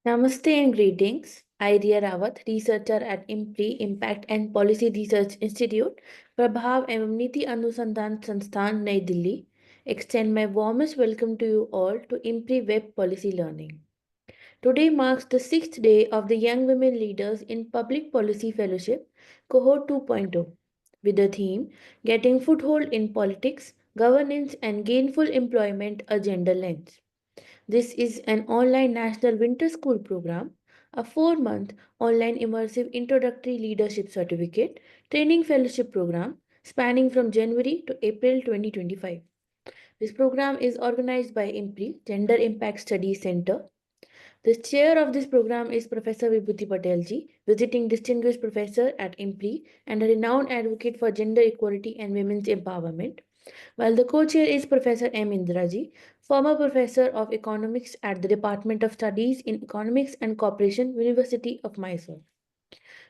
Namaste and greetings. I, Riya Rawat, researcher at IMPRI, Impact and Policy Research Institute, Prabhav एवं नीति अनुसंधान संस्थान नई Delhi, extend my warmest welcome to you all to IMPRI Web Policy Learning. Today marks the 6th day of the Young Women Leaders in Public Policy Fellowship, Cohort 2.0, with the theme Getting Foothold in Politics, Governance and Gainful Employment, a Gender Lens. This is an online national winter school program, a 4-month online immersive introductory leadership certificate training fellowship program spanning from January to April 2025. This program is organized by IMPRI, Gender Impact Studies Center. The chair of this program is Professor Vibhuti Patel ji, visiting distinguished professor at IMPRI and a renowned advocate for gender equality and women's empowerment, while the co-chair is Professor M. Indira ji, former professor of economics at the Department of Studies in Economics and Corporation, University of Mysore.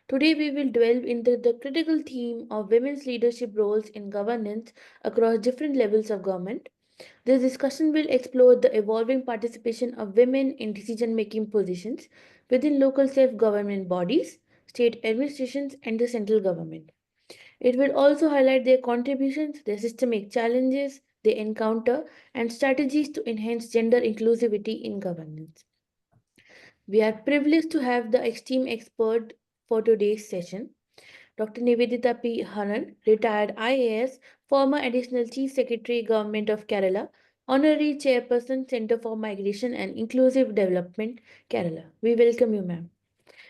Today we will delve into the critical theme of women's leadership roles in governance across different levels of government. This discussion will explore the evolving participation of women in decision-making positions within local self-government bodies, state administrations, and the central government. It will also highlight their contributions, their systemic challenges they encounter, and strategies to enhance gender inclusivity in governance. We are privileged to have the esteemed expert for today's session, Dr. Nivedita P. Haran, retired IAS, former Additional Chief Secretary, Government of Kerala, Honorary Chairperson, Center for Migration and Inclusive Development, Kerala. We welcome you, ma'am.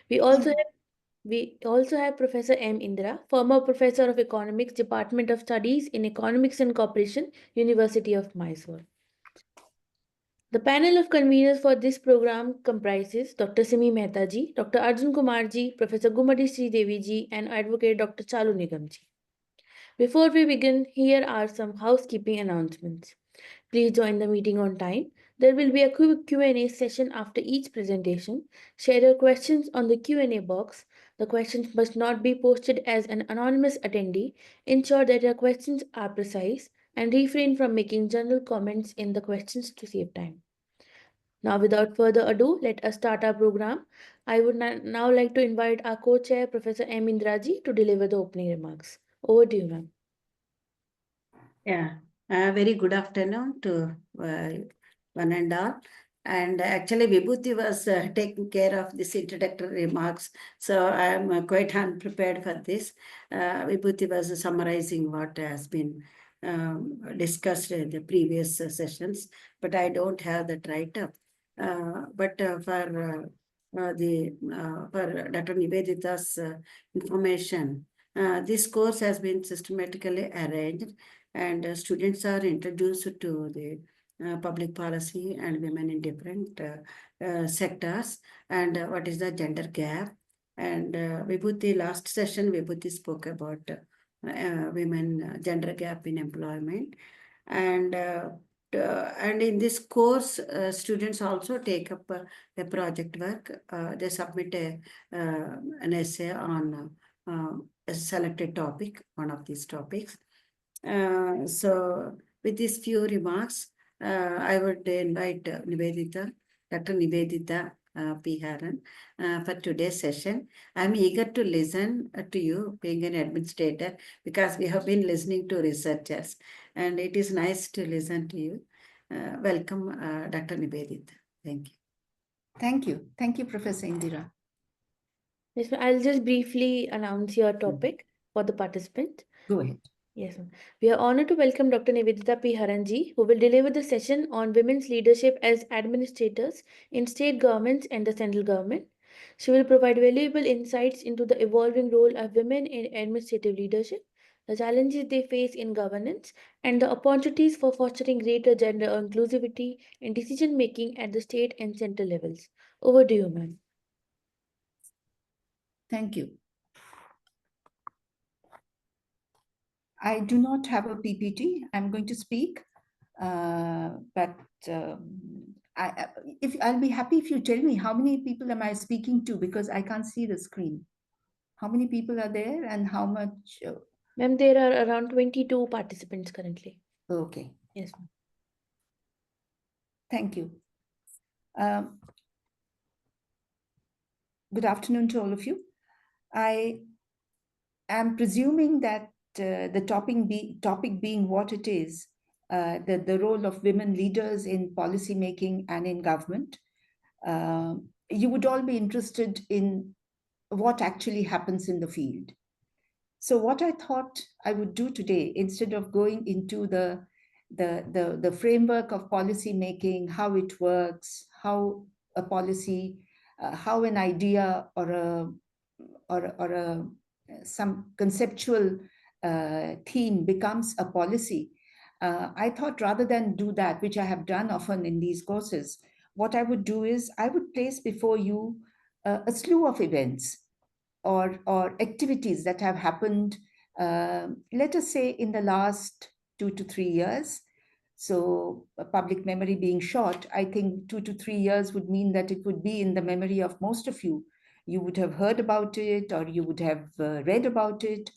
We also have Professor M. Indira, former Professor of Economics, Department of Studies in Economics and Corporation, University of Mysore. The panel of conveners for this program comprises Dr. Simi Mehta ji, Dr. Arjun Kumar ji, Professor Gumadi Sri Devi ji, and Advocate Dr. Chalu Nigam ji. Before we begin, here are some housekeeping announcements. Please join the meeting on time. There will be a quick Q&A session after each presentation. Share your questions on the Q&A box. The questions must not be posted as an anonymous attendee. Ensure that your questions are precise and refrain from making general comments in the questions to save time. Now, without further ado, let us start our program. I would now like to invite our co-chair, Professor M. Indraji, to deliver the opening remarks. Over to you, ma'am. Yeah, very good afternoon to one and all. And actually, Vibhuti was taking care of this introductory remarks, so I am quite unprepared for this. Vibhuti was summarizing what has been discussed in the previous sessions, but I don't have that write-up. But for Dr. Nivedita's information, this course has been systematically arranged, and students are introduced to the public policy and women in different sectors, and what is the gender gap. And Vibhuti, last session, Vibhuti spoke about women gender gap in employment. And in this course, students also take up a project work. They submit an essay on a selected topic, one of these topics. So with these few remarks, I would invite Nivedita, Dr. Nivedita P. Haran, for today's session. I'm eager to listen to you, being an administrator, because we have been listening to researchers, and it is nice to listen to you. Welcome, Dr. Nivedita. Thank you. Thank you. Thank you, Professor Indira. Yes, I'll just briefly announce your topic for the participant. Go ahead. Yes, ma'am. We are honored to welcome Dr. Nivedita P. Haranji, who will deliver the session on women's leadership as administrators in state governments and the central government. She will provide valuable insights into the evolving role of women in administrative leadership, the challenges they face in governance, and the opportunities for fostering greater gender inclusivity in decision making at the state and central levels. Over to you, ma'am. Thank you. I do not have a PPT. I'm going to speak, but I'll be happy if you tell me how many people am I speaking to, because I can't see the screen. How many people are there and how much? Ma'am, there are around 22 participants currently. Okay. Yes, ma'am. Thank you. Good afternoon to all of you. I am presuming that the topic being what it is, the role of women leaders in policy making and in government, you would all be interested in what actually happens in the field. So what I thought I would do today, instead of going into the framework of policy making, how it works, how a policy, how an idea or some conceptual theme becomes a policy, I thought rather than do that, which I have done often in these courses, what I would do is I would place before you a slew of events or activities that have happened, let us say, in the last 2 to 3 years. So, public memory being short, I think 2 to 3 years would mean that it would be in the memory of most of you. You would have heard about it, or you would have read about it,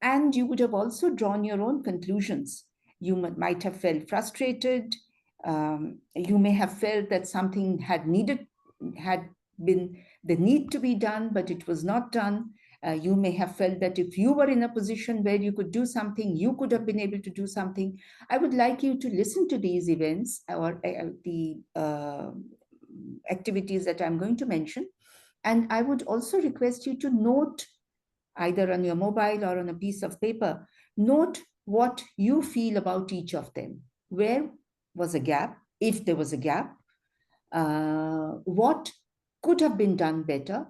and you would have also drawn your own conclusions. You might have felt frustrated. You may have felt that something had been the need to be done, but it was not done. You may have felt that if you were in a position where you could do something, you could have been able to do something. I would like you to listen to these events or the activities that I'm going to mention. And I would also request you to note, either on your mobile or on a piece of paper, note what you feel about each of them. Where was a gap, if there was a gap? What could have been done better?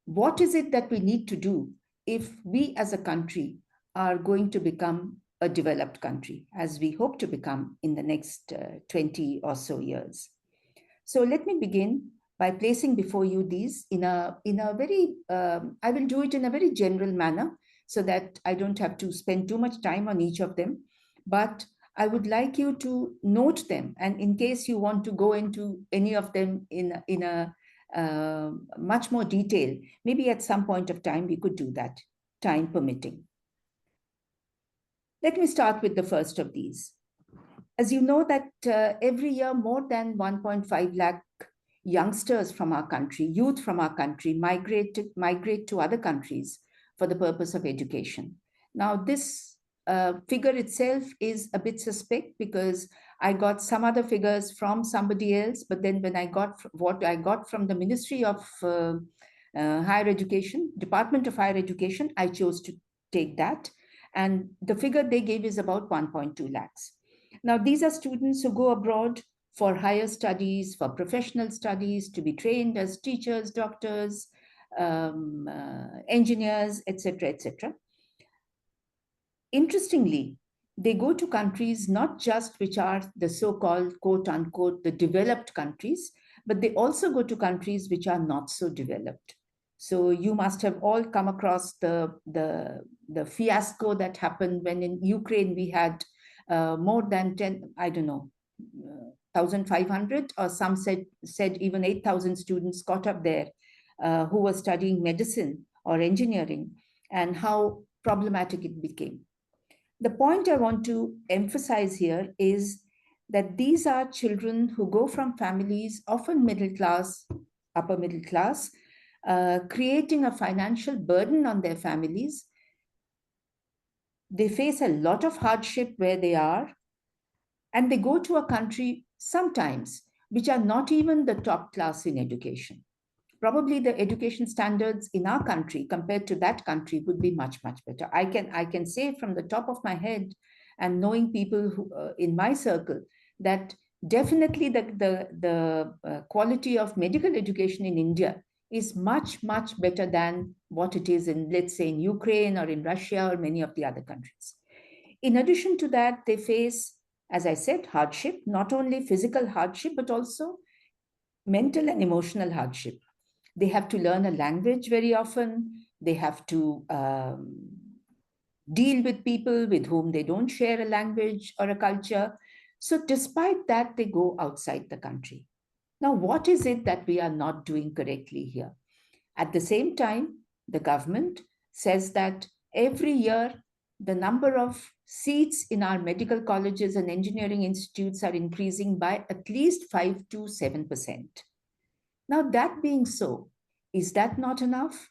What is it that we need to do if we as a country are going to become a developed country, as we hope to become in the next 20 or so years? So let me begin by placing before you these in a very, I will do it in a very general manner so that I don't have to spend too much time on each of them. But I would like you to note them. And in case you want to go into any of them in a much more detail, maybe at some point of time we could do that, time permitting. Let me start with the first of these. As you know that every year more than 1.5 lakh youngsters from our country, youth from our country, migrate to other countries for the purpose of education. Now, this figure itself is a bit suspect because I got some other figures from somebody else, but then when I got what I got from the Ministry of Higher Education, Department of Higher Education, I chose to take that. And the figure they gave is about 1.2 lakhs. Now, these are students who go abroad for higher studies, for professional studies, to be trained as teachers, doctors, engineers, etc., etc. Interestingly, they go to countries not just which are the so-called, quote unquote, the developed countries, but they also go to countries which are not so developed. So you must have all come across the fiasco that happened when in Ukraine we had more than 10, I don't know, 1,500, or some said even 8,000 students caught up there who were studying medicine or engineering, and how problematic it became. The point I want to emphasize here is that these are children who go from families, often middle class, upper middle class, creating a financial burden on their families. They face a lot of hardship where they are, and they go to a country sometimes which are not even the top class in education. Probably the education standards in our country compared to that country would be much, much better. I can say from the top of my head, and knowing people who, in my circle, that definitely the quality of medical education in India is much, much better than what it is in, let's say, in Ukraine or in Russia or many of the other countries. In addition to that, they face, as I said, hardship, not only physical hardship, but also mental and emotional hardship. They have to learn a language very often. They have to deal with people with whom they don't share a language or a culture. So despite that, they go outside the country. Now, what is it that we are not doing correctly here? At the same time, the government says that every year, the number of seats in our medical colleges and engineering institutes are increasing by at least 5 to 7%. Now, that being so, Is that not enough?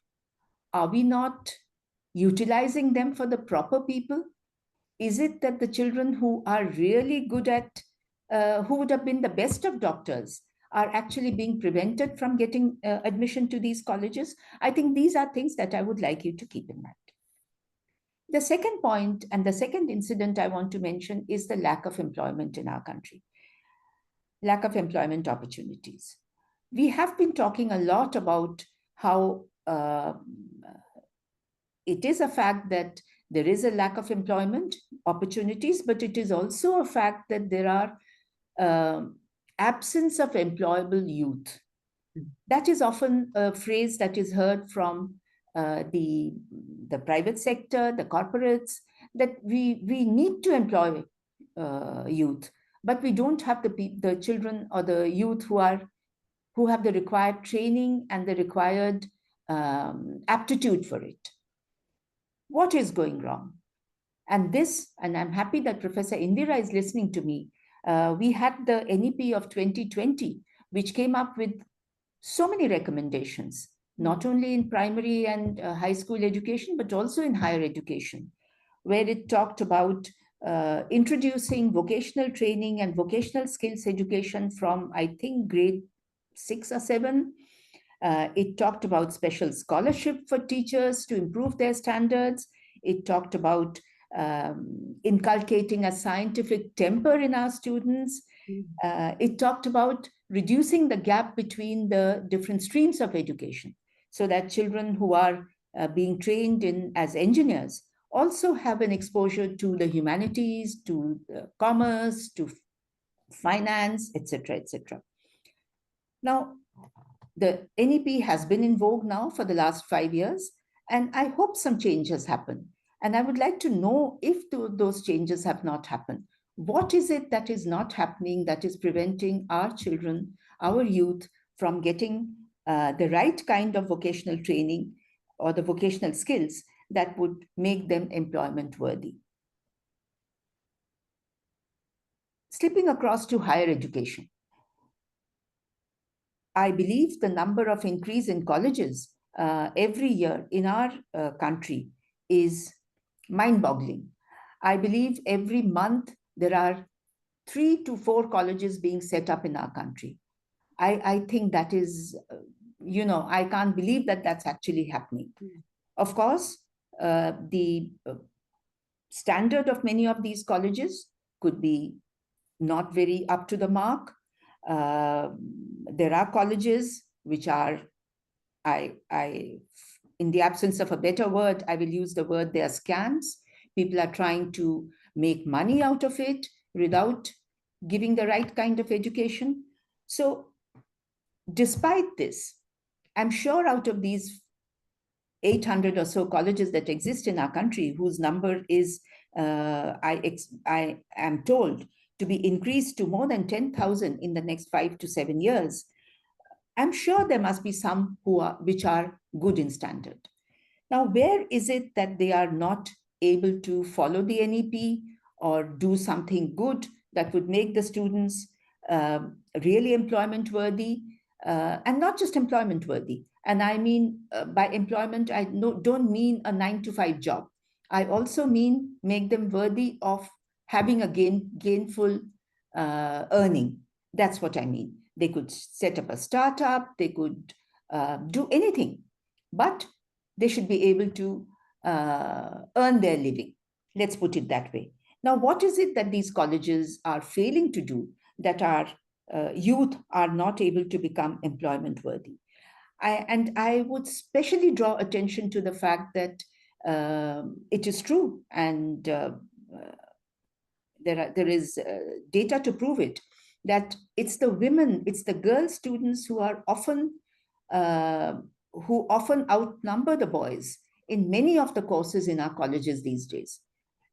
Are we not utilizing them for the proper people? Is it that the children who are really good at, who would have been the best of doctors, are actually being prevented from getting admission to these colleges? I think these are things that I would like you to keep in mind. The second point and the second incident I want to mention is the lack of employment in our country, lack of employment opportunities. We have been talking a lot about how it is a fact that there is a lack of employment opportunities, but it is also a fact that there are absence of employable youth. That is often a phrase that is heard from the private sector, the corporates, that we need to employ youth, but we don't have the children or the youth who have the required training and the required aptitude for it. What is going wrong? And I'm happy that Professor Indira is listening to me. We had the NEP of 2020, which came up with so many recommendations, not only in primary and high school education, but also in higher education, where it talked about introducing vocational training and vocational skills education from, I think, grade 6 or 7. It talked about special scholarship for teachers to improve their standards. It talked about inculcating a scientific temper in our students. It talked about reducing the gap between the different streams of education so that children who are being trained as engineers also have an exposure to the humanities, to commerce, to finance, etc., etc. Now, the NEP has been in vogue now for the last 5 years, and I hope some changes happen. And I would like to know if those changes have not happened. What is it that is not happening that is preventing our children, our youth, from getting the right kind of vocational training or the vocational skills that would make them employment worthy? Slipping across to higher education, I believe the number of increase in colleges every year in our country is mind-boggling. I believe every month there are 3 to 4 colleges being set up in our country. I think that is, I can't believe that that's actually happening. Of course, the standard of many of these colleges could be not very up to the mark. There are colleges which are, in the absence of a better word, I will use the word, they are scams. People are trying to make money out of it without giving the right kind of education. So despite this, I'm sure out of these 800 or so colleges that exist in our country, whose number is, I am told, to be increased to more than 10,000 in the next 5 to 7 years, I'm sure there must be some which are good in standard. Now, where is it that they are not able to follow the NEP or do something good that would make the students really employment worthy, and not just employment worthy? And I mean, by employment, I don't mean a 9-to-5 job. I also mean make them worthy of having a gainful earning. That's what I mean. They could set up a startup, they could do anything, but they should be able to earn their living. Let's put it that way. Now, what is it that these colleges are failing to do that our youth are not able to become employment worthy? And I would specially draw attention to the fact that it is true, and there is data to prove it, that it's the women, it's the girl students who are often outnumber the boys in many of the courses in our colleges these days.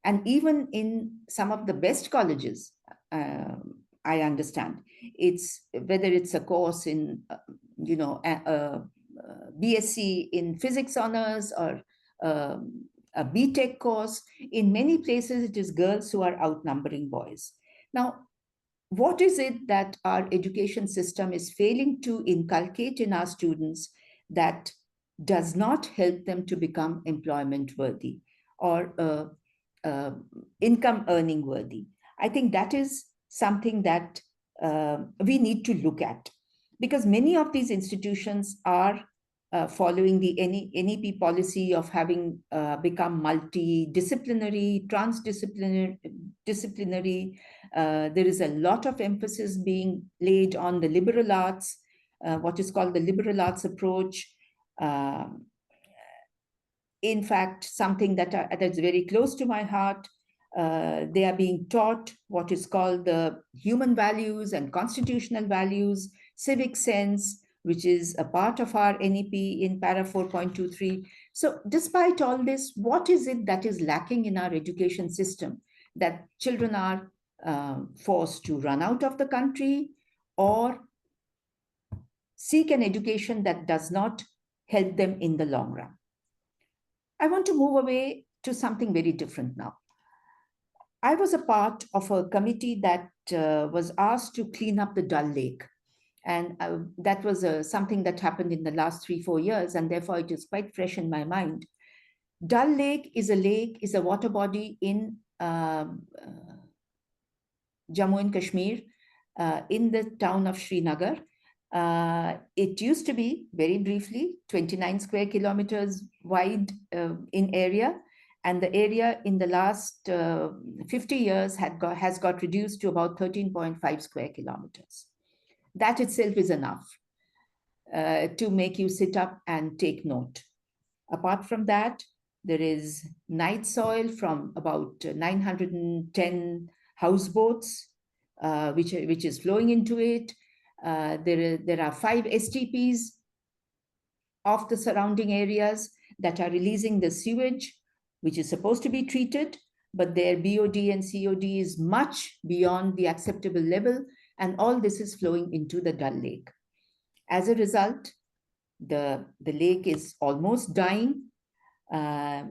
And even in some of the best colleges, I understand, it's whether it's a course in, BSc in physics honors or a BTech course, in many places it is girls who are outnumbering boys. Now, what is it that our education system is failing to inculcate in our students that does not help them to become employment worthy or income earning worthy. I think that is something that we need to look at, because many of these institutions are following the NEP policy of having become multidisciplinary, transdisciplinary. There is a lot of emphasis being laid on the liberal arts, what is called the liberal arts approach. In fact, something that's very close to my heart. They are being taught what is called the human values and constitutional values, civic sense, which is a part of our NEP in para 4.23. So despite all this, what is it that is lacking in our education system that children are forced to run out of the country or seek an education that does not help them in the long run? I want to move away to something very different now. I was a part of a committee that was asked to clean up the Dal Lake. And that was something that happened in the last 3-4 years, and therefore it is quite fresh in my mind. Dal Lake is a water body in Jammu and Kashmir, in the town of Srinagar. It used to be, very briefly, 29 square kilometers wide in area, and the area in the last 50 years has got reduced to about 13.5 square kilometers. That itself is enough to make you sit up and take note. Apart from that, there is night soil from about 910 houseboats, which is flowing into it. There are 5 STPs of the surrounding areas that are releasing the sewage, which is supposed to be treated, but their BOD and COD is much beyond the acceptable level, and all this is flowing into the Dal Lake. As a result, the lake is almost dying. No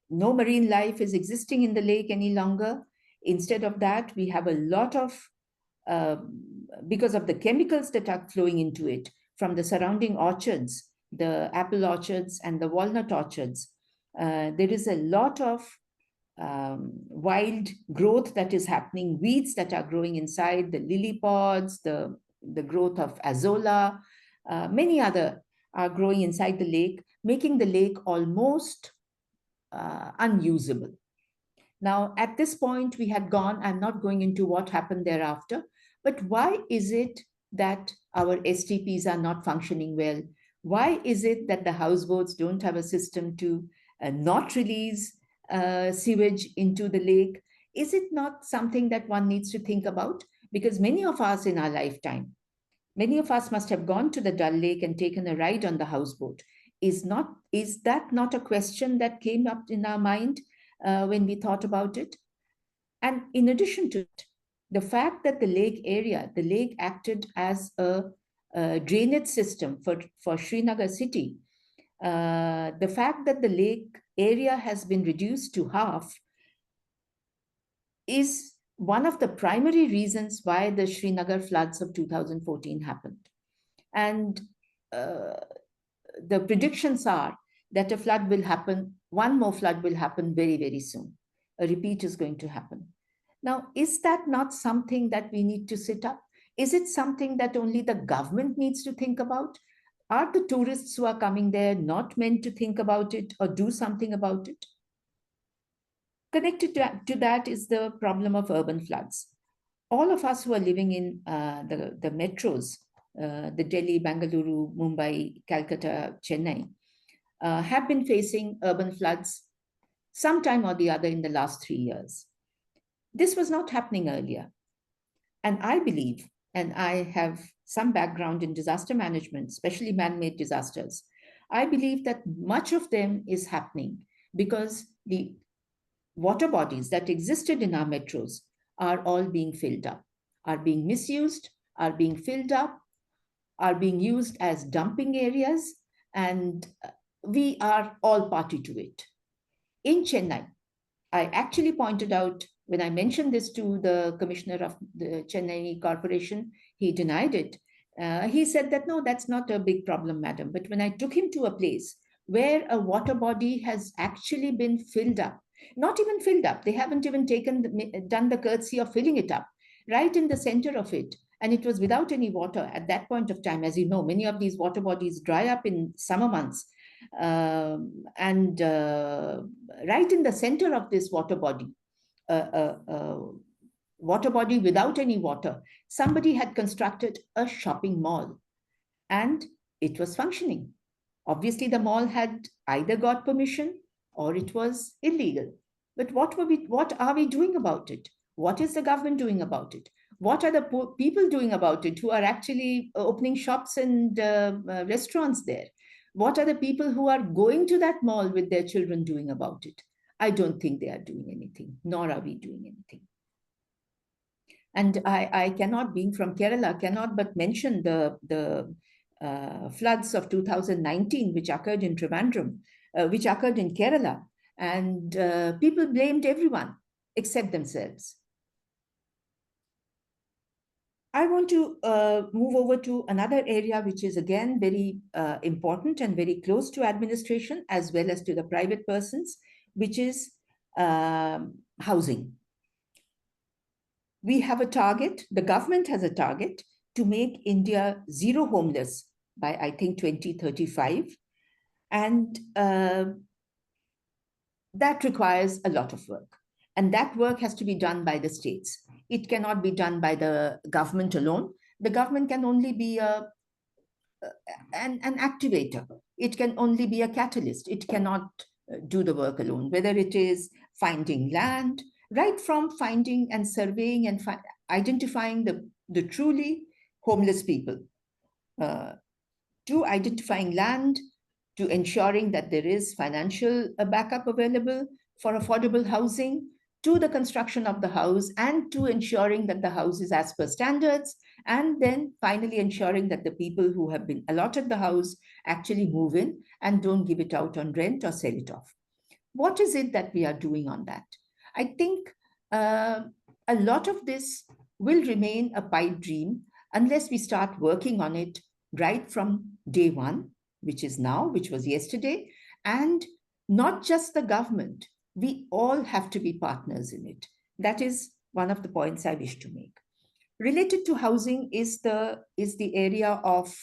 marine life is existing in the lake any longer. Instead of that, we have a lot of, because of the chemicals that are flowing into it from the surrounding orchards, the apple orchards and the walnut orchards, there is a lot of wild growth that is happening, weeds that are growing inside, the lily pods, the growth of azolla, many other are growing inside the lake, making the lake almost unusable. Now, at this point, we had gone, I'm not going into what happened thereafter, but why is it that our STPs are not functioning well? Why is it that the houseboats don't have a system to not release sewage into the lake? Is it not something that one needs to think about? Because many of us in our lifetime, many of us must have gone to the Dal Lake and taken a ride on the houseboat. Is that not a question that came up in our mind when we thought about it? And in addition to it, the fact that the lake acted as a drainage system for Srinagar city, the fact that the lake area has been reduced to half is one of the primary reasons why the Srinagar floods of 2014 happened. And the predictions are that a flood will happen, one more flood will happen very, very soon. A repeat is going to happen. Now, is that not something that we need to sit up? Is it something that only the government needs to think about? Are the tourists who are coming there not meant to think about it or do something about it? Connected to that is the problem of urban floods. All of us who are living in the metros, the Delhi, Bangalore, Mumbai, Calcutta, Chennai, have been facing urban floods sometime or the other in the last 3 years. This was not happening earlier. And I believe, and I have some background in disaster management, especially man-made disasters, I believe that much of them is happening because the water bodies that existed in our metros are all being filled up, are being misused, are being filled up, are being used as dumping areas, and we are all party to it. In Chennai, I actually pointed out, when I mentioned this to the commissioner of the Chennai Corporation, he denied it, He said that, no, that's not a big problem, madam. But when I took him to a place where a water body has actually been filled up, not even filled up, they haven't even done the courtesy of filling it up, right in the center of it, and it was without any water at that point of time. As you know, many of these water bodies dry up in summer months. And right in the center of this water body, water body without any water, somebody had constructed a shopping mall and it was functioning. Obviously, the mall had either got permission or it was illegal. But what are we doing about it? What is the government doing about it? What are the people doing about it who are actually opening shops and restaurants there? What are the people who are going to that mall with their children doing about it? I don't think they are doing anything, nor are we doing anything. And I cannot, being from Kerala, cannot but mention the floods of 2019, which occurred in Trivandrum, which occurred in Kerala. And people blamed everyone except themselves. I want to move over to another area, which is again very important and very close to administration as well as to the private persons, which is housing. We have a target, the government has a target to make India zero homeless by, I think, 2035. And that requires a lot of work. And that work has to be done by the states. It cannot be done by the government alone. The government can only be an activator. It can only be a catalyst. It cannot do the work alone, whether it is finding land, right from finding and surveying and identifying the truly homeless people, to identifying land, to ensuring that there is financial backup available for affordable housing, to the construction of the house, and to ensuring that the house is as per standards, and then finally ensuring that the people who have been allotted the house actually move in and don't give it out on rent or sell it off. What is it that we are doing on that? I think a lot of this will remain a pipe dream unless we start working on it right from day one, which is now, which was yesterday, and not just the government. We all have to be partners in it. That is one of the points I wish to make. Related to housing is the area of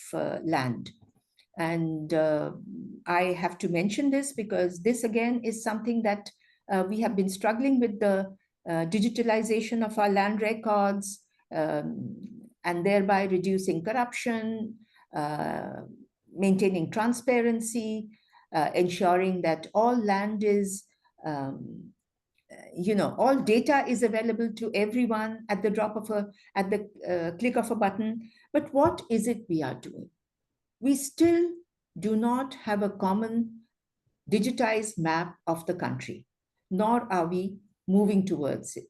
land. And I have to mention this because this again is something that we have been struggling with, the digitalization of our land records, and thereby reducing corruption, maintaining transparency, ensuring that all land is, all data is available to everyone at the click of a button. But what is it we are doing? We still do not have a common digitized map of the country, nor are we moving towards it.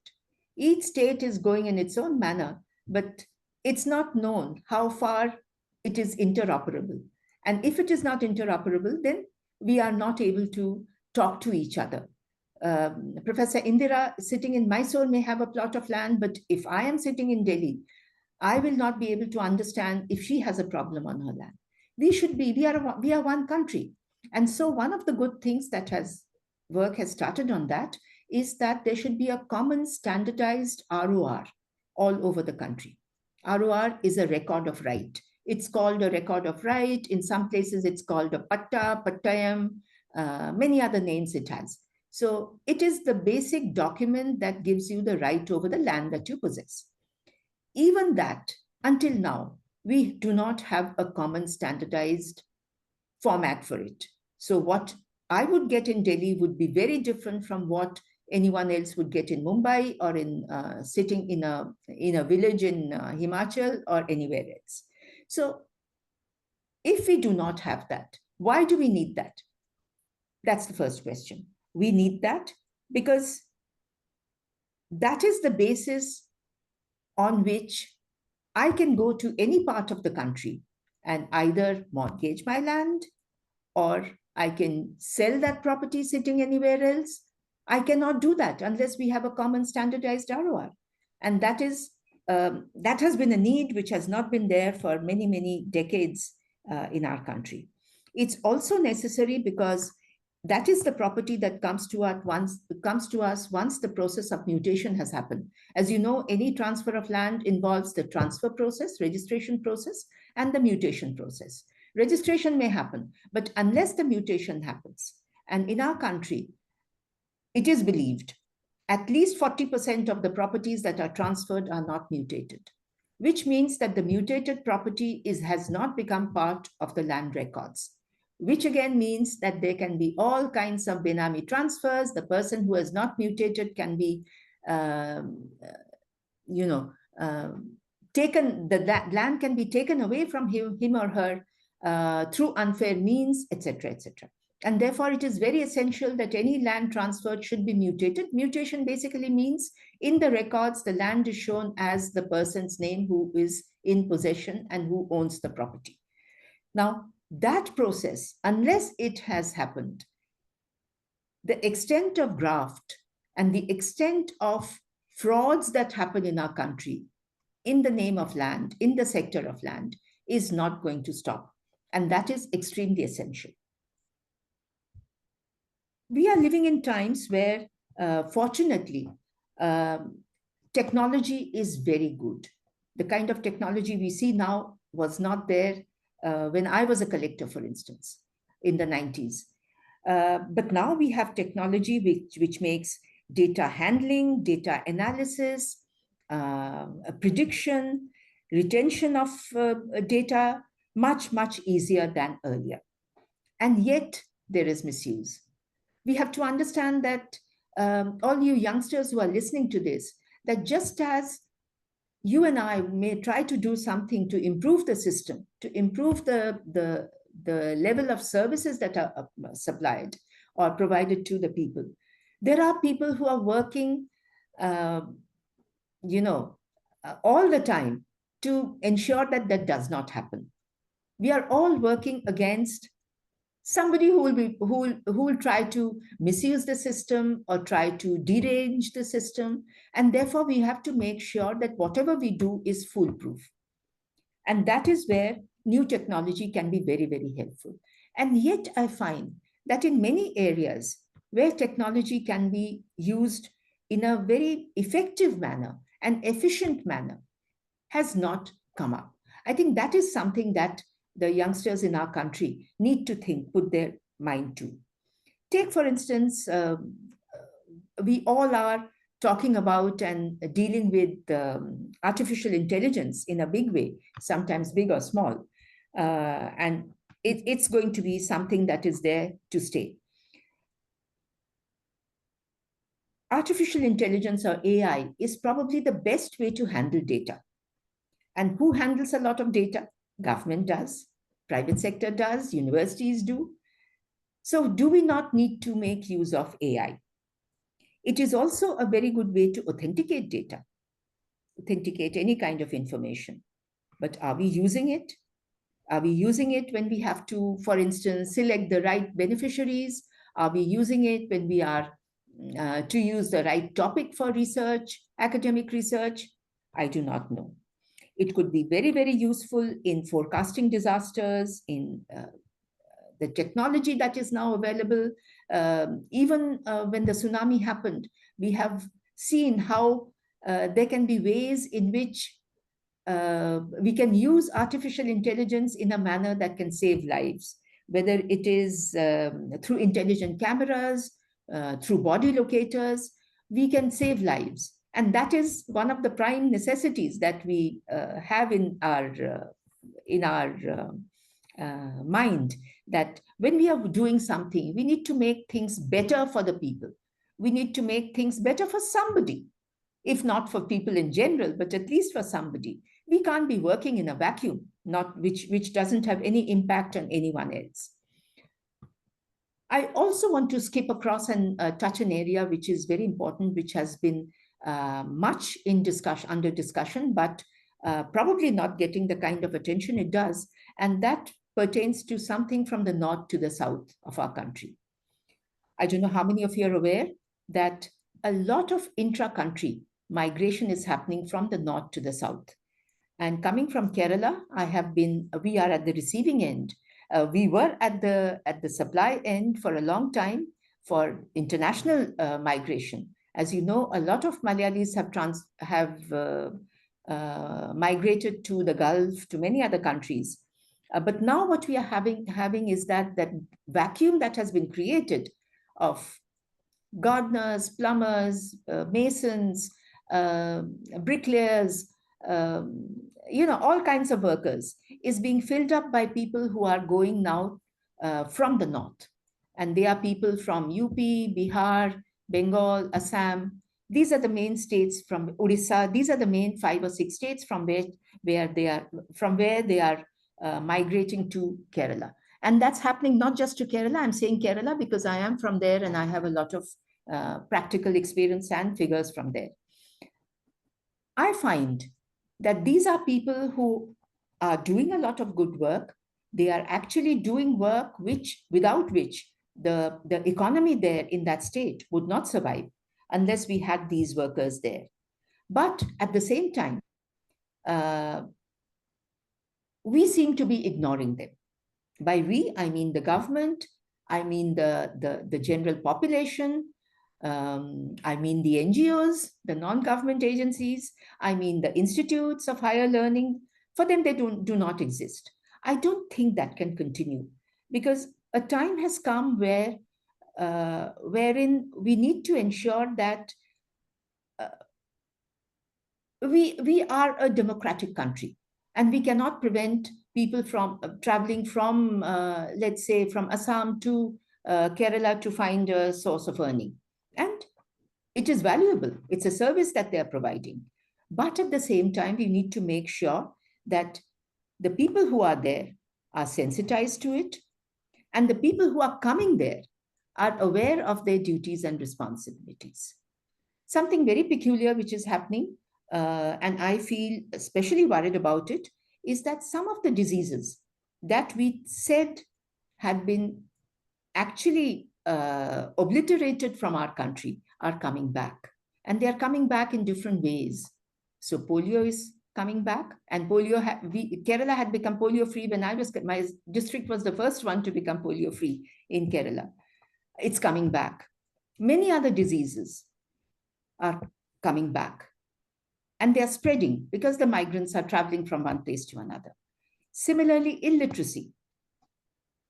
Each state is going in its own manner, but it's not known how far it is interoperable. And if it is not interoperable, then we are not able to talk to each other. Professor Indira sitting in Mysore may have a plot of land, but if I am sitting in Delhi, I will not be able to understand if she has a problem on her land. We are one country. And so one of the good things that work has started on that is that there should be a common standardized ROR all over the country. ROR is a record of right. It's called a record of right. In some places, it's called a patta, pattayam, many other names it has. So it is the basic document that gives you the right over the land that you possess. Even that, until now, we do not have a common standardized format for it. So what I would get in Delhi would be very different from what anyone else would get in Mumbai or in sitting in a village in Himachal or anywhere else. So if we do not have that, why do we need that? That's the first question. We need that because that is the basis on which I can go to any part of the country and either mortgage my land or I can sell that property sitting anywhere else. I cannot do that unless we have a common standardized ROR. And that is that has been a need which has not been there for many, many decades in our country. It's also necessary because that is the property that comes to us once the process of mutation has happened. As you know, any transfer of land involves the transfer process, registration process, and the mutation process. Registration may happen, but unless the mutation happens, and in our country, it is believed at least 40% of the properties that are transferred are not mutated, which means that the mutated property has not become part of the land records, which again means that there can be all kinds of benami transfers. The person who has not mutated can be, taken, the land can be taken away from him or her through unfair means, etc., etc. And therefore, it is very essential that any land transferred should be mutated. Mutation basically means in the records, the land is shown as the person's name who is in possession and who owns the property. Now, that process, unless it has happened, the extent of graft and the extent of frauds that happen in our country in the name of land, in the sector of land, is not going to stop. And that is extremely essential. We are living in times where, fortunately, technology is very good. The kind of technology we see now was not there when I was a collector, for instance, in the 90s. But now we have technology which makes data handling, data analysis, prediction, retention of data much, much easier than earlier. And yet there is misuse. We have to understand that all you youngsters who are listening to this, that just as you and I may try to do something to improve the system, to improve the level of services that are supplied or provided to the people, there are people who are working, all the time to ensure that that does not happen. We are all working against somebody who will try to misuse the system or try to derange the system. And therefore, we have to make sure that whatever we do is foolproof. And that is where new technology can be very, very helpful. And yet I find that in many areas where technology can be used in a very effective manner and efficient manner has not come up. I think that is something that the youngsters in our country need to put their mind to. Take, for instance, we all are talking about and dealing with artificial intelligence in a big way, sometimes big or small. And it's going to be something that is there to stay. Artificial intelligence, or AI, is probably the best way to handle data. And who handles a lot of data? Government does, private sector does, universities do. So do we not need to make use of AI? It is also a very good way to authenticate data, authenticate any kind of information. But are we using it? Are we using it when we have to, for instance, select the right beneficiaries? Are we using it when we are to use the right topic for research, academic research? I do not know. It could be very, very useful in forecasting disasters, in the technology that is now available. Even when the tsunami happened, we have seen how there can be ways in which we can use artificial intelligence in a manner that can save lives, whether it is through intelligent cameras, through body locators, we can save lives. And that is one of the prime necessities that we have in our mind, that when we are doing something, we need to make things better for the people. We need to make things better for somebody, if not for people in general, but at least for somebody. We can't be working in a vacuum, which doesn't have any impact on anyone else. I also want to skip across and touch an area which is very important, which has been much under discussion, but probably not getting the kind of attention it does. And that pertains to something from the north to the south of our country. I don't know how many of you are aware that a lot of intra-country migration is happening from the north to the south. And coming from Kerala, we are at the receiving end. We were at the supply end for a long time for international migration. As you know, a lot of Malayalis have migrated to the Gulf, to many other countries. But now what we are having is that vacuum that has been created of gardeners, plumbers, masons, bricklayers, all kinds of workers is being filled up by people who are going now from the north. And they are people from UP, Bihar, Bengal, Assam. These are the main states, from Odisha. These are the main 5 or 6 states from where they are migrating to Kerala. And that's happening not just to Kerala. I'm saying Kerala because I am from there and I have a lot of practical experience and figures from there. I find that these are people who are doing a lot of good work. They are actually doing work without which the economy there in that state would not survive unless we had these workers there. But at the same time, we seem to be ignoring them. By we, I mean the government, I mean the general population, I mean the NGOs, the non-government agencies, I mean the institutes of higher learning. For them, they do not exist. I don't think that can continue because a time has come wherein we need to ensure that we are a democratic country and we cannot prevent people from traveling from, let's say, from Assam to Kerala to find a source of earning. And it is valuable. It's a service that they're providing. But at the same time, we need to make sure that the people who are there are sensitized to it, and the people who are coming there are aware of their duties and responsibilities. Something very peculiar which is happening, and I feel especially worried about it, is that some of the diseases that we said had been actually obliterated from our country are coming back. And they're coming back in different ways. So polio is coming back, and Kerala had become polio-free when my district was the first one to become polio-free in Kerala. It's coming back. Many other diseases are coming back. And they're spreading because the migrants are traveling from one place to another. Similarly, illiteracy,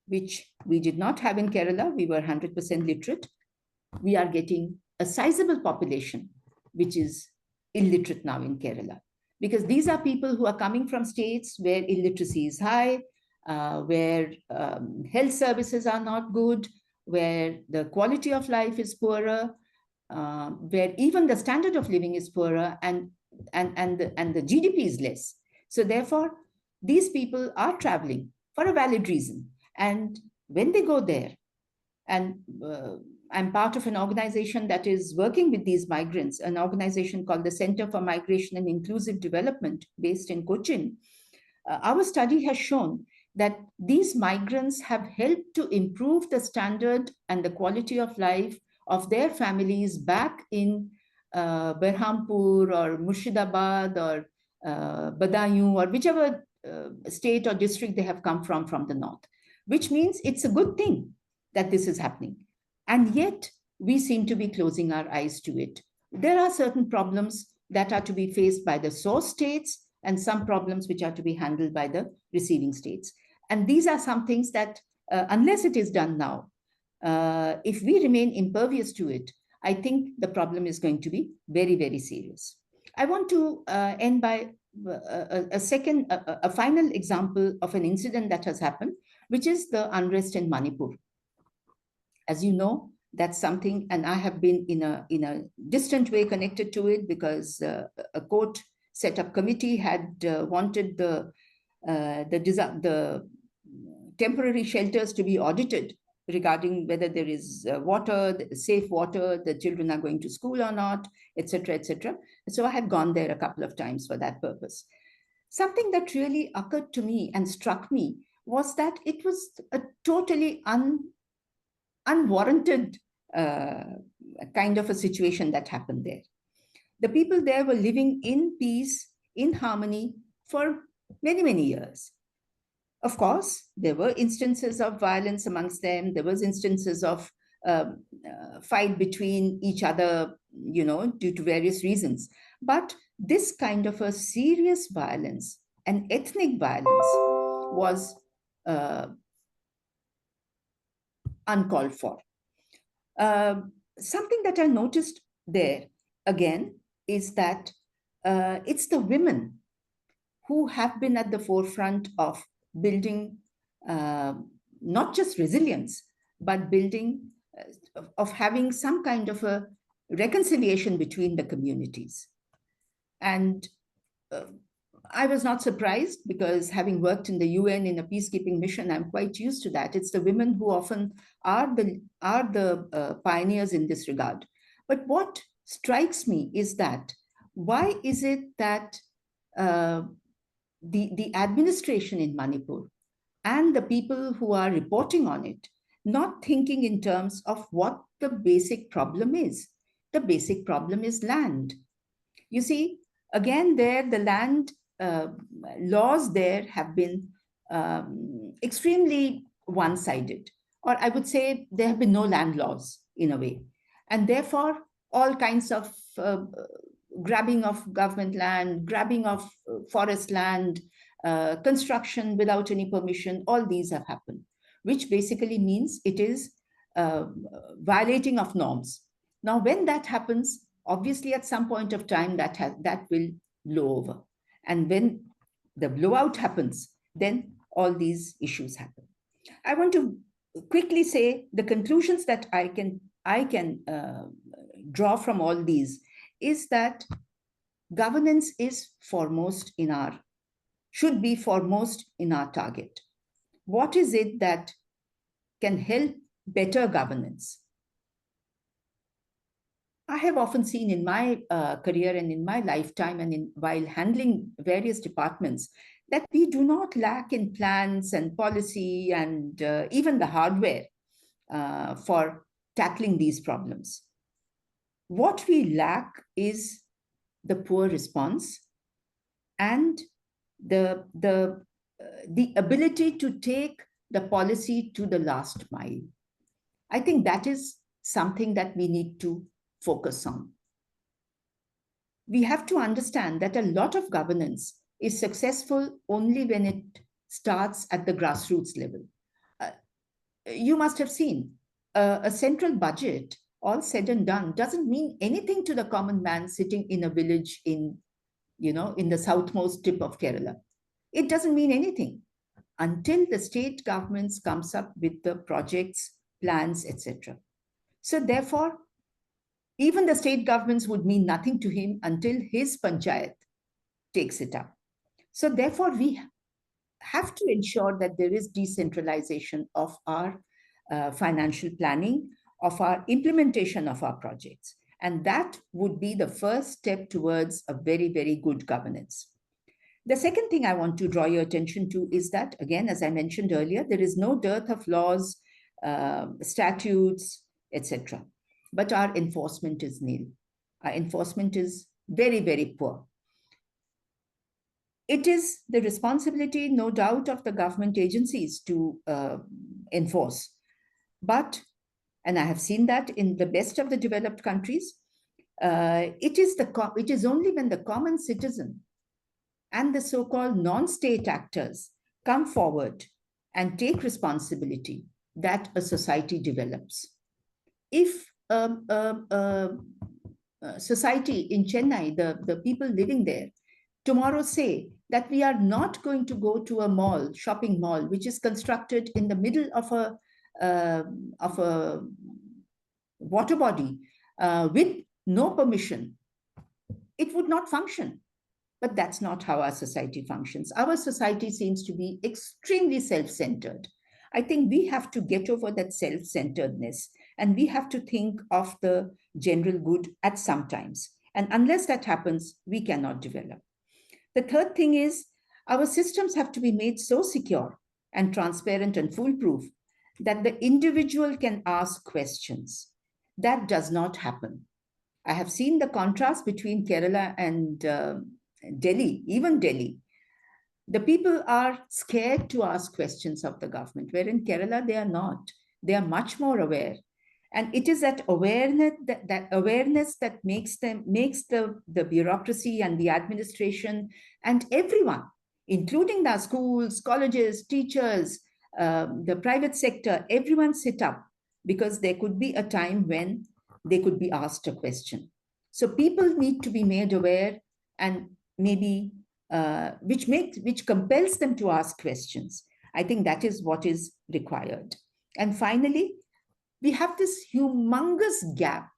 which we did not have in Kerala. We were 100% literate. We are getting a sizable population, which is illiterate now in Kerala. Because these are people who are coming from states where illiteracy is high, where health services are not good, where the quality of life is poorer, where even the standard of living is poorer, and the GDP is less. So therefore, these people are traveling for a valid reason. And when they go there, and I'm part of an organization that is working with these migrants, an organization called the Center for Migration and Inclusive Development based in Cochin. Our study has shown that these migrants have helped to improve the standard and the quality of life of their families back in Berhampur or Murshidabad or Badaयूं or whichever state or district they have come from the north, which means it's a good thing that this is happening. And yet we seem to be closing our eyes to it. There are certain problems that are to be faced by the source states and some problems which are to be handled by the receiving states. And these are some things that unless it is done now, if we remain impervious to it, I think the problem is going to be very, very serious. I want to end by a final example of an incident that has happened, which is the unrest in Manipur. As you know, that's something, and I have been in a distant way connected to it because a court set up committee had wanted the temporary shelters to be audited regarding whether there is water, safe water, the children are going to school or not, etc., etc. So I had gone there a couple of times for that purpose. Something that really occurred to me and struck me was that it was a totally unwarranted kind of a situation that happened there. The people there were living in peace, in harmony for many, many years. Of course, there were instances of violence amongst them. There was instances of fight between each other, due to various reasons. But this kind of a serious violence, an ethnic violence, was uncalled for. Something that I noticed there again is that it's the women who have been at the forefront of building not just resilience, but building, of having some kind of a reconciliation between the communities. And I was not surprised, because having worked in the UN in a peacekeeping mission, I'm quite used to that. It's the women who often are the pioneers in this regard. But what strikes me is that, why is it that the administration in Manipur and the people who are reporting on it not thinking in terms of what the basic problem is? The basic problem is land. You see, again, there, the land laws there have been extremely one-sided, or I would say there have been no land laws in a way. And therefore, all kinds of grabbing of government land, grabbing of forest land, construction without any permission, all these have happened, which basically means it is violating of norms. Now, when that happens, obviously at some point of time that will blow over. And when the blowout happens, then all these issues happen. I want to quickly say the conclusions that I can draw from all these is that governance is should be foremost in our target. What is it that can help better governance? I have often seen in my career and in my lifetime and while handling various departments that we do not lack in plans and policy and even the hardware for tackling these problems. What we lack is the poor response and the ability to take the policy to the last mile. I think that is something that we need to focus on. We have to understand that a lot of governance is successful only when it starts at the grassroots level. You must have seen a central budget, all said and done, doesn't mean anything to the common man sitting in a village in the southmost tip of Kerala. It doesn't mean anything until the state governments comes up with the projects, plans, etc. So therefore, even the state governments would mean nothing to him until his panchayat takes it up. So therefore, we have to ensure that there is decentralization of our financial planning, of our implementation of our projects. And that would be the first step towards a very, very good governance. The second thing I want to draw your attention to is that, again, as I mentioned earlier, there is no dearth of laws, statutes, etc. But our enforcement is nil. Our enforcement is very, very poor. It is the responsibility, no doubt, of the government agencies to enforce. But, and I have seen that in the best of the developed countries, it is only when the common citizen and the so-called non-state actors come forward and take responsibility that a society develops. If society in Chennai, the people living there, tomorrow say that we are not going to go to a mall, shopping mall, which is constructed in the middle of a water body with no permission, it would not function. But that's not how our society functions. Our society seems to be extremely self-centered. I think we have to get over that self-centeredness, and we have to think of the general good at some times. And unless that happens, we cannot develop. The third thing is our systems have to be made so secure and transparent and foolproof that the individual can ask questions. That does not happen. I have seen the contrast between Kerala and Delhi, even Delhi. The people are scared to ask questions of the government, where in Kerala they are not. They are much more aware. And it is that awareness that makes the bureaucracy and the administration and everyone, including the schools, colleges, teachers, the private sector, everyone sit up, because there could be a time when they could be asked a question. So people need to be made aware, and maybe which compels them to ask questions. I think that is what is required. And finally, we have this humongous gap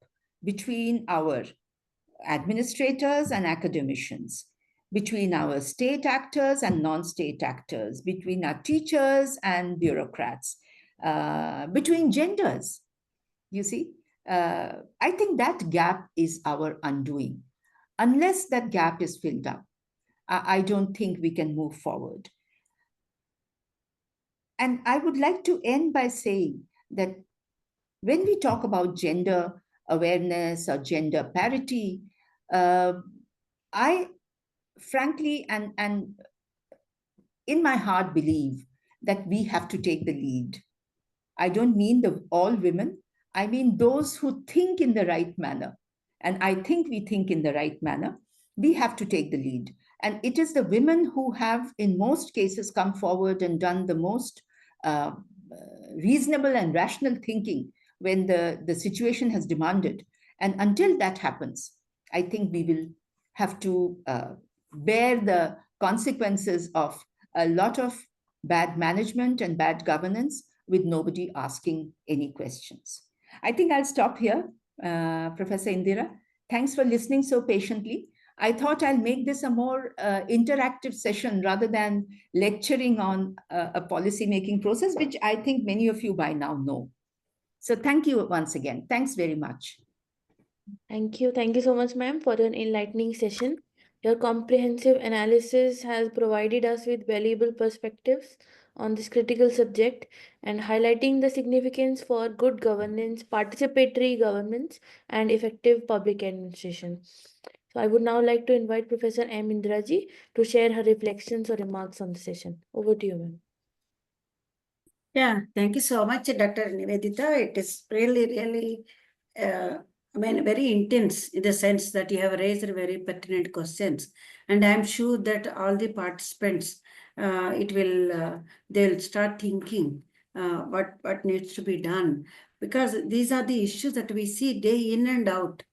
between our administrators and academicians, between our state actors and non-state actors, between our teachers and bureaucrats, between genders. You see, I think that gap is our undoing. Unless that gap is filled up, I don't think we can move forward. And I would like to end by saying that when we talk about gender awareness or gender parity, I frankly and in my heart believe that we have to take the lead. I don't mean all women, I mean those who think in the right manner. And I think we think in the right manner. We have to take the lead. And it is the women who have, in most cases, come forward and done the most uh, reasonable and rational thinking when the situation has demanded. And until that happens, I think we will have to bear the consequences of a lot of bad management and bad governance with nobody asking any questions. I think I'll stop here, Professor Indira. Thanks for listening so patiently. I thought I'll make this a more interactive session rather than lecturing on a policy making process, which I think many of you by now know. So thank you once again. Thanks very much. Thank you. Thank you so much, ma'am, for an enlightening session. Your comprehensive analysis has provided us with valuable perspectives on this critical subject and highlighting the significance for good governance, participatory governance, and effective public administration. So I would now like to invite Professor M. Indiraji to share her reflections or remarks on the session. Over to you, ma'am. Yeah, thank you so much, Dr. Nivedita. It is really, very intense in the sense that you have raised very pertinent questions. And I'm sure that all the participants, they'll start thinking what needs to be done. Because these are the issues that we see day in and out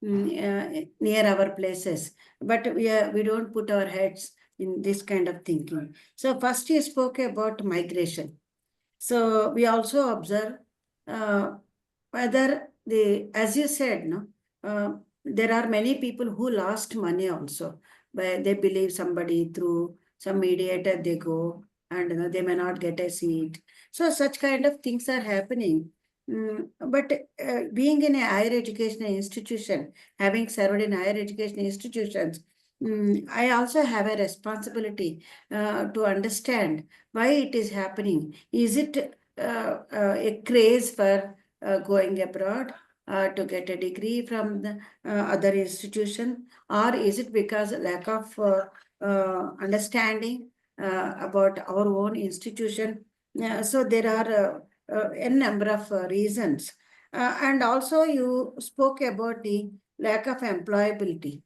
near our places. But we don't put our heads in this kind of thinking. So first you spoke about migration. So we also observe whether as you said, there are many people who lost money also, but they believe somebody through some mediator they go and they may not get a seat. So such kind of things are happening. But being in a higher education institution, having served in higher education institutions, I also have a responsibility to understand why it is happening. Is it a craze for going abroad to get a degree from the other institution, or is it because lack of understanding about our own institution? So there are a number of reasons. And also you spoke about the lack of employability.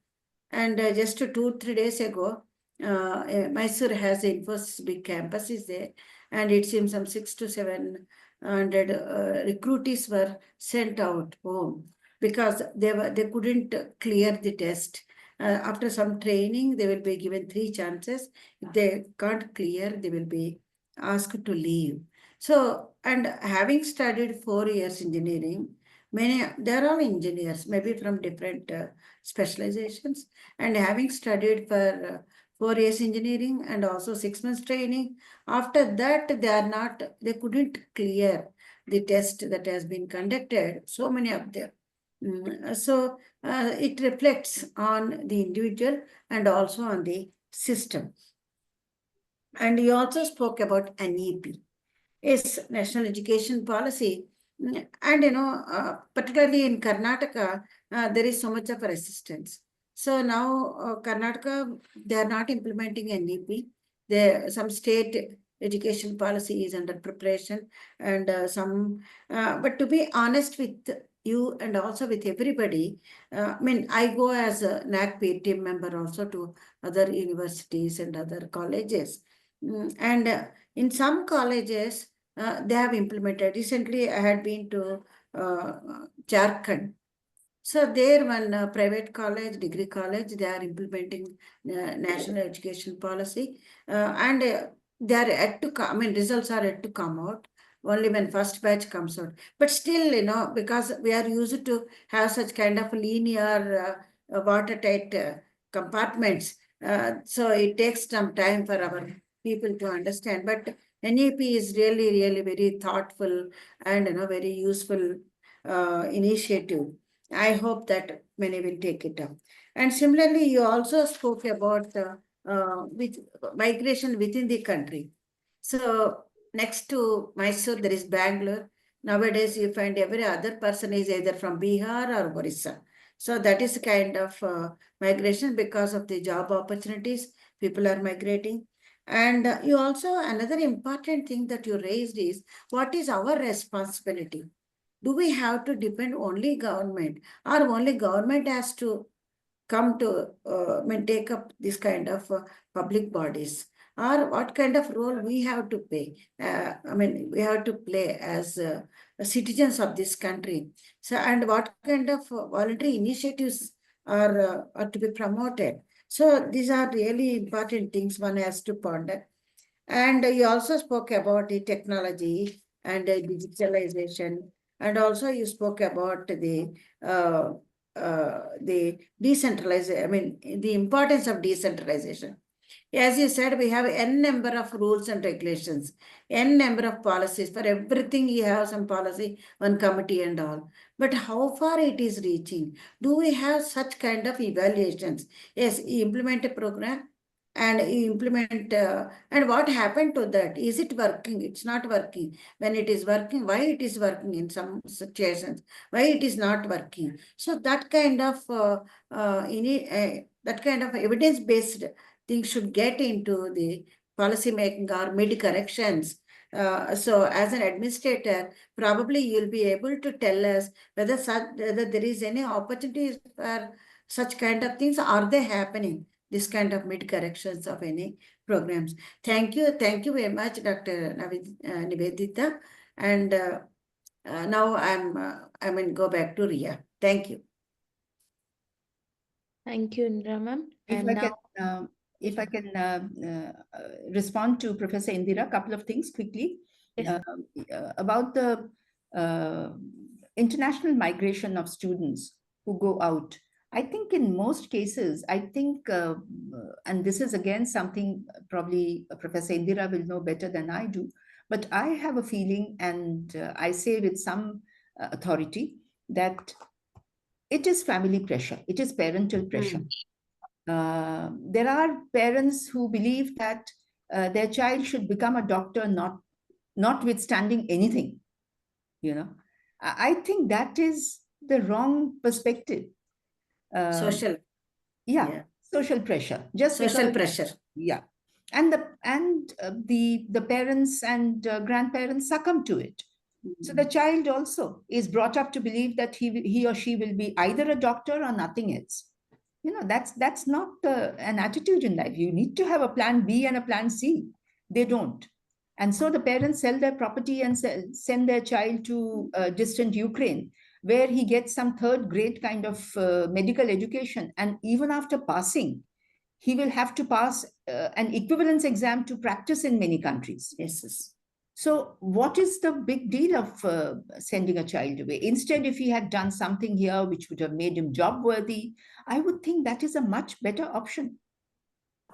And just 2-3 days ago, Mysore has Infosys big campus is there, and it seems some 600 to 700 recruitees were sent out home because they couldn't clear the test. After some training, they will be given 3 chances. If they can't clear, they will be asked to leave. So, and having studied 4 years engineering, there are engineers, maybe from different specializations, and having studied for 4 years engineering and also 6 months training, after that they couldn't clear the test that has been conducted, so many of them. So it reflects on the individual and also on the system. And you also spoke about NEP. Yes, National Education Policy. And, particularly in Karnataka, there is so much of resistance. So now Karnataka, they are not implementing NEP. Some state education policy is under preparation, and but to be honest with you and also with everybody, I mean, I go as a NAC team member also to other universities and other colleges. And in some colleges, they have implemented. Recently, I had been to Jharkhand. So there, one private college, degree college, they are implementing national education policy, and they are yet to come. I mean, results are yet to come out. Only when first batch comes out. But still, because we are used to have such kind of linear, watertight compartments, so it takes some time for our people to understand. But NEP is really, really very thoughtful and very useful initiative. I hope that many will take it up. And similarly, you also spoke about with migration within the country. So next to Mysore, there is Bangalore. Nowadays, you find every other person is either from Bihar or Orissa. So that is kind of migration because of the job opportunities. People are migrating. And you also, another important thing that you raised is, what is our responsibility? Do we have to depend only government, or only government has to come to take up this kind of public bodies, or what kind of role we have to play? We have to play as citizens of this country. So, and what kind of voluntary initiatives are to be promoted? So these are really important things one has to ponder. And you also spoke about the technology and digitalization, and also you spoke about the decentralization. I mean, the importance of decentralization. As you said, we have n number of rules and regulations, n number of policies. For everything, you have some policy, one committee and all. But how far it is reaching? Do we have such kind of evaluations? Yes, you implement a program and you implement, and what happened to that? Is it working? It's not working. When it is working, why it is working in some situations? Why it is not working? So that kind of that kind of evidence-based things should get into the policy making or mid corrections. So as an administrator, probably you'll be able to tell us whether there is any opportunities for such kind of things. Are they happening? This kind of mid corrections of any programs. Thank you very much, Dr. Nivedita. And now I'm go back to Ria. Thank you. Thank you, Indira ma'am. And now, if I can respond to Professor Indira, a couple of things quickly. Yes. About the international migration of students who go out. I think in most cases, and this is again something probably Professor Indira will know better than I do, but I have a feeling, and I say with some authority, that it is family pressure, it is parental pressure. There are parents who believe that their child should become a doctor, notwithstanding anything. I think that is the wrong perspective. Social. Yeah, social pressure. Just social because, pressure. Yeah, and the parents and grandparents succumb to it. So the child also is brought up to believe that he or she will be either a doctor or nothing else. That's not an attitude in life. You need to have a plan B and a plan C. They don't. And so the parents sell their property and send their child to distant Ukraine, where he gets some third grade kind of medical education. And even after passing, he will have to pass an equivalence exam to practice in many countries. Yes. So what is the big deal of sending a child away? Instead, if he had done something here which would have made him job worthy, I would think that is a much better option.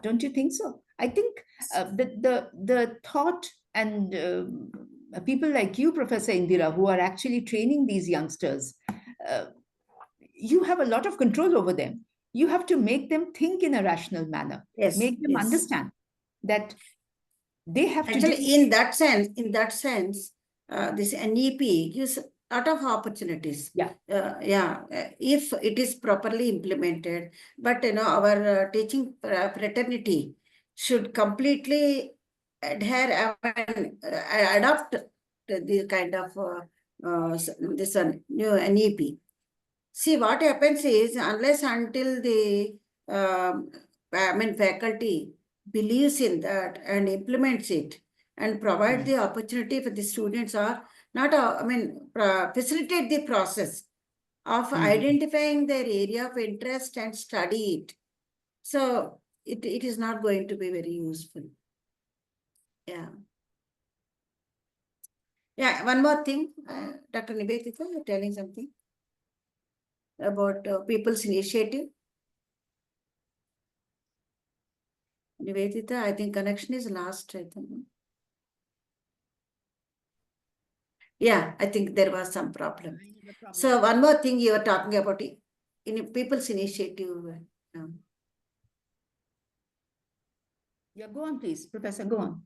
Don't you think so? I think the thought and people like you, Professor Indira, who are actually training these youngsters, you have a lot of control over them. You have to make them think in a rational manner. Yes. Make them understand that they have actually to in that sense, this NEP gives lot of opportunities. Yeah. If it is properly implemented, but our teaching fraternity should completely adhere and adopt the kind of this new NEP. See, what happens is, unless until the faculty believes in that and implements it and provide the opportunity for the students, or not, facilitate the process of identifying their area of interest and study it. So it is not going to be very useful. Yeah. Yeah, one more thing, Dr. Nivedita, you're telling something about people's initiative. Nivedita, I think connection is lost, I think. Yeah, I think there was some problem. So one more thing you were talking about in people's initiative. Yeah, go on, please, Professor, go on.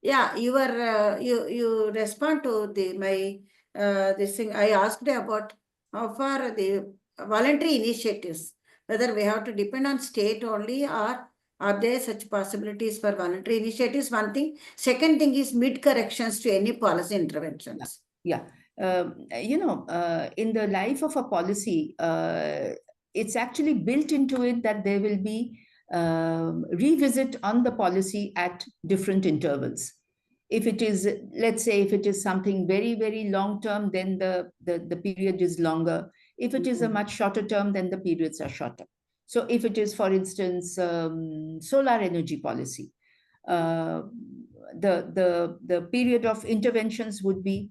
Yeah, you respond to this thing. I asked about how far the voluntary initiatives, whether we have to depend on state only, or are there such possibilities for voluntary initiatives? One thing. Second thing is mid corrections to any policy interventions. Yeah. In the life of a policy, it's actually built into it that there will be revisit on the policy at different intervals. If it is, let's say, if it is something very, very long term, then the period is longer. If it is a much shorter term, then the periods are shorter. So if it is, for instance, solar energy policy, the period of interventions would be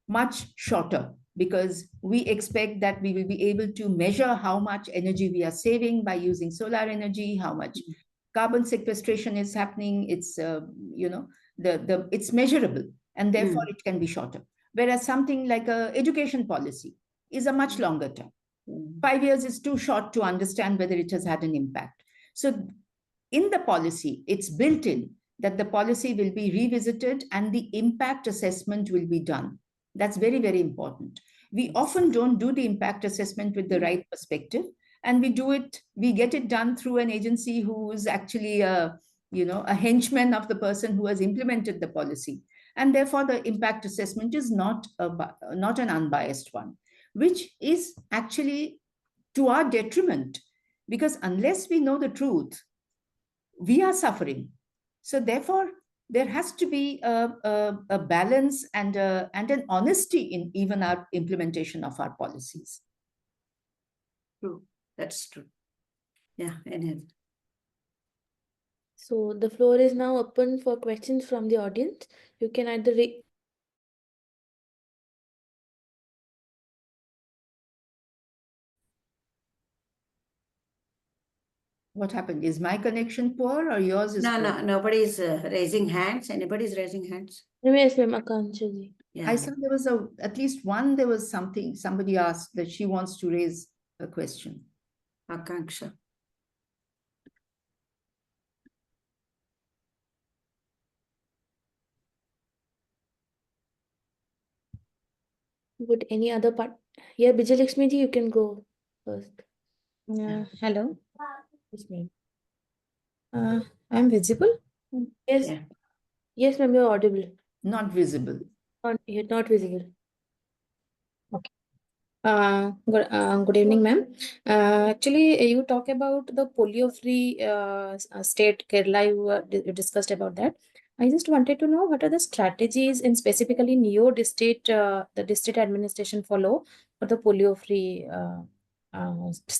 much shorter, because we expect that we will be able to measure how much energy we are saving by using solar energy, how much carbon sequestration is happening. It's it's measurable, and therefore it can be shorter. Whereas something like a education policy is a much longer term. 5 years is too short to understand whether it has had an impact. So in the policy, it's built in that the policy will be revisited and the impact assessment will be done. That's very, very important. We often don't do the impact assessment with the right perspective, and we get it done through an agency who is actually a henchman of the person who has implemented the policy. And therefore, the impact assessment is not an unbiased one, which is actually to our detriment, because unless we know the truth, we are suffering. So therefore, there has to be a balance and an honesty in even our implementation of our policies. True. That's true. Yeah, anyhow. So the floor is now open for questions from the audience. You can either What happened? Is my connection poor or yours is poor? No, nobody is raising hands. Anybody is raising hands? Yes, ma'am, Akansha ji. Yeah. I saw there was at least one, there was something, somebody asked that she wants to raise a question. Akanksha. Would any other part? Yeah, Bijay Lakshmi ji, you can go first. Hello, Yes, ma'am. I'm visible. Yes. Yeah. Yes, ma'am, you're audible. Not visible. You're not visible. Good evening, ma'am. Actually, you talk about the polio-free state, Kerala. You discussed about that. I just wanted to know what are the strategies, and specifically in your district, the district administration follow for the polio-free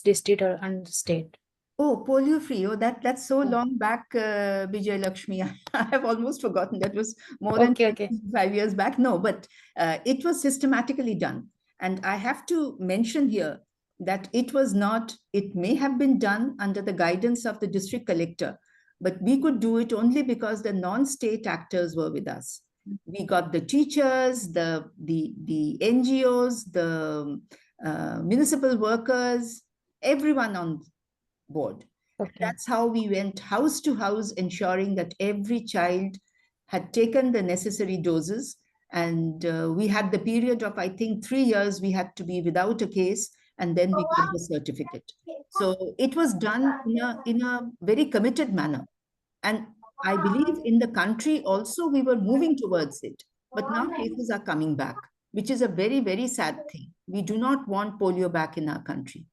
district and state. Oh, polio free. Oh, that's so long back, Vijay Lakshmi. I have almost forgotten. That was more than 5 years back. No, but it was systematically done. And I have to mention here that it may have been done under the guidance of the district collector, but we could do it only because the non-state actors were with us. We got the teachers, the NGOs, the municipal workers, everyone on board. That's how we went house to house, ensuring that every child had taken the necessary doses And we had the period of, I think, 3 years we had to be without a case, and then we got the certificate. So it was done in a very committed manner. And I believe in the country also we were moving towards it. But now cases are coming back, which is a very, very sad thing. We do not want polio back in our country.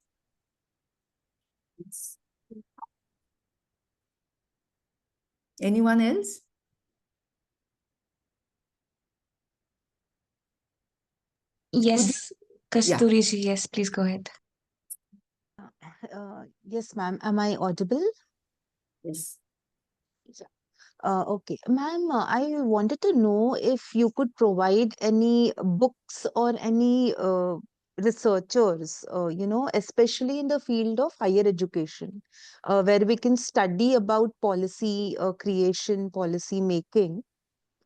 Anyone else? Yes, Yeah. Kasturi ji, yes, please go ahead. Yes, ma'am. Am I audible? Yes. Okay. Ma'am, I wanted to know if you could provide any books or any researchers, especially in the field of higher education, where we can study about policy creation, policy making.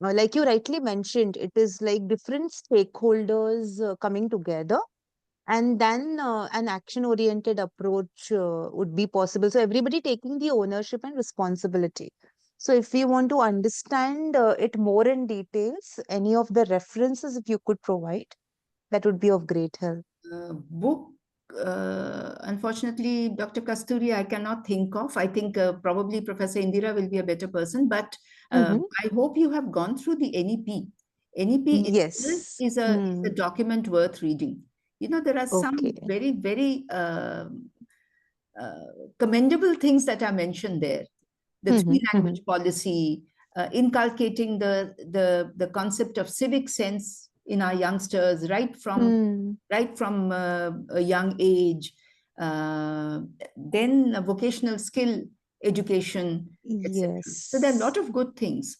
Like you rightly mentioned, it is like different stakeholders coming together, and then an action oriented approach would be possible, so everybody taking the ownership and responsibility. So if we want to understand it more in details, any of the references if you could provide, that would be of great help. Book, unfortunately, Dr. Kasturi, I cannot think of. I think probably Professor Indira will be a better person, but I hope you have gone through the NEP. NEP itself Yes. is a document worth reading. You know, there are some Okay. very, very commendable things that are mentioned there. The three-language policy, inculcating the concept of civic sense in our youngsters right from a young age. Then vocational skill education, etc. Yes. So there are a lot of good things.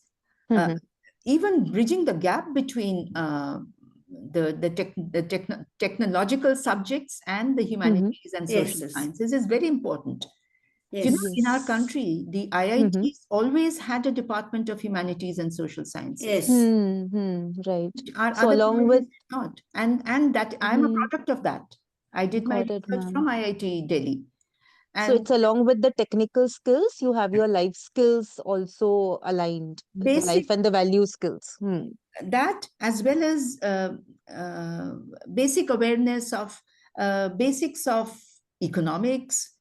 Even bridging the gap between the technological subjects and the humanities and social Yes. sciences is very important. Yes. You know, in our Yes. country, the IITs always had a department of humanities and social sciences. Yes. Right. Our So other along with colleges did not. And that I'm a product of that. I did my got it, research ma'am. from IIT Delhi. So And it's along with the technical skills, you have your life skills also aligned, the basic life and the value skills. that, as well as basic awareness of basics of economics,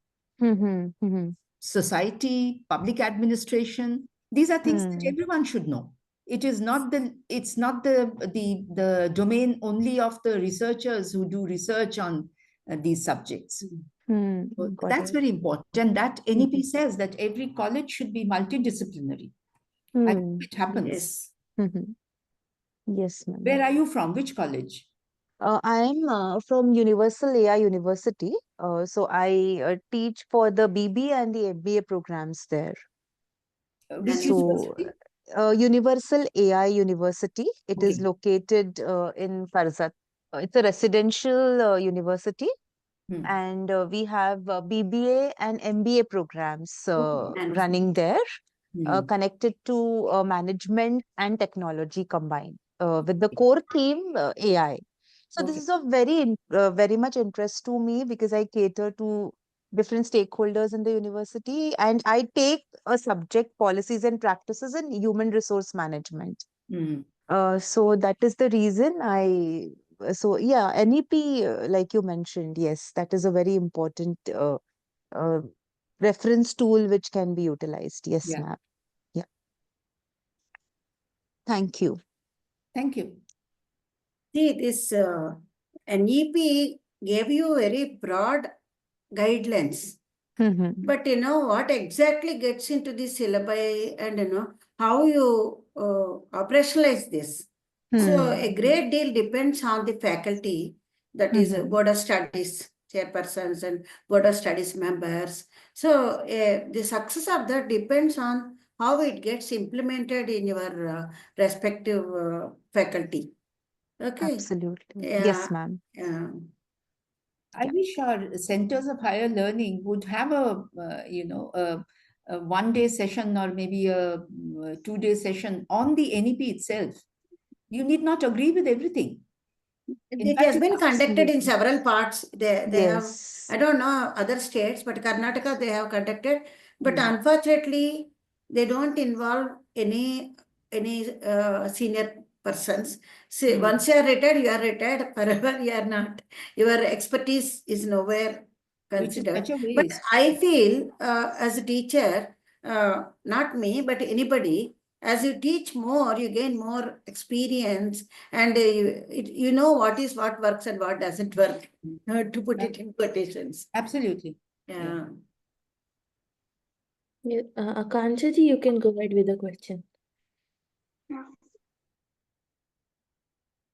society, public administration. These are things that everyone should know. It's not the domain only of the researchers who do research on these subjects. So that's very important. And that NEP says that every college should be multidisciplinary. I hope it happens. Yes. Yes, ma'am. Where are you from? Which college? I am from Universal AI University. So I teach for the BBA and the MBA programs there. Which So, university? Universal AI University. It is Okay. located in Farzat. It's a residential university, and we have BBA and MBA programs running there, connected to management and technology combined, with the core theme AI. So this is of very much interest to me because I cater to different stakeholders in the university, and I take a subject, policies and practices in human resource management. So that is the reason so yeah, NEP, like you mentioned, yes, that is a very important uh, reference tool which can be utilized. Yes, Yeah. ma'am. Yeah. Thank you. Thank you. See, this NEP gave you very broad guidelines. But you know what exactly gets into the syllabi and you know how you operationalize this. So a great deal depends on the faculty, that is Board of Studies chairpersons and Board of Studies members. So the success of that depends on how it gets implemented in your respective faculty. Okay. Absolutely. Yeah. Yes, ma'am. Yeah. I wish our centers of higher learning would have a one-day session or maybe a 2-day session on the NEP itself. You need not agree with everything. It has been conducted in several parts. They have, Yes. I don't know other states, but Karnataka they have conducted. But unfortunately, they don't involve any senior persons. See, once you are retired forever. You are not. Your expertise is nowhere considered. But I feel as a teacher, not me, but anybody, as you teach more, you gain more experience, and you know what works and what doesn't work, to put it in quotations. Absolutely. Yeah. Akansha ji, you can go ahead with the question.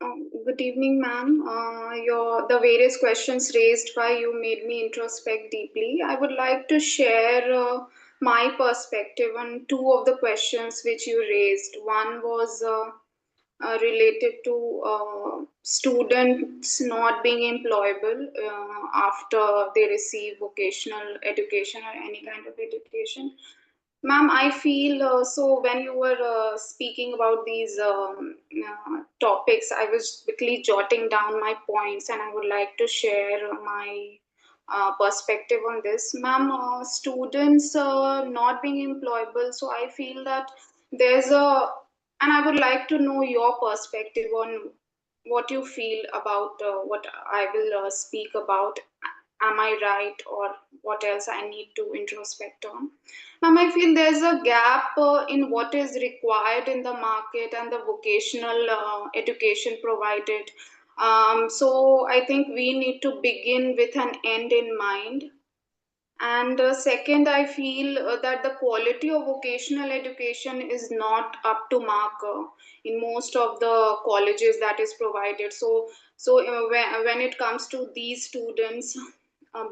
Good evening, ma'am. The various questions raised by you made me introspect deeply. I would like to share my perspective on two of the questions which you raised. One was related to students not being employable after they receive vocational education or any kind of education. Ma'am, I feel so when you were speaking about these topics, I was quickly jotting down my points and I would like to share my perspective on this. Ma'am, students not being employable, so I feel that and I would like to know your perspective on what you feel about what I will speak about. Am I right, or what else I need to introspect on? I feel there's a gap in what is required in the market and the vocational education provided. So I think we need to begin with an end in mind. And second, I feel that the quality of vocational education is not up to mark in most of the colleges that is provided. So when it comes to these students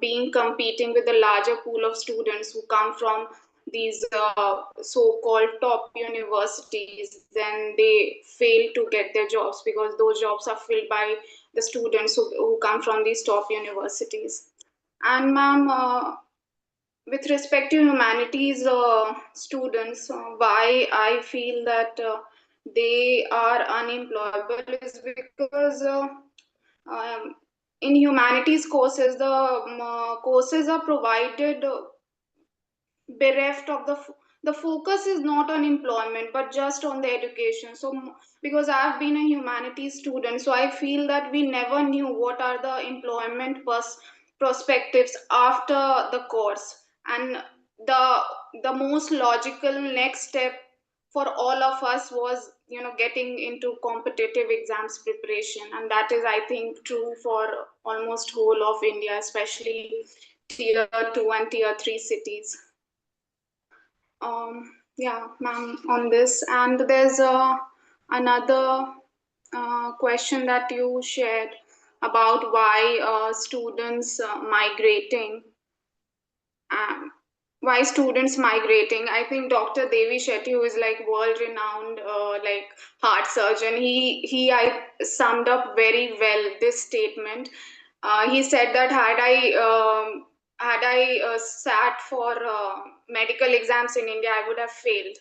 being competing with a larger pool of students who come from these so-called top universities, then they fail to get their jobs because those jobs are filled by the students who come from these top universities. And ma'am, with respect to humanities students, why I feel that they are unemployable is because in humanities courses, the courses are provided bereft of the focus is not on employment but just on the education. So because I've been a humanities student, so I feel that we never knew what are the employment perspectives after the course, and the most logical next step for all of us was getting into competitive exams preparation, and that is, I think, true for almost whole of India, especially tier 2 and tier 3 cities. Yeah, ma'am, on this. And there's another question that you shared about why students migrating. Why students migrating? I think Dr. Devi Shetty, who is like world-renowned like heart surgeon, I summed up very well this statement. He said that had I sat for medical exams in India, I would have failed.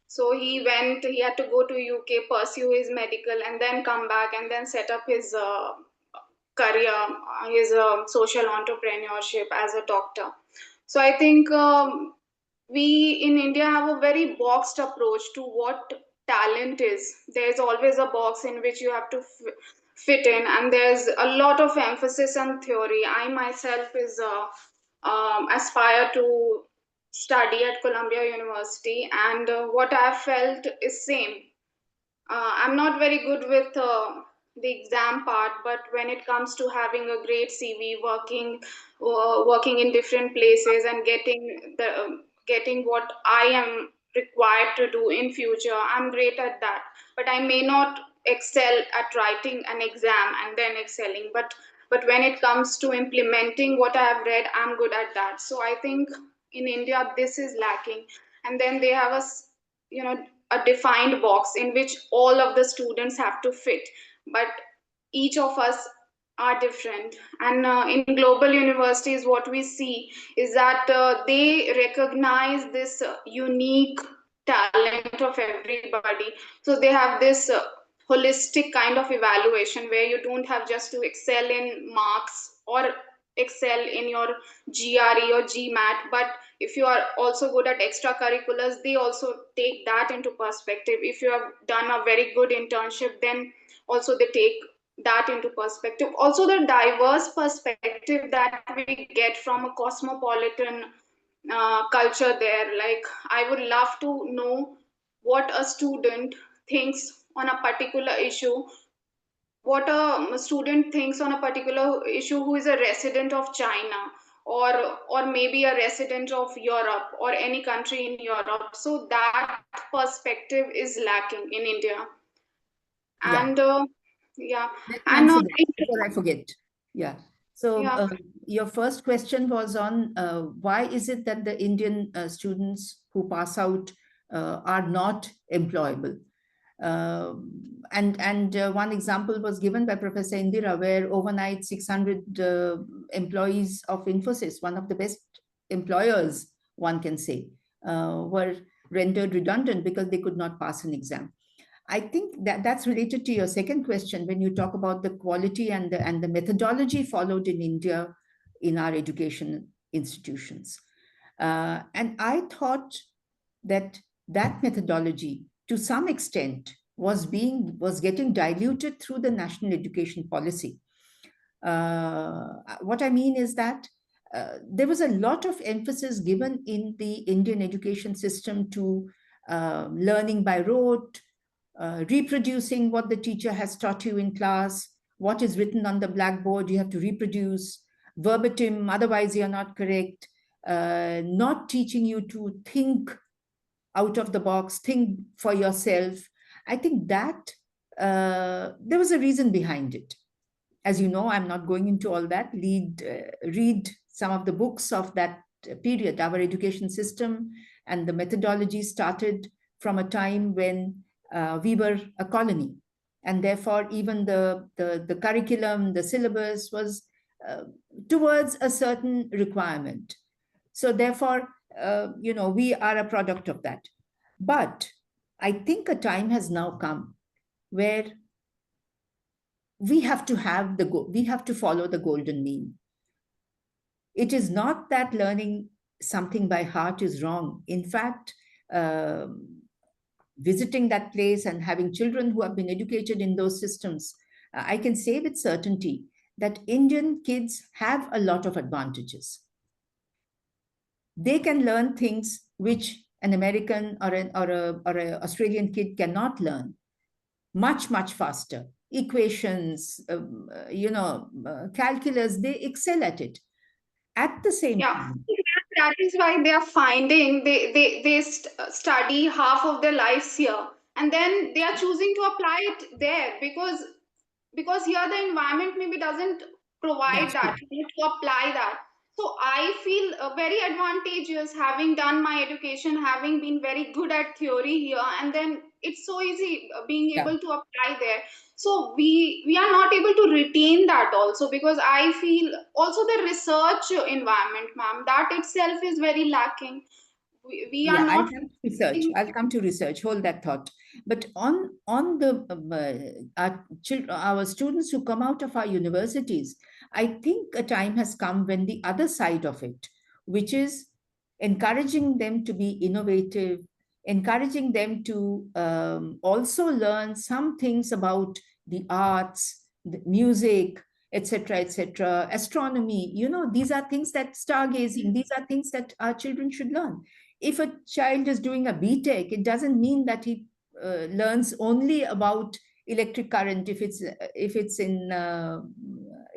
So he had to go to UK, pursue his medical, and then come back and then set up his career, his social entrepreneurship as a doctor. So I think we in India have a very boxed approach to what talent is. There's always a box in which you have to fit in, and there's a lot of emphasis on theory. I myself is aspire to study at Columbia University, and what I felt is same. I'm not very good with the exam part, but when it comes to having a great CV, working in different places and getting what I am required to do in future, I'm great at that. But I may not excel at writing an exam and then excelling. But when it comes to implementing what I have read, I'm good at that. So I think in India this is lacking, and then they have a defined box in which all of the students have to fit, but each of us are different. And in global universities, what we see is that they recognize this unique talent of everybody. So they have this holistic kind of evaluation where you don't have just to excel in marks or excel in your GRE or GMAT, but if you are also good at extracurriculars, they also take that into perspective. If you have done a very good internship, then also they take that into perspective. Also, the diverse perspective that we get from a cosmopolitan culture there. Like, I would love to know what a student thinks on a particular issue, what a student thinks on a particular issue who is a resident of China, or maybe a resident of Europe or any country in Europe. So that perspective is lacking in India. Yeah. And yeah, Let me and answer that before I forget. Yeah. So yeah. your first question was on why is it that the Indian students who pass out are not employable? And one example was given by Professor Indira, where overnight 600 employees of Infosys, one of the best employers, one can say, were rendered redundant because they could not pass an exam. I think that that's related to your second question when you talk about the quality and the methodology followed in India in our education institutions. And I thought that that methodology, to some extent, was getting diluted through the national education policy. What I mean is that there was a lot of emphasis given in the Indian education system to learning by rote, reproducing what the teacher has taught you in class, what is written on the blackboard, you have to reproduce verbatim, otherwise you're not correct, not teaching you to think out of the box, think for yourself. I think that there was a reason behind it. As you know, I'm not going into all that. Read some of the books of that period. Our education system and the methodology started from a time when we were a colony. And therefore, even the curriculum, the syllabus was towards a certain requirement. So therefore, we are a product of that. But I think a time has now come where we have to follow the golden mean. It is not that learning something by heart is wrong. In fact, visiting that place and having children who have been educated in those systems, I can say with certainty that Indian kids have a lot of advantages. They can learn things which an American or an Australian kid cannot learn much, much faster. Equations, calculus, they excel at it. At the same time, that is why they are finding they study half of their lives here, and then they are choosing to apply it there because here the environment maybe doesn't provide that to apply that. So I feel very advantageous having done my education, having been very good at theory here, and then it's so easy being able to apply there. So we are not able to retain that also, because I feel also the research environment, ma'am, that itself is very lacking. We are not. I'll come to research. Hold that thought. But on the our students who come out of our universities, I think a time has come when the other side of it, which is encouraging them to be innovative, encouraging them to also learn some things about the arts, the music, etc., astronomy. These are things that stargazing, these are things that our children should learn. If a child is doing a BTech, it doesn't mean that he learns only about electric current. If it's in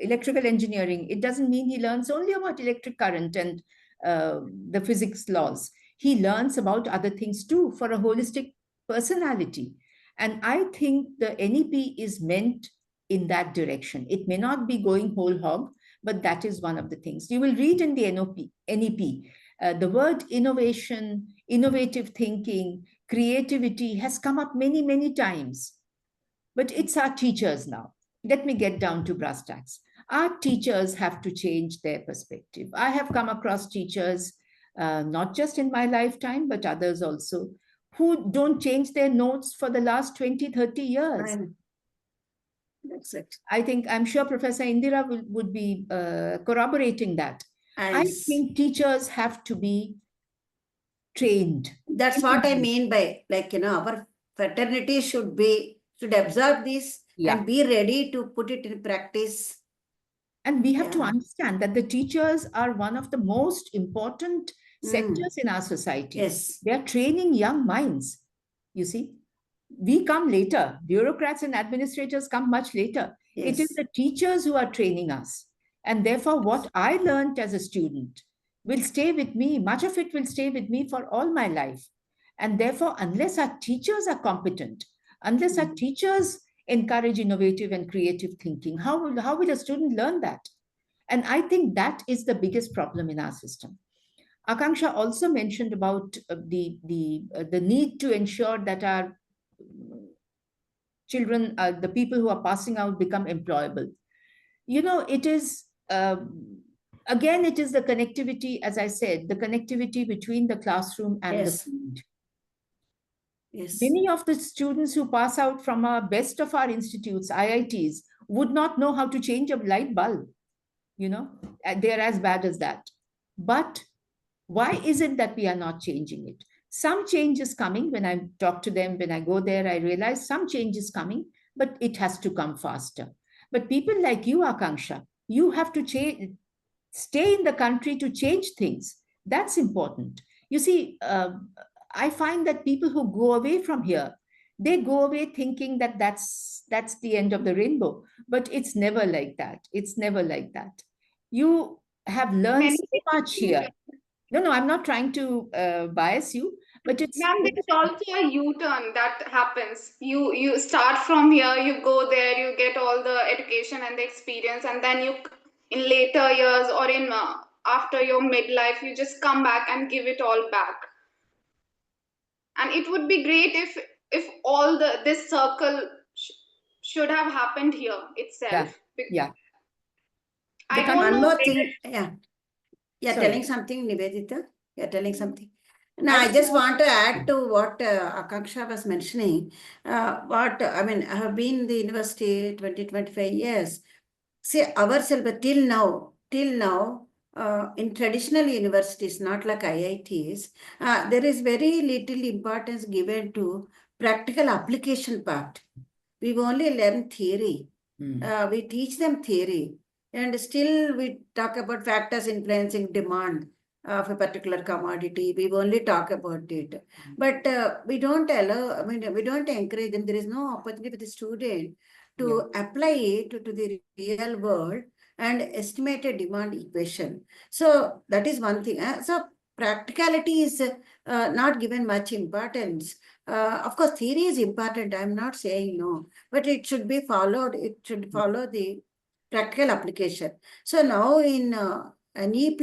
electrical engineering, it doesn't mean he learns only about electric current and the physics laws. He learns about other things too for a holistic personality. And I think the NEP is meant in that direction. It may not be going whole hog, but that is one of the things. You will read in the NEP, the word innovation, innovative thinking, creativity has come up many, many times. But it's our teachers now. Let me get down to brass tacks. Our teachers have to change their perspective. I have come across teachers, not just in my lifetime, but others also, who don't change their notes for the last 20, 30 years. That's it. I'm sure Professor Indira would be corroborating that. I think teachers have to be trained. That's what I mean by, like, our fraternity should absorb this and be ready to put it in practice. And we have to understand that the teachers are one of the most important sectors in our society. Yes. They are training young minds. You see, we come later. Bureaucrats and administrators come much later. Yes. It is the teachers who are training us. And therefore, what I learned as a student will stay with me. Much of it will stay with me for all my life. And therefore, unless our teachers are competent, unless our teachers encourage innovative and creative thinking, how will a student learn that? And I think that is the biggest problem in our system. Akanksha also mentioned about the need to ensure that our children, the people who are passing out, become employable. It is, again, it is the connectivity, as I said, the connectivity between the classroom and the field. Yes. Many of the students who pass out from our best of our institutes, IITs, would not know how to change a light bulb. They're as bad as that. But why is it that we are not changing it? Some change is coming. When I talk to them, when I go there, I realize some change is coming, but it has to come faster. But people like you, Akanksha, you have to stay in the country to change things. That's important. You see, I find that people who go away from here, they go away thinking that that's the end of the rainbow. But it's never like that. It's never like that. You have learned so much here. No, I'm not trying to bias you, but it's... Ma'am, there's also a U-turn that happens. You start from here, you go there, you get all the education and the experience, and then you, in later years or in after your midlife, you just come back and give it all back. And it would be great if all this circle should have happened here itself. Yeah. I don't know. One more thing. Yeah. You're telling something, Nivedita? You're telling something? No, I just want to add to what Akanksha was mentioning. I have been in the university 20-25 years. See, ourselves, till now, in traditional universities, not like IITs, there is very little importance given to practical application part. We only learn theory. We teach them theory. And still we talk about factors influencing demand of a particular commodity. We only talk about it. But we don't allow, we don't encourage them. There is no opportunity for the student to apply it to the real world and estimate a demand equation. So that is one thing. So practicality is not given much importance. Of course, theory is important. I'm not saying no, but it should be followed. It should follow the practical application. So now in an EP,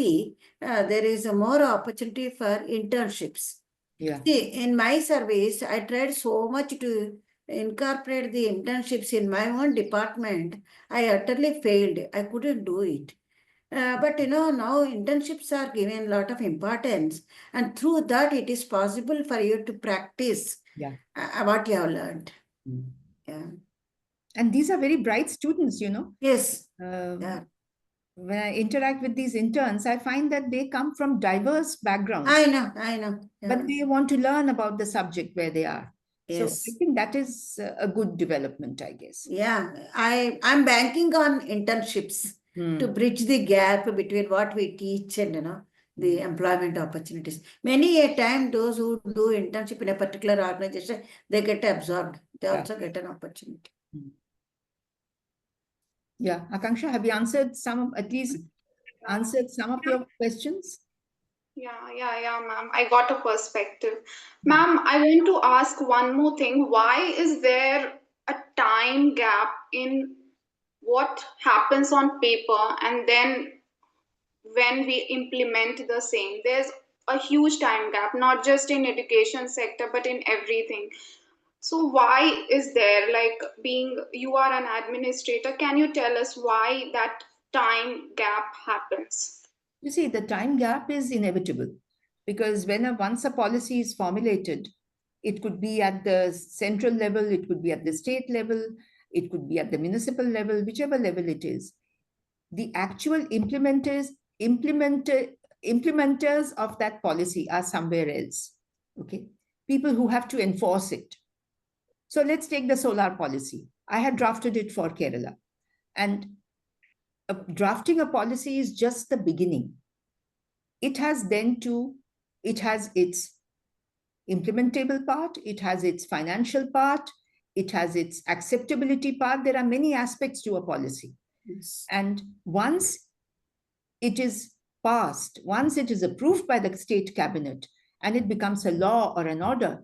there is a more opportunity for internships. See, in my surveys, I tried so much to incorporate the internships in my own department. I utterly failed. I couldn't do it. But now internships are given a lot of importance, and through that it is possible for you to practice what you have learned. Yeah. And these are very bright students, Yes. When I interact with these interns, I find that they come from diverse backgrounds. I know. Yeah. But they want to learn about the subject where they are. Yes. So I think that is a good development, I guess. Yeah, I'm banking on internships to bridge the gap between what we teach and the employment opportunities. Many a time, those who do internship in a particular organization, they get absorbed. They also get an opportunity. Yeah, Akanksha, have you answered at least answered some of your questions? Yeah, ma'am. I got a perspective. Ma'am, I want to ask one more thing. Why is there a time gap in what happens on paper and then when we implement the same? There's a huge time gap, not just in education sector, but in everything. So why is there, like, you are an administrator, can you tell us why that time gap happens? You see, the time gap is inevitable because once a policy is formulated, it could be at the central level, it could be at the state level, it could be at the municipal level, whichever level it is. The actual implementers of that policy are somewhere else. Okay, people who have to enforce it. So let's take the solar policy. I had drafted it for Kerala, and drafting a policy is just the beginning. It has its implementable part, it has its financial part, it has its acceptability part. There are many aspects to a policy. Yes. And once it is passed, once it is approved by the state cabinet and it becomes a law or an order,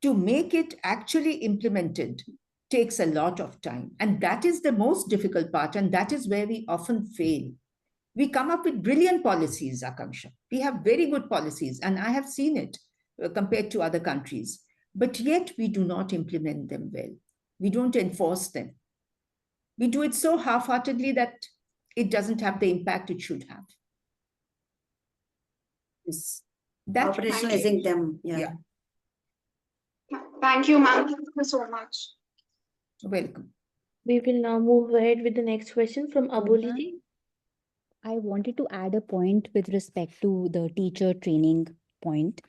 to make it actually implemented takes a lot of time. And that is the most difficult part. And that is where we often fail. We come up with brilliant policies, Akanksha. We have very good policies, and I have seen it compared to other countries. But yet we do not implement them well. We don't enforce them. We do it so half-heartedly that it doesn't have the impact it should have. Yes. That Operationalizing them. Yeah. Thank you, ma'am. Thank you so much. Welcome. We will now move ahead with the next question from Abuliji. I wanted to add a point with respect to the teacher training point.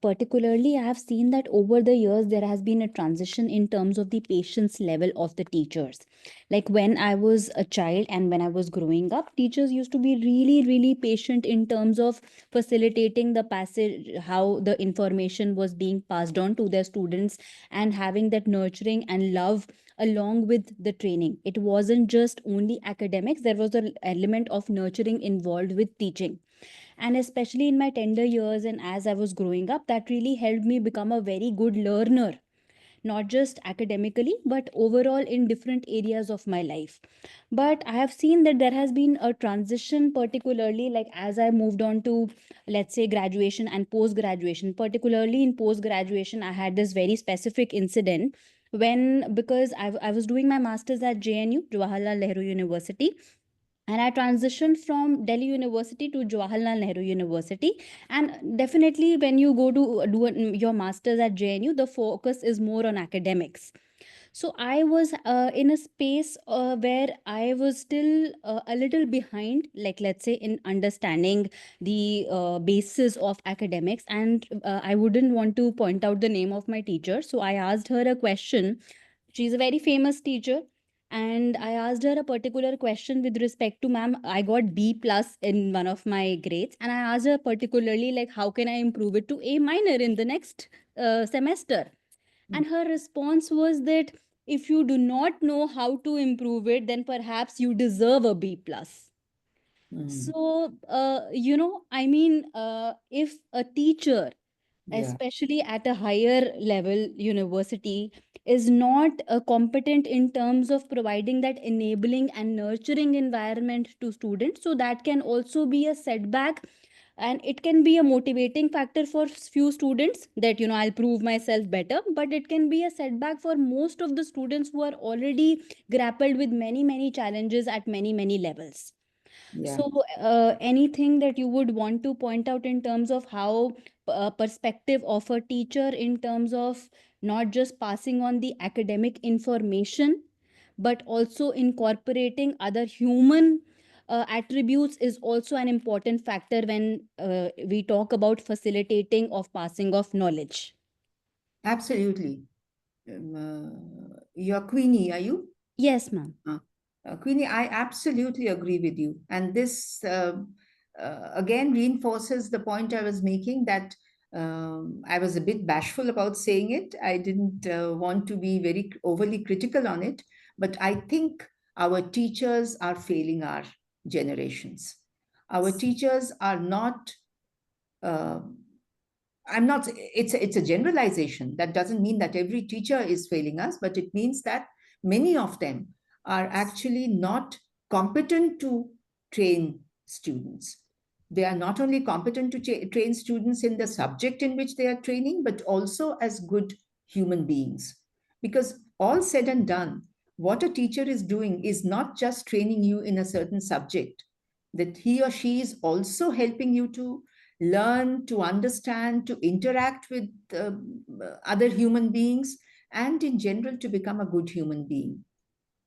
Particularly, I have seen that over the years, there has been a transition in terms of the patience level of the teachers. Like when I was a child and when I was growing up, teachers used to be really, really patient in terms of facilitating the passage, how the information was being passed on to their students, and having that nurturing and love along with the training. It wasn't just only academics, there was an element of nurturing involved with teaching. And especially in my tender years and as I was growing up, that really helped me become a very good learner, not just academically but overall in different areas of my life. But I have seen that there has been a transition, particularly like as I moved on to, let's say, graduation and post graduation. Particularly in post graduation, I had this very specific incident when, because I was doing my masters at JNU, Jawaharlal Nehru University, and I transitioned from Delhi University to Jawaharlal Nehru University. And definitely when you go to do your masters at JNU, the focus is more on academics. So I was in a space where I was still a little behind, like let's say in understanding the basis of academics. And I wouldn't want to point out the name of my teacher, so I asked her a question. She's a very famous teacher, and I asked her a particular question with respect to, ma'am, I got B plus in one of my grades, and I asked her particularly like how can I improve it to A minor in the next semester. And her response was that if you do not know how to improve it, then perhaps you deserve a B plus. So I mean, if a teacher, especially at a higher level university, is not competent in terms of providing that enabling and nurturing environment to students, so that can also be a setback. And it can be a motivating factor for few students that I'll prove myself better, but it can be a setback for most of the students who are already grappled with many challenges at many levels. So anything that you would want to point out in terms of how perspective of a teacher in terms of not just passing on the academic information, but also incorporating other human attributes is also an important factor when we talk about facilitating of passing of knowledge. Absolutely. You're Queenie, are you? Yes, ma'am. Queenie, I absolutely agree with you. And this again reinforces the point I was making, that I was a bit bashful about saying it. I didn't want to be very overly critical on it, but I think our teachers are failing our generations. Our teachers are not, it's a generalization. That doesn't mean that every teacher is failing us, but it means that many of them are actually not competent to train students. They are not only competent to train students in the subject in which they are training, but also as good human beings. Because all said and done, what a teacher is doing is not just training you in a certain subject, that he or she is also helping you to learn, to understand, to interact with other human beings, and in general to become a good human being,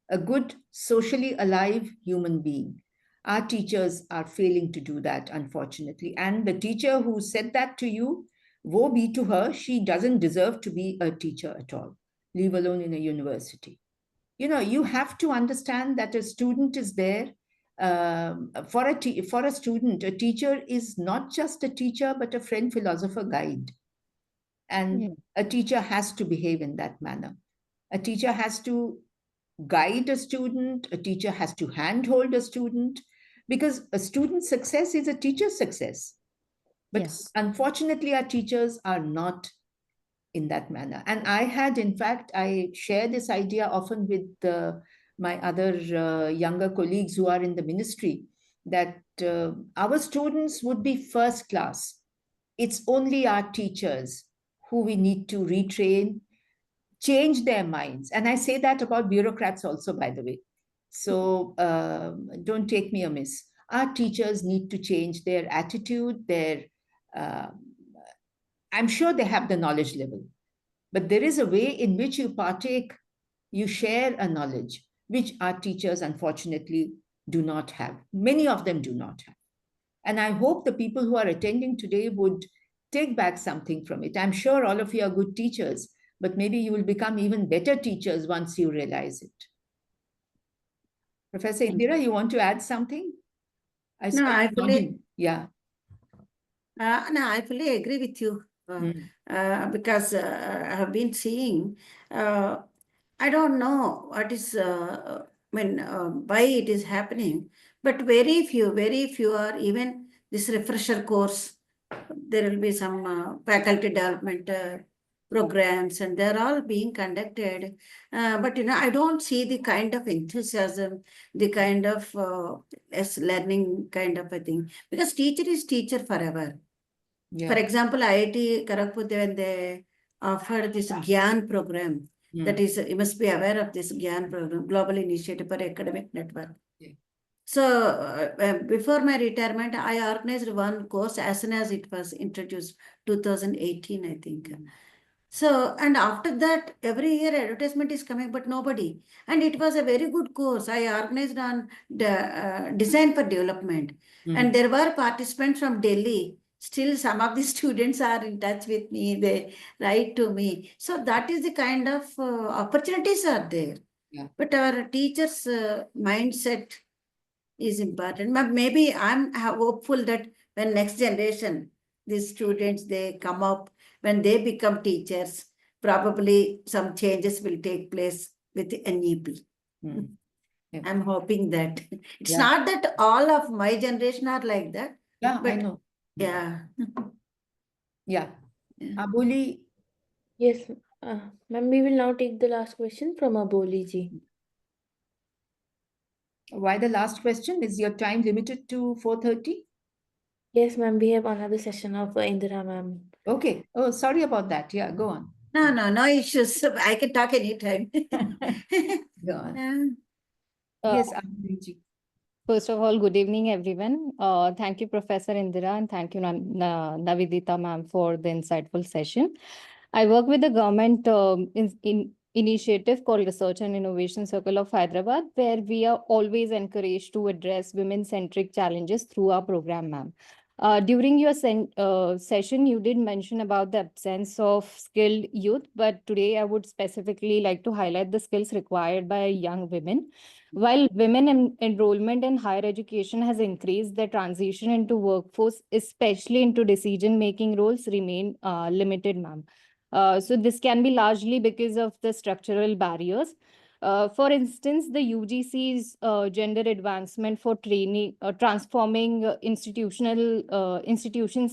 a good socially alive human being. Our teachers are failing to do that, unfortunately. And the teacher who said that to you, woe be to her, she doesn't deserve to be a teacher at all, leave alone in a university. You have to understand that a student is there. For a student, a teacher is not just a teacher, but a friend, philosopher, guide. And a teacher has to behave in that manner. A teacher has to guide a student, a teacher has to handhold a student, because a student's success is a teacher's success. But Yes. unfortunately, our teachers are not in that manner. And in fact, I share this idea often with my other younger colleagues who are in the ministry, that our students would be first class. It's only our teachers who we need to retrain, change their minds. And I say that about bureaucrats also, by the way. So don't take me amiss. Our teachers need to change their attitude, I'm sure they have the knowledge level, but there is a way in which you partake, you share a knowledge, which our teachers, unfortunately, do not have. Many of them do not have. And I hope the people who are attending today would take back something from it. I'm sure all of you are good teachers, but maybe you will become even better teachers once you realize it. Professor Indira, you want to add something? No, I fully, yeah. no, I fully agree with you. Because I have been seeing, I don't know what is, why it is happening, but very few are even this refresher course. There will be some faculty development programs, and they're all being conducted. But I don't see the kind of enthusiasm, the kind of learning kind of a thing, because teacher is teacher forever. Yeah. For example, IIT Kharagpur, when they offered this GIAN program, that is, you must be aware of this GIAN program, Global Initiative for Academic Network. So before my retirement, I organized one course as soon as it was introduced, 2018, I think. So, and after that, every year advertisement is coming, but nobody. And it was a very good course. I organized on the design for development. And there were participants from Delhi. Still, some of the students are in touch with me. They write to me. So that is the kind of opportunities are there. Yeah. But our teachers' mindset is important. But maybe I'm hopeful that when next generation, these students, they come up, when they become teachers, probably some changes will take place with NEP. Yeah. I'm hoping that. It's not that all of my generation are like that. Yeah, but I know. Yeah. Yeah. Aboli. Yes, ma'am, we will now take the last question from Aboli ji. Why the last question? Is your time limited to 4:30? Yes, ma'am, we have another session of Indira, ma'am. Okay. Oh, sorry about that. Yeah, go on. No issues. I can talk anytime. Go on. Yes, Aboli ji. First of all, good evening, everyone. Thank you, Professor Indira, and thank you, Nivedita, ma'am, for the insightful session. I work with the government initiative called Research and Innovation Circle of Hyderabad, where we are always encouraged to address women-centric challenges through our program, ma'am. During your session, you did mention about the absence of skilled youth, but today I would specifically like to highlight the skills required by young women. While women enrollment in higher education has increased, the transition into workforce, especially into decision-making roles, remain limited, ma'am. So this can be largely because of the structural barriers. For instance, the UGC's gender advancement for training, transforming institutions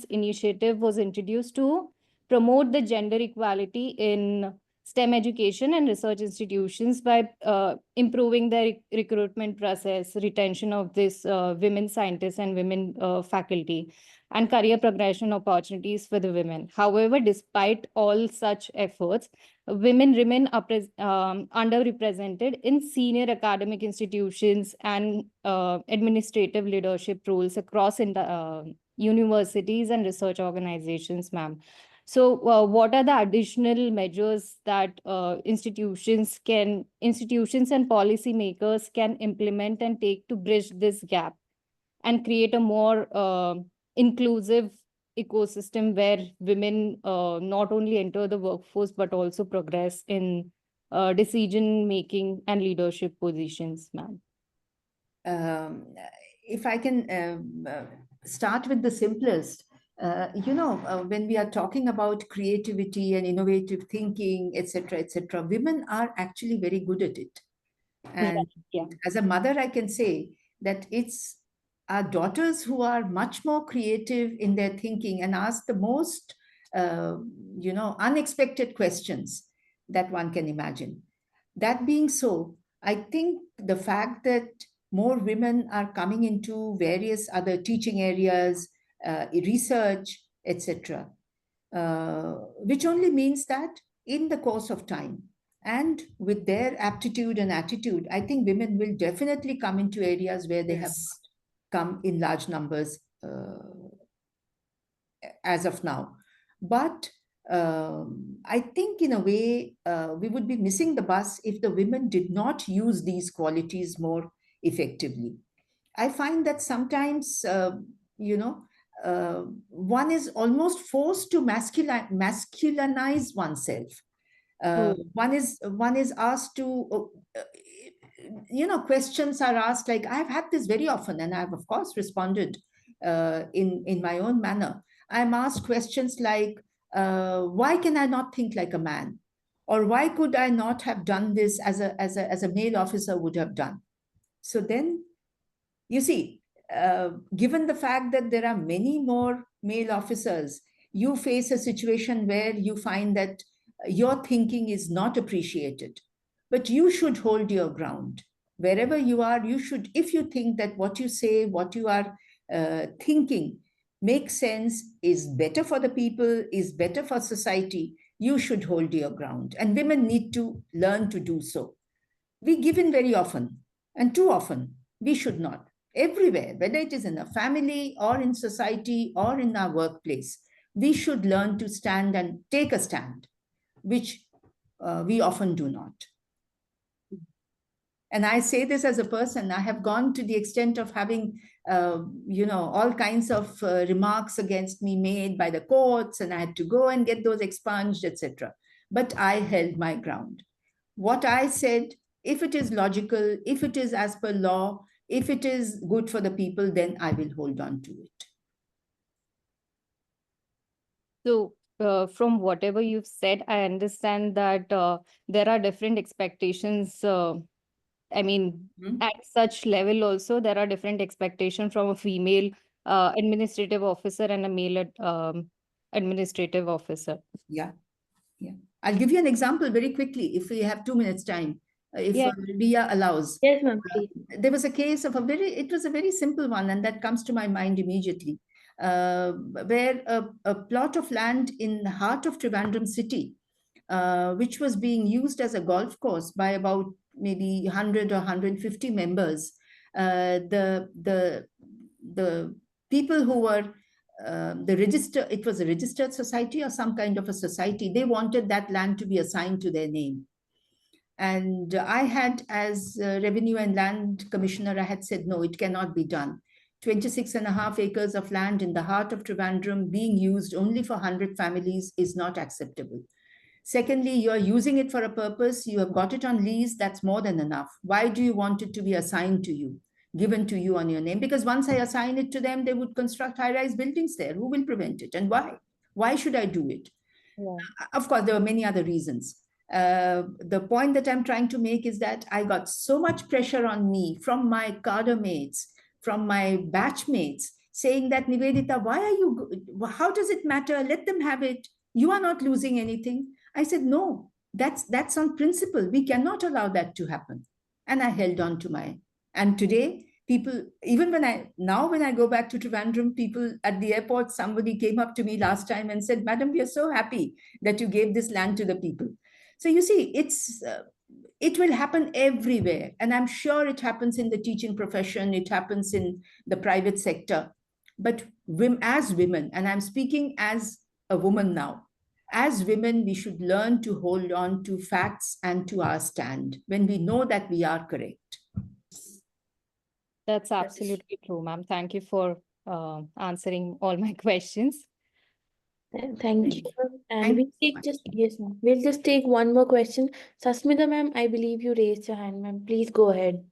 initiative was introduced to promote the gender equality in STEM education and research institutions by improving the recruitment process, retention of this women scientists and women faculty, and career progression opportunities for the women. However, despite all such efforts, women remain underrepresented in senior academic institutions and administrative leadership roles across universities and research organizations, ma'am. So, what are the additional measures that institutions and policymakers can implement and take to bridge this gap and create a more inclusive ecosystem where women not only enter the workforce but also progress in decision making and leadership positions, ma'am? If I can start with the simplest, when we are talking about creativity and innovative thinking, etc., women are actually very good at it. And Yeah. as a mother, I can say that it's our daughters who are much more creative in their thinking and ask the most, unexpected questions that one can imagine. That being so, I think the fact that more women are coming into various other teaching areas, research, etc., which only means that in the course of time and with their aptitude and attitude, I think women will definitely come into areas where they have come in large numbers as of now. But I think in a way, we would be missing the bus if the women did not use these qualities more effectively. I find that sometimes, one is almost forced to masculinize oneself. One is asked to, questions are asked. Like I've had this very often, and I've of course responded in my own manner. I'm asked questions like, "Why can I not think like a man?" Or "Why could I not have done this as a male officer would have done?" So then, you see, given the fact that there are many more male officers, you face a situation where you find that your thinking is not appreciated. But you should hold your ground. Wherever you are, you should, if you think that what you say, what you are thinking makes sense, is better for the people, is better for society, you should hold your ground. And women need to learn to do so. We give in very often, and too often. We should not. Everywhere, whether it is in a family or in society or in our workplace, we should learn to stand and take a stand, which we often do not. And I say this as a person. I have gone to the extent of having, all kinds of remarks against me made by the courts, and I had to go and get those expunged, etc. But I held my ground. What I said, if it is logical, if it is as per law, if it is good for the people, then I will hold on to it. So, from whatever you've said, I understand that there are different expectations. At such level also, there are different expectations from a female administrative officer and a male administrative officer. Yeah. I'll give you an example very quickly if we have 2 minutes time, if Ria allows. Yes, ma'am, please. There was a case of it was a very simple one, and that comes to my mind immediately, where a plot of land in the heart of Trivandrum city, which was being used as a golf course by about maybe 100 or 150 members, the people who were it was a registered society or some kind of a society, they wanted that land to be assigned to their name. And I had, as Revenue and Land Commissioner, I had said, no, it cannot be done. 26.5 acres of land in the heart of Trivandrum being used only for 100 families is not acceptable. Secondly, you're using it for a purpose. You have got it on lease. That's more than enough. Why do you want it to be assigned to you, given to you on your name? Because once I assign it to them, they would construct high-rise buildings there. Who will prevent it? And why? Why should I do it? Yeah. Of course, there were many other reasons. The point that I'm trying to make is that I got so much pressure on me from my cadre mates, from my batch mates, saying that, Nivedita, why are you, how does it matter? Let them have it. You are not losing anything. I said, no, that's on principle. We cannot allow that to happen. And I held on to and today, people, even when I go back to Trivandrum, people at the airport, somebody came up to me last time and said, Madam, we are so happy that you gave this land to the people. So you see, it will happen everywhere. And I'm sure it happens in the teaching profession. It happens in the private sector. But as women, and I'm speaking as a woman now, As women, we should learn to hold on to facts and to our stand when we know that we are correct. That's absolutely true, ma'am. Thank you for answering all my questions. Thank you, ma'am. And Thank we'll you so take much. just, yes, ma'am. We'll just take one more question. Sasmita, ma'am, I believe you raised your hand, ma'am. Please go ahead.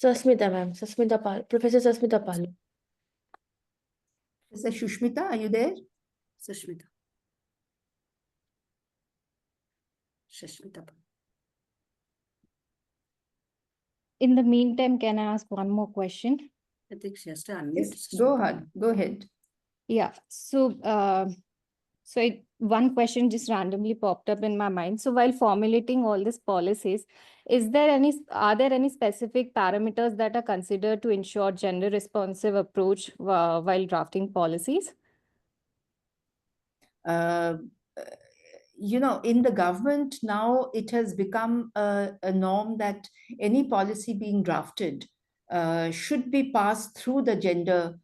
Sasmita, ma'am. Sasmita Pal, Professor Sasmita Pal. Professor Shushmita, are you there? Sushmita. Sushmita. In the meantime, can I ask one more question? I think she has to unmute. Yes, go ahead. Go ahead. Yeah. So, one question just randomly popped up in my mind. So, while formulating all these policies, are there any specific parameters that are considered to ensure gender responsive approach while drafting policies? You know, in the government now, it has become a norm that any policy being drafted should be passed through the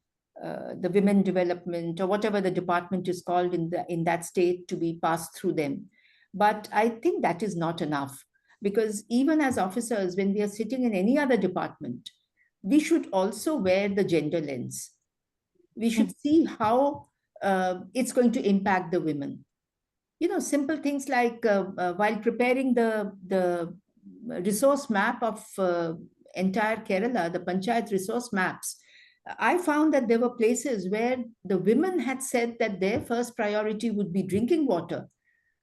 women development or whatever the department is called in that state, to be passed through them. But I think that is not enough, because even as officers, when we are sitting in any other department, we should also wear the gender lens. We should see how it's going to impact the women. You know, simple things like while preparing the resource map of entire Kerala, the panchayat resource maps, I found that there were places where the women had said that their first priority would be drinking water,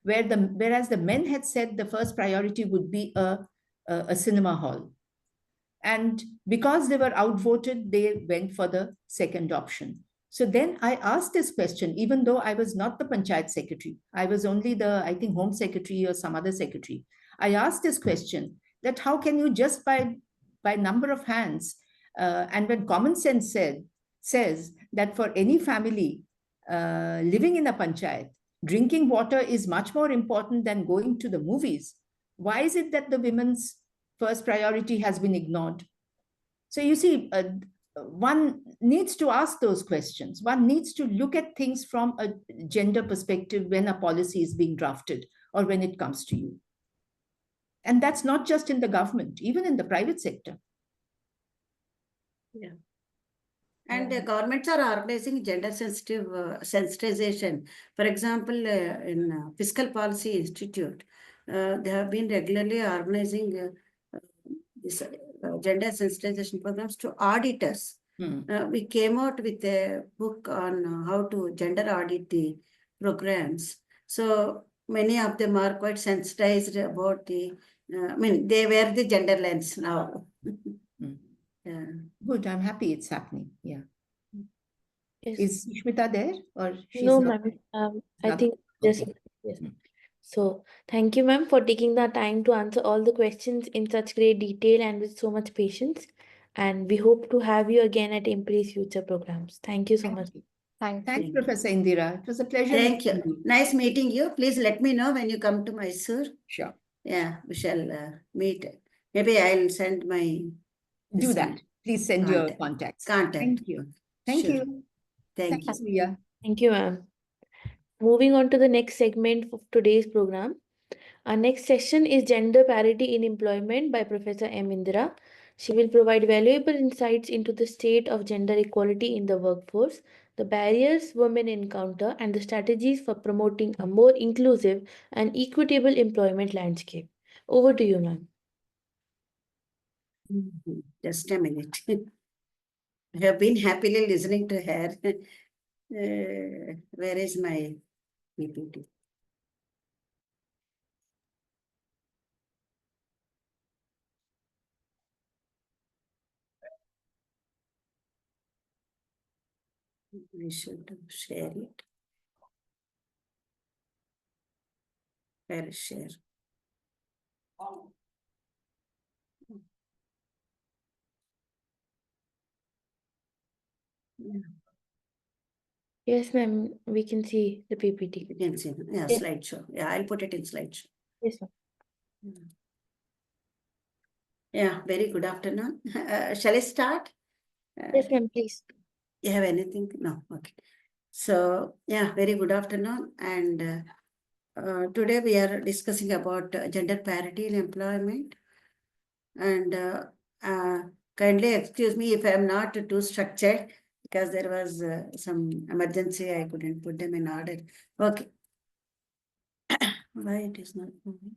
whereas the men had said the first priority would be a cinema hall. And because they were outvoted, they went for the second option. So then I asked this question, even though I was not the panchayat secretary, I was only the, I think, home secretary or some other secretary. I asked this question, that how can you just by number of hands, and when common sense says that for any family living in a panchayat, drinking water is much more important than going to the movies. Why is it that the women's first priority has been ignored? So you see, one needs to ask those questions. One needs to look at things from a gender perspective when a policy is being drafted or when it comes to you. And that's not just in the government, even in the private sector. Yeah. And governments are organizing gender sensitive sensitization. For example, in Fiscal Policy Institute, they have been regularly organizing this gender sensitization programs to auditors. We came out with a book on how to gender audit the programs. So many of them are quite sensitized about the, I mean, they wear the gender lens now. Yeah. Good, I'm happy it's happening. Yeah. Yes. Is Sushmita there, or she's No, not? ma'am. I Not- think yes. okay. Yes. So thank you, ma'am, for taking the time to answer all the questions in such great detail and with so much patience. And we hope to have you again at IMPRI's future programs. Thank you so much. Thank Thanks, you. Professor Indira. It was a pleasure. Thank meeting you. Nice meeting you. Please let me know when you come to Mysore. Sure. Yeah, we shall meet. Maybe I'll send my... Do that. Please send your contacts. Thank you. Thank Sure. you. Thank you. Surya. Thank you, ma'am. Moving on to the next segment of today's program. Our next session is Gender Parity in Employment by Professor M. Indira. She will provide valuable insights into the state of gender equality in the workforce, the barriers women encounter, and the strategies for promoting a more inclusive and equitable employment landscape. Over to you, ma'am. Just a minute. I have been happily listening to her. Where is my PPT? We should share it. Where is share? Yeah. Yes, ma'am. We can see the PPT. You can see. Yeah, Yes. slideshow. Yeah, I'll put it in slideshow. Yes, ma'am. Yeah, very good afternoon. Shall I start? Yes, ma'am, please. You have anything? No, okay. So, yeah, very good afternoon. And today we are discussing about gender parity in employment. And kindly excuse me if I am not too structured, because there was some emergency. I couldn't put them in order. Okay. Why it is not moving?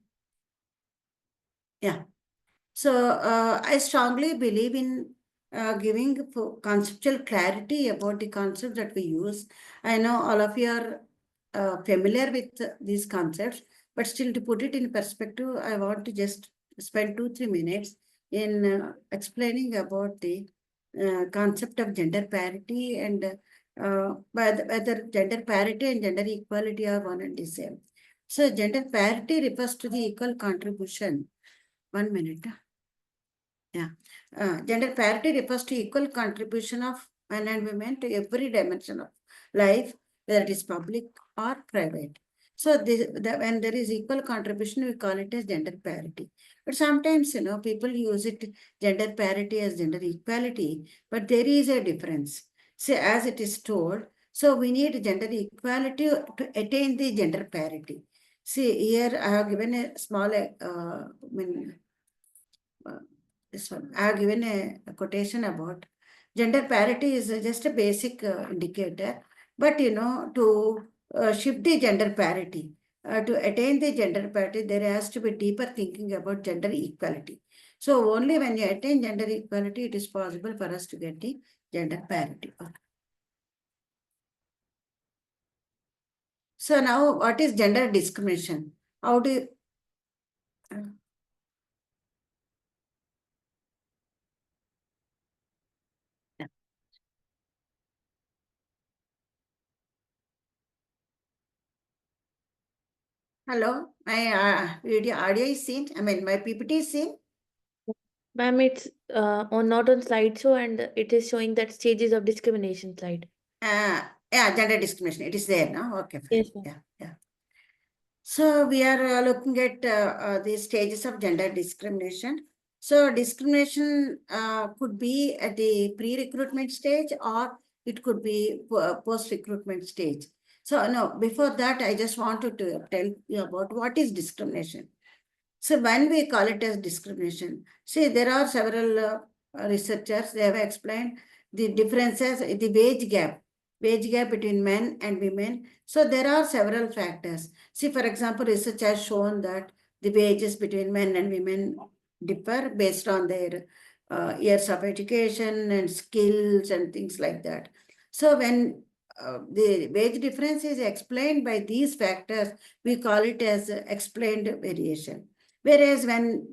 Yeah. So I strongly believe in giving conceptual clarity about the concepts that we use. I know all of you are familiar with these concepts, but still to put it in perspective, I want to just spend 2-3 minutes in explaining about the concept of gender parity and whether gender parity and gender equality are one and the same. So gender parity refers to the equal contribution. 1 minute. Yeah. Gender parity refers to equal contribution of men and women to every dimension of life, whether it is public or private. So when there is equal contribution, we call it as gender parity. But sometimes, people use it gender parity as gender equality, but there is a difference. See, as it is told, so we need gender equality to attain the gender parity. See, here I have given a small, this one. I have given a quotation about gender parity is just a basic indicator, but to shift the gender parity, to attain the gender parity, there has to be deeper thinking about gender equality. So only when you attain gender equality, it is possible for us to get the gender parity. Okay. So now, what is gender discrimination? How do you, hello, my audio is seen. I mean, my PPT is seen. Ma'am, it's on not on slideshow, and it is showing that stages of discrimination slide. Yeah, gender discrimination. It is there now. Okay, fine. Yes, ma'am. Yeah. So we are looking at the stages of gender discrimination. So discrimination could be at the pre-recruitment stage, or it could be post-recruitment stage. So no, before that, I just wanted to tell you about what is discrimination. So when we call it as discrimination, see, there are several researchers, they have explained the differences, the wage gap between men and women. So there are several factors. See, for example, research has shown that the wages between men and women differ based on their years of education and skills and things like that. So when the wage difference is explained by these factors, we call it as explained variation. Whereas when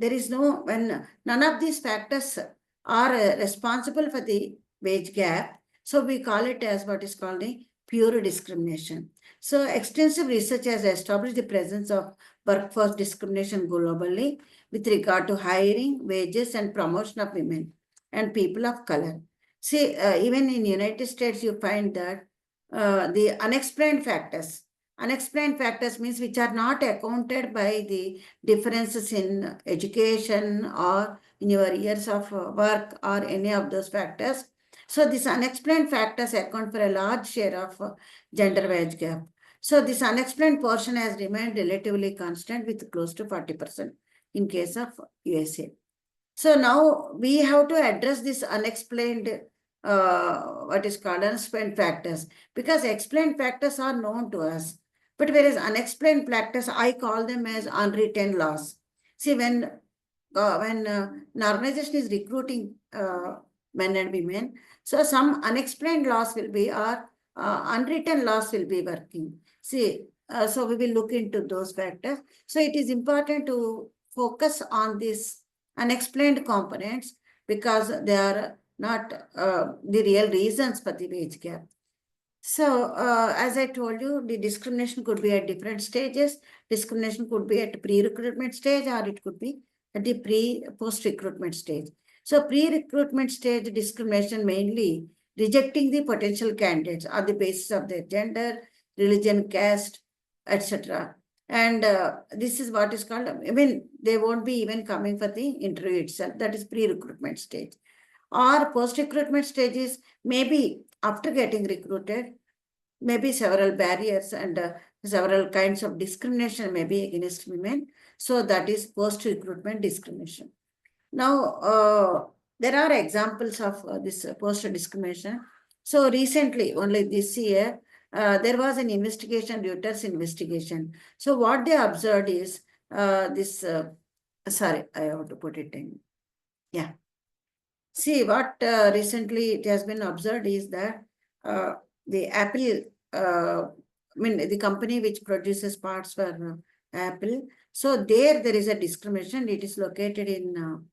none of these factors are responsible for the wage gap, so we call it as what is called a pure discrimination. So extensive research has established the presence of workforce discrimination globally with regard to hiring, wages, and promotion of women and people of color. See, even in United States, you find that the unexplained factors means which are not accounted by the differences in education or in your years of work or any of those factors. So these unexplained factors account for a large share of gender wage gap. So this unexplained portion has remained relatively constant with close to 40% in case of USA. So now we have to address this unexplained, what is called unexplained factors, because explained factors are known to us. But whereas unexplained factors, I call them as unwritten laws. See, when an organization is recruiting men and women, so some unexplained laws will be, or unwritten laws will be working. See, so we will look into those factors. So it is important to focus on these unexplained components because they are not the real reasons for the wage gap. So, as I told you, the discrimination could be at different stages. Discrimination could be at pre-recruitment stage, or it could be at the post-recruitment stage. So, pre-recruitment stage discrimination mainly rejecting the potential candidates on the basis of their gender, religion, caste, etc. And this is what is called, I mean, they won't be even coming for the interview itself. That is pre-recruitment stage. or post-recruitment stages, maybe after getting recruited, maybe several barriers and several kinds of discrimination may be against women. So that is post-recruitment discrimination. Now, there are examples of this post-discrimination. So recently, only this year, there was an investigation, Reuters investigation. So what they observed is sorry, I have to put it in. Yeah. See, what recently it has been observed is that the Apple, the company which produces parts for Apple, so there is a discrimination. It is located in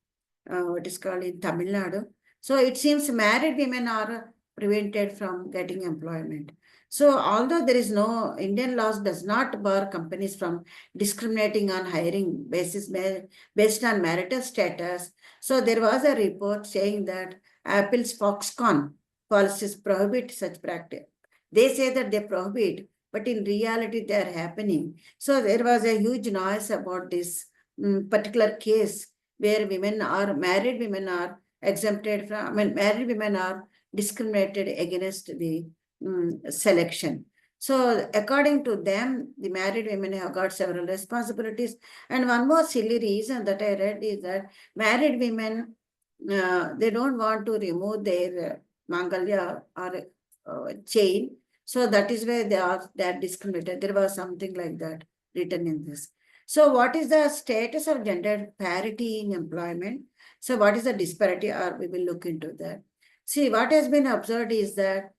what is called in Tamil Nadu. So it seems married women are prevented from getting employment. So although there is no, Indian laws does not bar companies from discriminating on hiring based on marital status. So there was a report saying that Apple's Foxconn policies prohibit such practice. They say that they prohibit, but in reality they are happening. So there was a huge noise about this particular case where married women are exempted from, married women are discriminated against the selection. So according to them, the married women have got several responsibilities. And one more silly reason that I read is that married women, they don't want to remove their mangalya or chain. So that is where they are discriminated. There was something like that written in this. So what is the status of gender parity in employment? So what is the disparity? Or we will look into that. See, what has been observed is that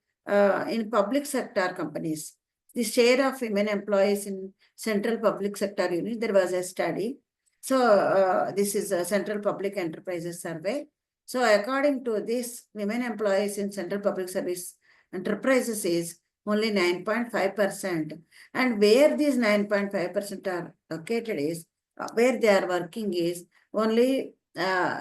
in public sector companies, the share of women employees in central public sector units, there was a study. So this is a Central Public Enterprises Survey. So according to this, women employees in central public service enterprises is only 9.5%. And where these 9.5% are located is, where they are working is only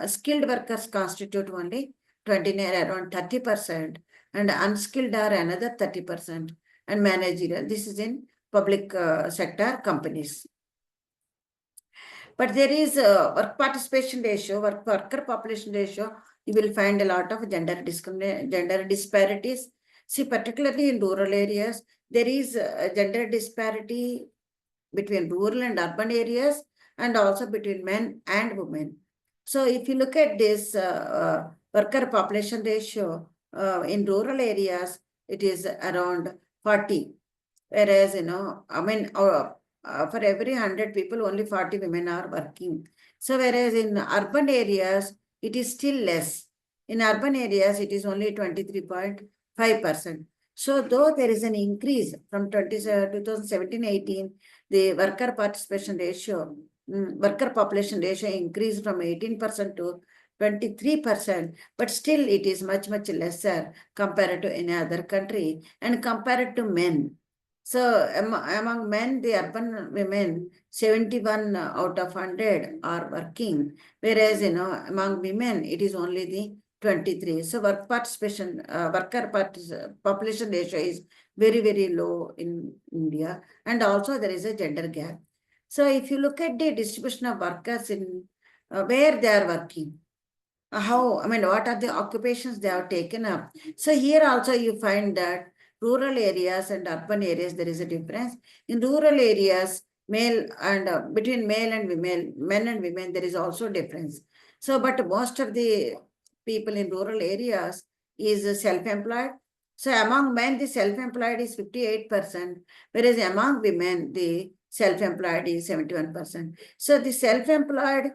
skilled workers constitute only 29, around 30%, and unskilled are another 30%, and managerial. This is in public sector companies. But there is a work participation ratio, worker population ratio, you will find a lot of gender disparities. See, particularly in rural areas, there is a gender disparity between rural and urban areas, and also between men and women. So if you look at this worker population ratio in rural areas, it is around 40. Whereas, for every 100 people, only 40 women are working. So whereas in urban areas, it is still less. In urban areas, it is only 23.5%. So though there is an increase from 2017-18, the worker participation ratio, worker population ratio increased from 18% to 23%, but still it is much, much lesser compared to any other country and compared to men. So among men, the urban women, 71 out of 100 are working, whereas, among women, it is only the 23. So work participation, population ratio is very, very low in India. And also there is a gender gap. So if you look at the distribution of workers in where they are working, what are the occupations they have taken up. So here also you find that rural areas and urban areas, there is a difference. In rural areas, male and between male and female, men and women, there is also difference. So, but most of the people in rural areas is self-employed. So among men, the self-employed is 58%, whereas among women, the self-employed is 71%. So the self-employed,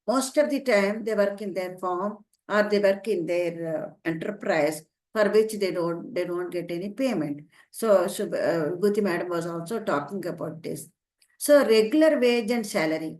most of the time they work in their farm or they work in their enterprise, for which they don't get any payment. So Vibhuti madam was also talking about this. So regular wage and salary.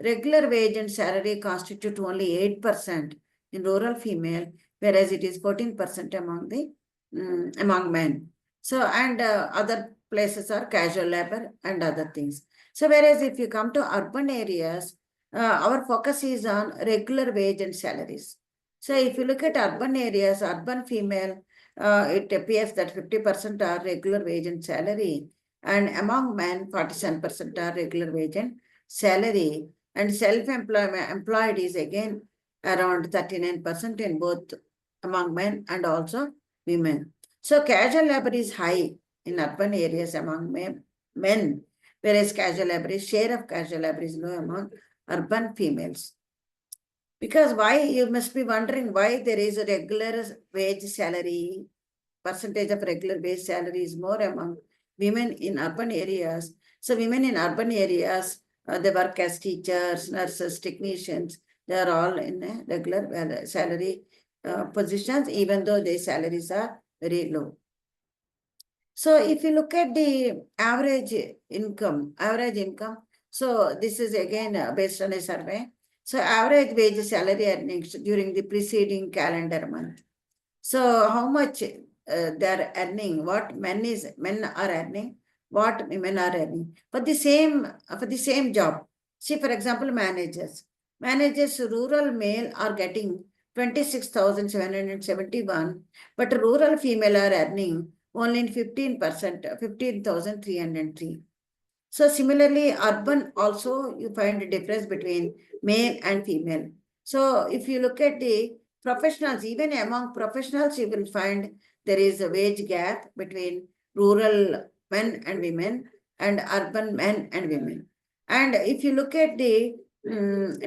Regular wage and salary constitute only 8% in rural female, whereas it is 14% among men. So, and other places are casual labor and other things. So whereas if you come to urban areas, our focus is on regular wage and salaries. So if you look at urban areas, urban female, it appears that 50% are regular wage and salary. And among men, 47% are regular wage and salary. And self-employed is again around 39% in both among men and also women. So casual labor is high in urban areas among men, whereas share of casual labor is low among urban females. Because why, you must be wondering why there is a regular wage salary, percentage of regular wage salary is more among women in urban areas. So women in urban areas, they work as teachers, nurses, technicians, they are all in a regular salary positions, even though their salaries are very low. So if you look at the average income, so this is again based on a survey. So average wage salary earnings during the preceding calendar month. So how much they are earning, what men are earning, what women are earning for the same job. See, for example, managers, rural male are getting 26,771, but rural female are earning only 15%, 15,303. So similarly, urban also you find a difference between male and female. So if you look at the professionals, even among professionals, you will find there is a wage gap between rural men and women and urban men and women. And if you look at the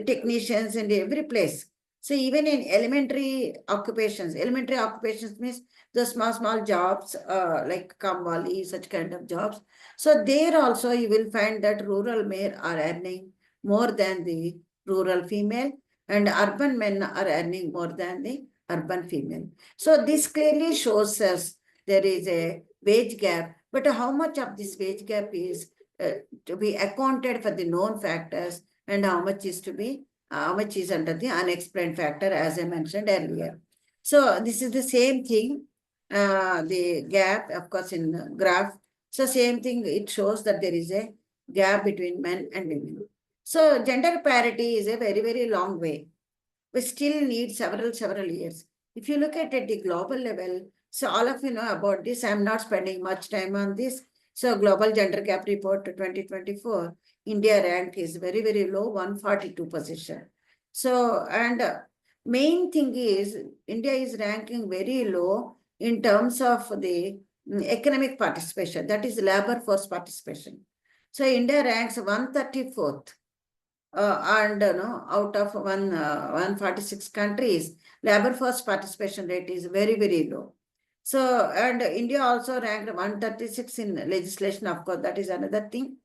technicians in every place, so even in elementary occupations means the small jobs like kamwali, such kind of jobs. So there also you will find that rural male are earning more than the rural female, and urban men are earning more than the urban female. So this clearly shows us there is a wage gap, but how much of this wage gap is to be accounted for the known factors, and how much is under the unexplained factor, as I mentioned earlier. So this is the same thing, the gap, of course, in the graph. So same thing, it shows that there is a gap between men and women. So gender parity is a very long way. We still need several years. If you look at the global level, so all of you know about this. I'm not spending much time on this. So Global Gender Gap Report 2024, India rank is very low, 142 position. So, and main thing is, India is ranking very low in terms of the economic participation, that is labor force participation. So India ranks 134th. And out of 146 countries, labor force participation rate is very low. So, and India also ranked 136 in legislation, of course, that is another thing.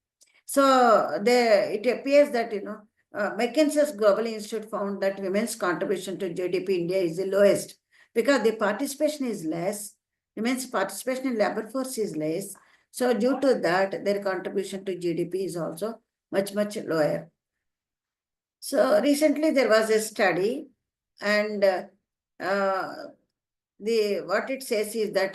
So it appears that, McKinsey's Global Institute found that women's contribution to GDP India is the lowest because the participation is less. Women's participation in labor force is less. So due to that, their contribution to GDP is also much lower. So recently there was a study, and what it says is that,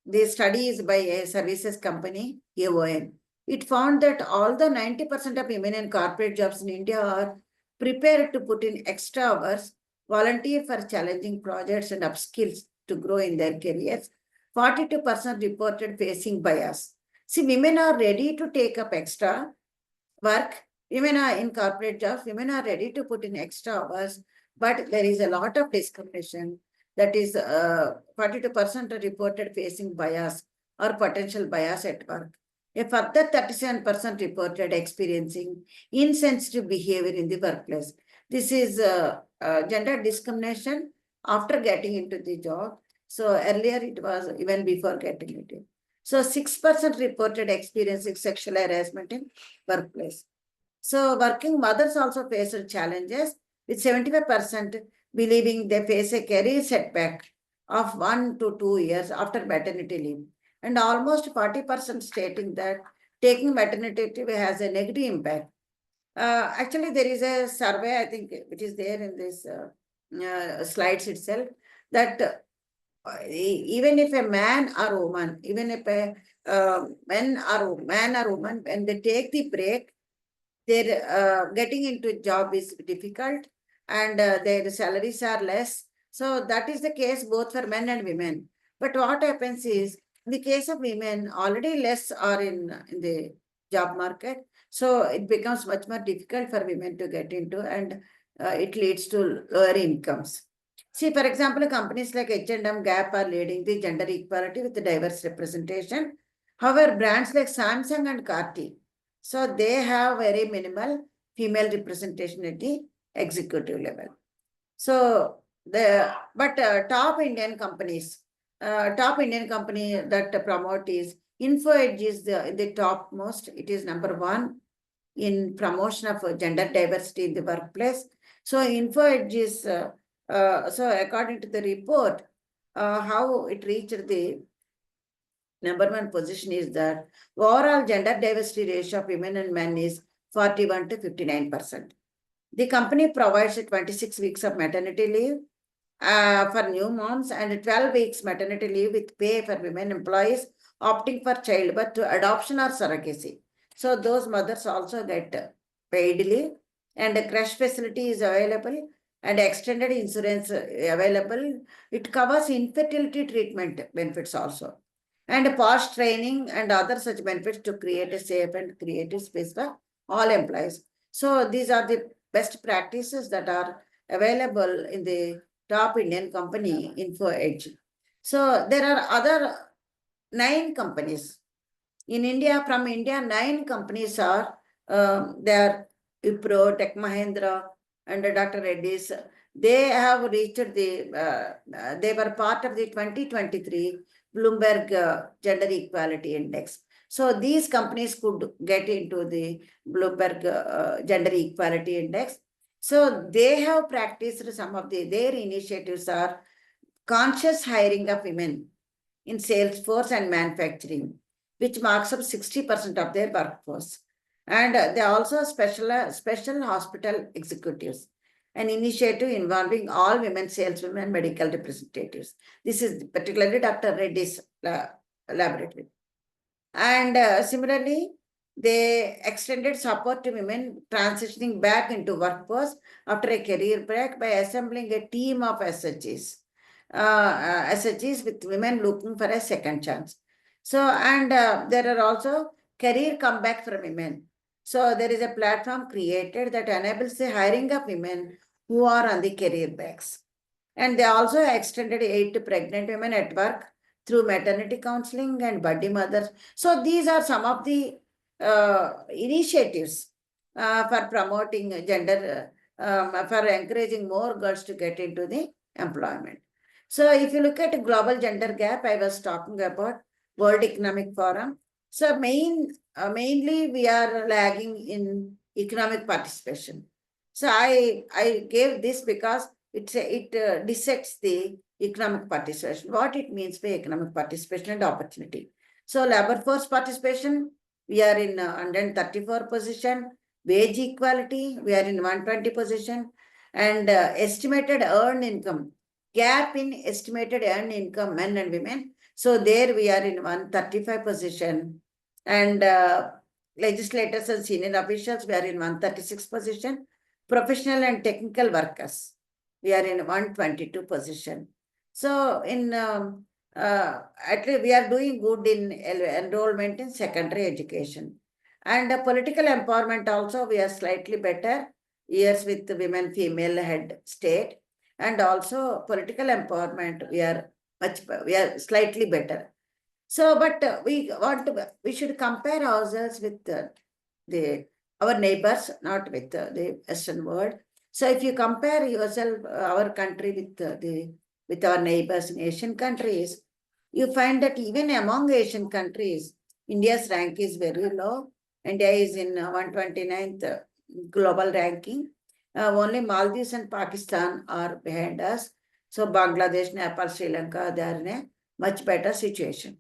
the study is by a services company, AON. It found that all the 90% of women in corporate jobs in India are prepared to put in extra hours, volunteer for challenging projects and upskills to grow in their careers. 42% reported facing bias. See, women are ready to take up extra work. Women are in corporate jobs, women are ready to put in extra hours, but there is a lot of discrimination. That is 42% are reported facing bias or potential bias at work. A further 37% reported experiencing insensitive behavior in the workplace. This is gender discrimination after getting into the job. So earlier it was even before getting into it. So 6% reported experiencing sexual harassment in workplace. So working mothers also face challenges, with 75% believing they face a career setback of 1 to 2 years after maternity leave, and almost 40% stating that taking maternity leave has a negative impact. Actually, there is a survey, I think, which is there in this slides itself, that even if a man or woman, even if a man or woman, when they take the break, their getting into job is difficult, and their salaries are less. So that is the case both for men and women. But what happens is, in the case of women, already less are in the job market. So it becomes much more difficult for women to get into, and it leads to lower incomes. See, for example, companies like H&M, Gap are leading the gender equality with the diverse representation. However, brands like Samsung and Cartier, so they have very minimal female representation at the executive level. So top Indian company that promote is InfoEdge is the topmost. It is number one in promotion of gender diversity in the workplace. So InfoEdge is so according to the report, how it reached the number one position is that overall gender diversity ratio of women and men is 41 to 59%. The company provides 26 weeks of maternity leave for new moms and 12 weeks maternity leave with pay for women employees opting for childbirth to adoption or surrogacy. So those mothers also get paid leave, and a crash facility is available and extended insurance available. It covers infertility treatment benefits also, and past training and other such benefits to create a safe and creative space for all employees. So these are the best practices that are available in the top Indian company, InfoEdge. So there are other 9 companies. In India, from India, 9 companies are there, Wipro, Tech Mahindra, and Dr. Reddy's. They have reached they were part of the 2023 Bloomberg Gender Equality Index. So these companies could get into the Bloomberg Gender Equality Index. So they have practiced some of their initiatives are conscious hiring of women in sales force and manufacturing, which marks up 60% of their workforce. And they also special hospital executives, an initiative involving all women saleswomen and medical representatives. This is particularly Dr. Reddy's laboratory. And similarly, they extended support to women transitioning back into workforce after a career break by assembling a team of SHGs. SHGs with women looking for a second chance. So, and there are also career comeback for women. So there is a platform created that enables the hiring of women who are on the career breaks. And they also extended aid to pregnant women at work through maternity counseling and buddy mothers. So these are some of the initiatives for promoting gender, for encouraging more girls to get into the employment. So if you look at global gender gap, I was talking about World Economic Forum. So mainly we are lagging in economic participation. So I gave this because it dissects the economic participation, what it means by economic participation and opportunity. So labor force participation, we are in 134 position. Wage equality, we are in 120 position. And estimated earned income, gap in estimated earned income, men and women. So there we are in 135 position. And legislators and senior officials, we are in 136 position. Professional and technical workers, we are in 122 position. So in at least we are doing good in enrollment in secondary education. And political empowerment also, we are slightly better years with women, female head state. And also political empowerment, we are slightly better. So, but we should compare ourselves with our neighbors, not with the Western world. So if you compare yourself, our country with our neighbors in Asian countries, you find that even among Asian countries, India's rank is very low. India is in 129th global ranking. Only Maldives and Pakistan are behind us. So Bangladesh, Nepal, Sri Lanka, they are in a much better situation.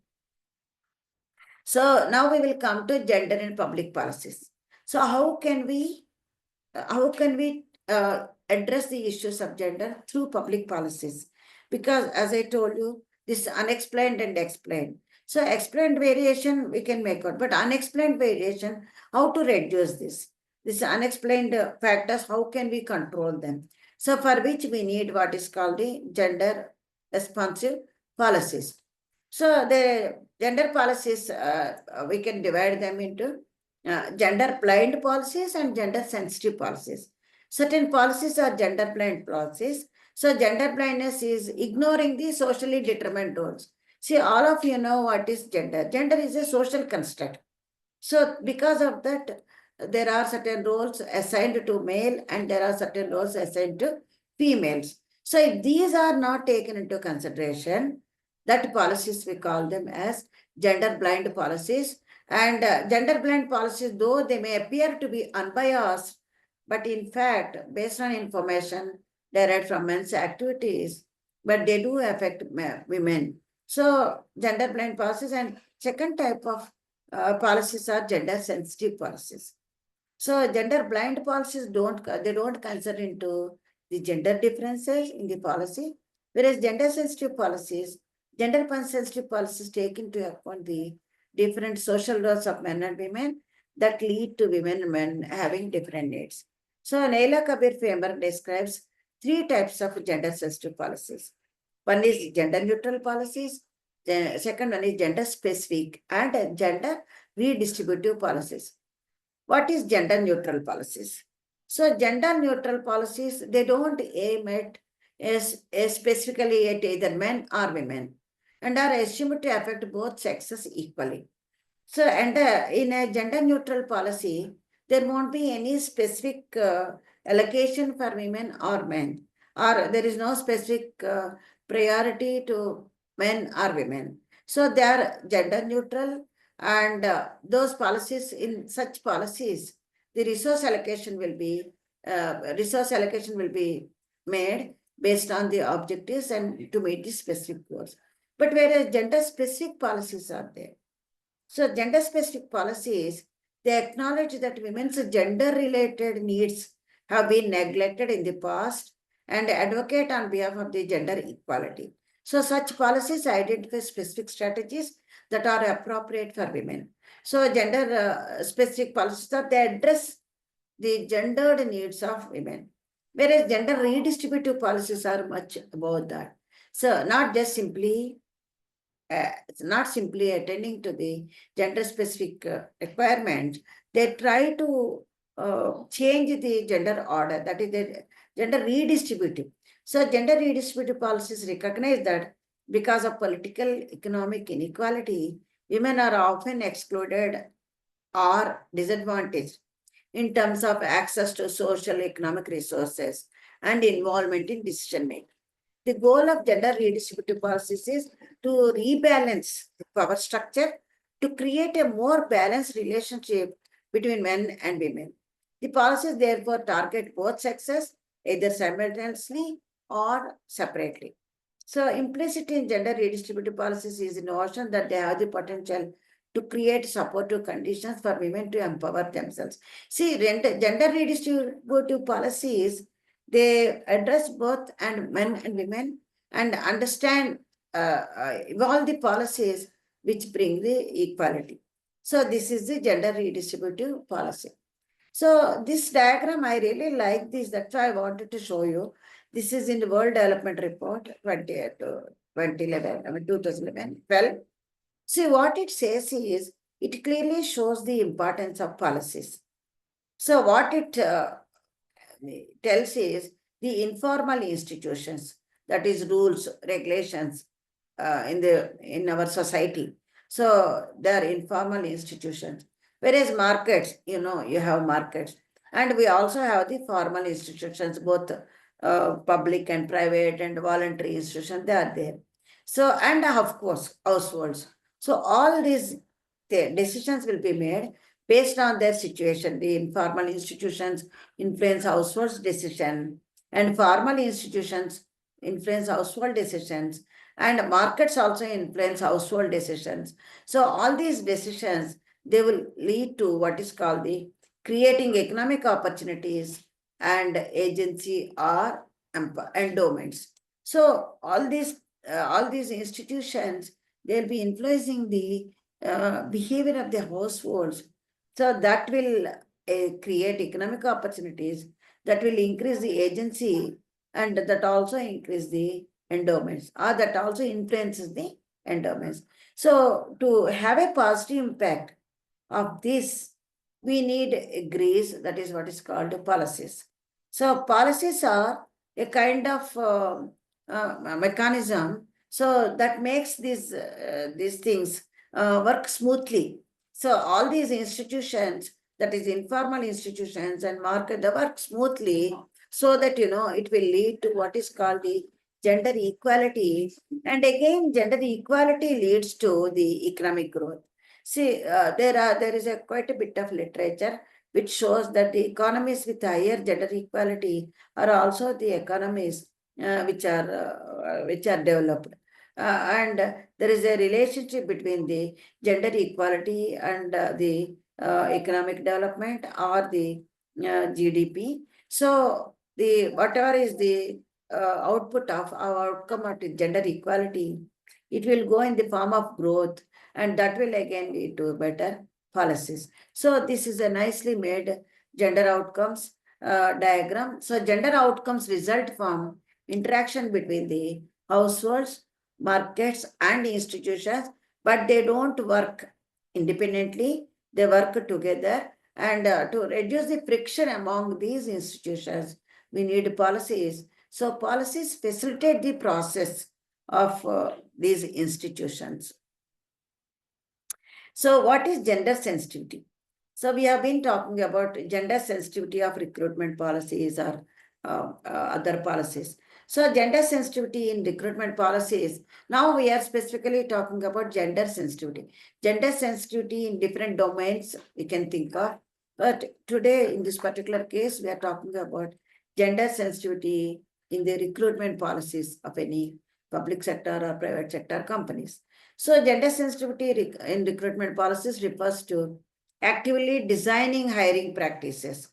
So now we will come to gender in public policies. So how can we address the issues of gender through public policies? Because as I told you, this unexplained and explained. So explained variation we can make out, but unexplained variation, how to reduce this? This unexplained factors, how can we control them? So for which we need what is called the gender responsive policies. So the gender policies, we can divide them into gender blind policies and gender sensitive policies. Certain policies are gender blind policies. So gender blindness is ignoring the socially determined roles. See, all of you know what is gender. Gender is a social construct. So because of that, there are certain roles assigned to male and there are certain roles assigned to females. So if these are not taken into consideration, that policies we call them as gender blind policies. And gender blind policies, though they may appear to be unbiased, but in fact, based on information derived from men's activities, but they do affect women. So gender blind policies, and second type of policies are gender sensitive policies. So gender blind policies don't consider into the gender differences in the policy, whereas gender sensitive policies take into account the different social roles of men and women that lead to women and men having different needs. So Naila Kabir framework describes three types of gender sensitive policies. One is gender neutral policies, the second one is gender specific and gender redistributive policies. What is gender neutral policies? So gender neutral policies, they don't aim at specifically at either men or women and are assumed to affect both sexes equally. So, and in a gender neutral policy, there won't be any specific allocation for women or men, or there is no specific priority to men or women. So, they are gender neutral, and those policies, in such policies, the resource allocation will be made based on the objectives and to meet the specific goals. But whereas gender specific policies are there. So gender-specific policies, they acknowledge that women's gender-related needs have been neglected in the past and advocate on behalf of the gender equality. So such policies identify specific strategies that are appropriate for women. So gender-specific policies that they address the gendered needs of women, whereas gender redistributive policies are much about that. So not simply attending to the gender specific requirements, they try to change the gender order, that is the gender redistributive. So gender redistributive policies recognize that because of political economic inequality, women are often excluded or disadvantaged in terms of access to social economic resources and involvement in decision making. The goal of gender redistributive policies is to rebalance the power structure to create a more balanced relationship between men and women. The policies therefore target both sexes, either simultaneously or separately. So implicit in gender redistributive policies is the notion that they have the potential to create supportive conditions for women to empower themselves. See, gender redistributive policies, they address both men and women and understand, evolve the policies which bring the equality. So this is the gender redistributive policy. So this diagram, I really like this. That's why I wanted to show you. This is in the World Development Report 2011, 2011. Well, see what it says is, it clearly shows the importance of policies. So what it tells is the informal institutions, that is rules, regulations in our society. So they are informal institutions. Whereas markets, you have markets. And we also have the formal institutions, both public and private and voluntary institutions, they are there. So, and of course, households. So all these decisions will be made based on their situation. The informal institutions influence households' decision, and formal institutions influence household decisions, and markets also influence household decisions. So all these decisions, they will lead to what is called the creating economic opportunities and agency or endowments. So all these institutions, they'll be influencing the behavior of the households. So that will create economic opportunities, that will increase the agency, and that also increase the endowments, or that also influences the endowments. So to have a positive impact of this, we need grace, that is what is called policies. So policies are a kind of mechanism, so that makes these things work smoothly. So all these institutions, that is informal institutions and market, they work smoothly so that, it will lead to what is called the gender equality. And again, gender equality leads to the economic growth. See, there is quite a bit of literature which shows that the economies with higher gender equality are also the economies which are developed. And there is a relationship between the gender equality and the economic development or the GDP. So the whatever is the output of our outcome of the gender equality, it will go in the form of growth, and that will again lead to better policies. So this is a nicely made gender outcomes diagram. So gender outcomes result from interaction between the households, markets, and institutions, but they don't work independently. They work together. And to reduce the friction among these institutions, we need policies. So policies facilitate the process of these institutions. So what is gender sensitivity? So we have been talking about gender sensitivity of recruitment policies or other policies. So gender sensitivity in recruitment policies, now we are specifically talking about gender sensitivity. Gender sensitivity in different domains we can think of. But today in this particular case, we are talking about gender sensitivity in the recruitment policies of any public sector or private sector companies. So gender sensitivity in recruitment policies refers to actively designing hiring practices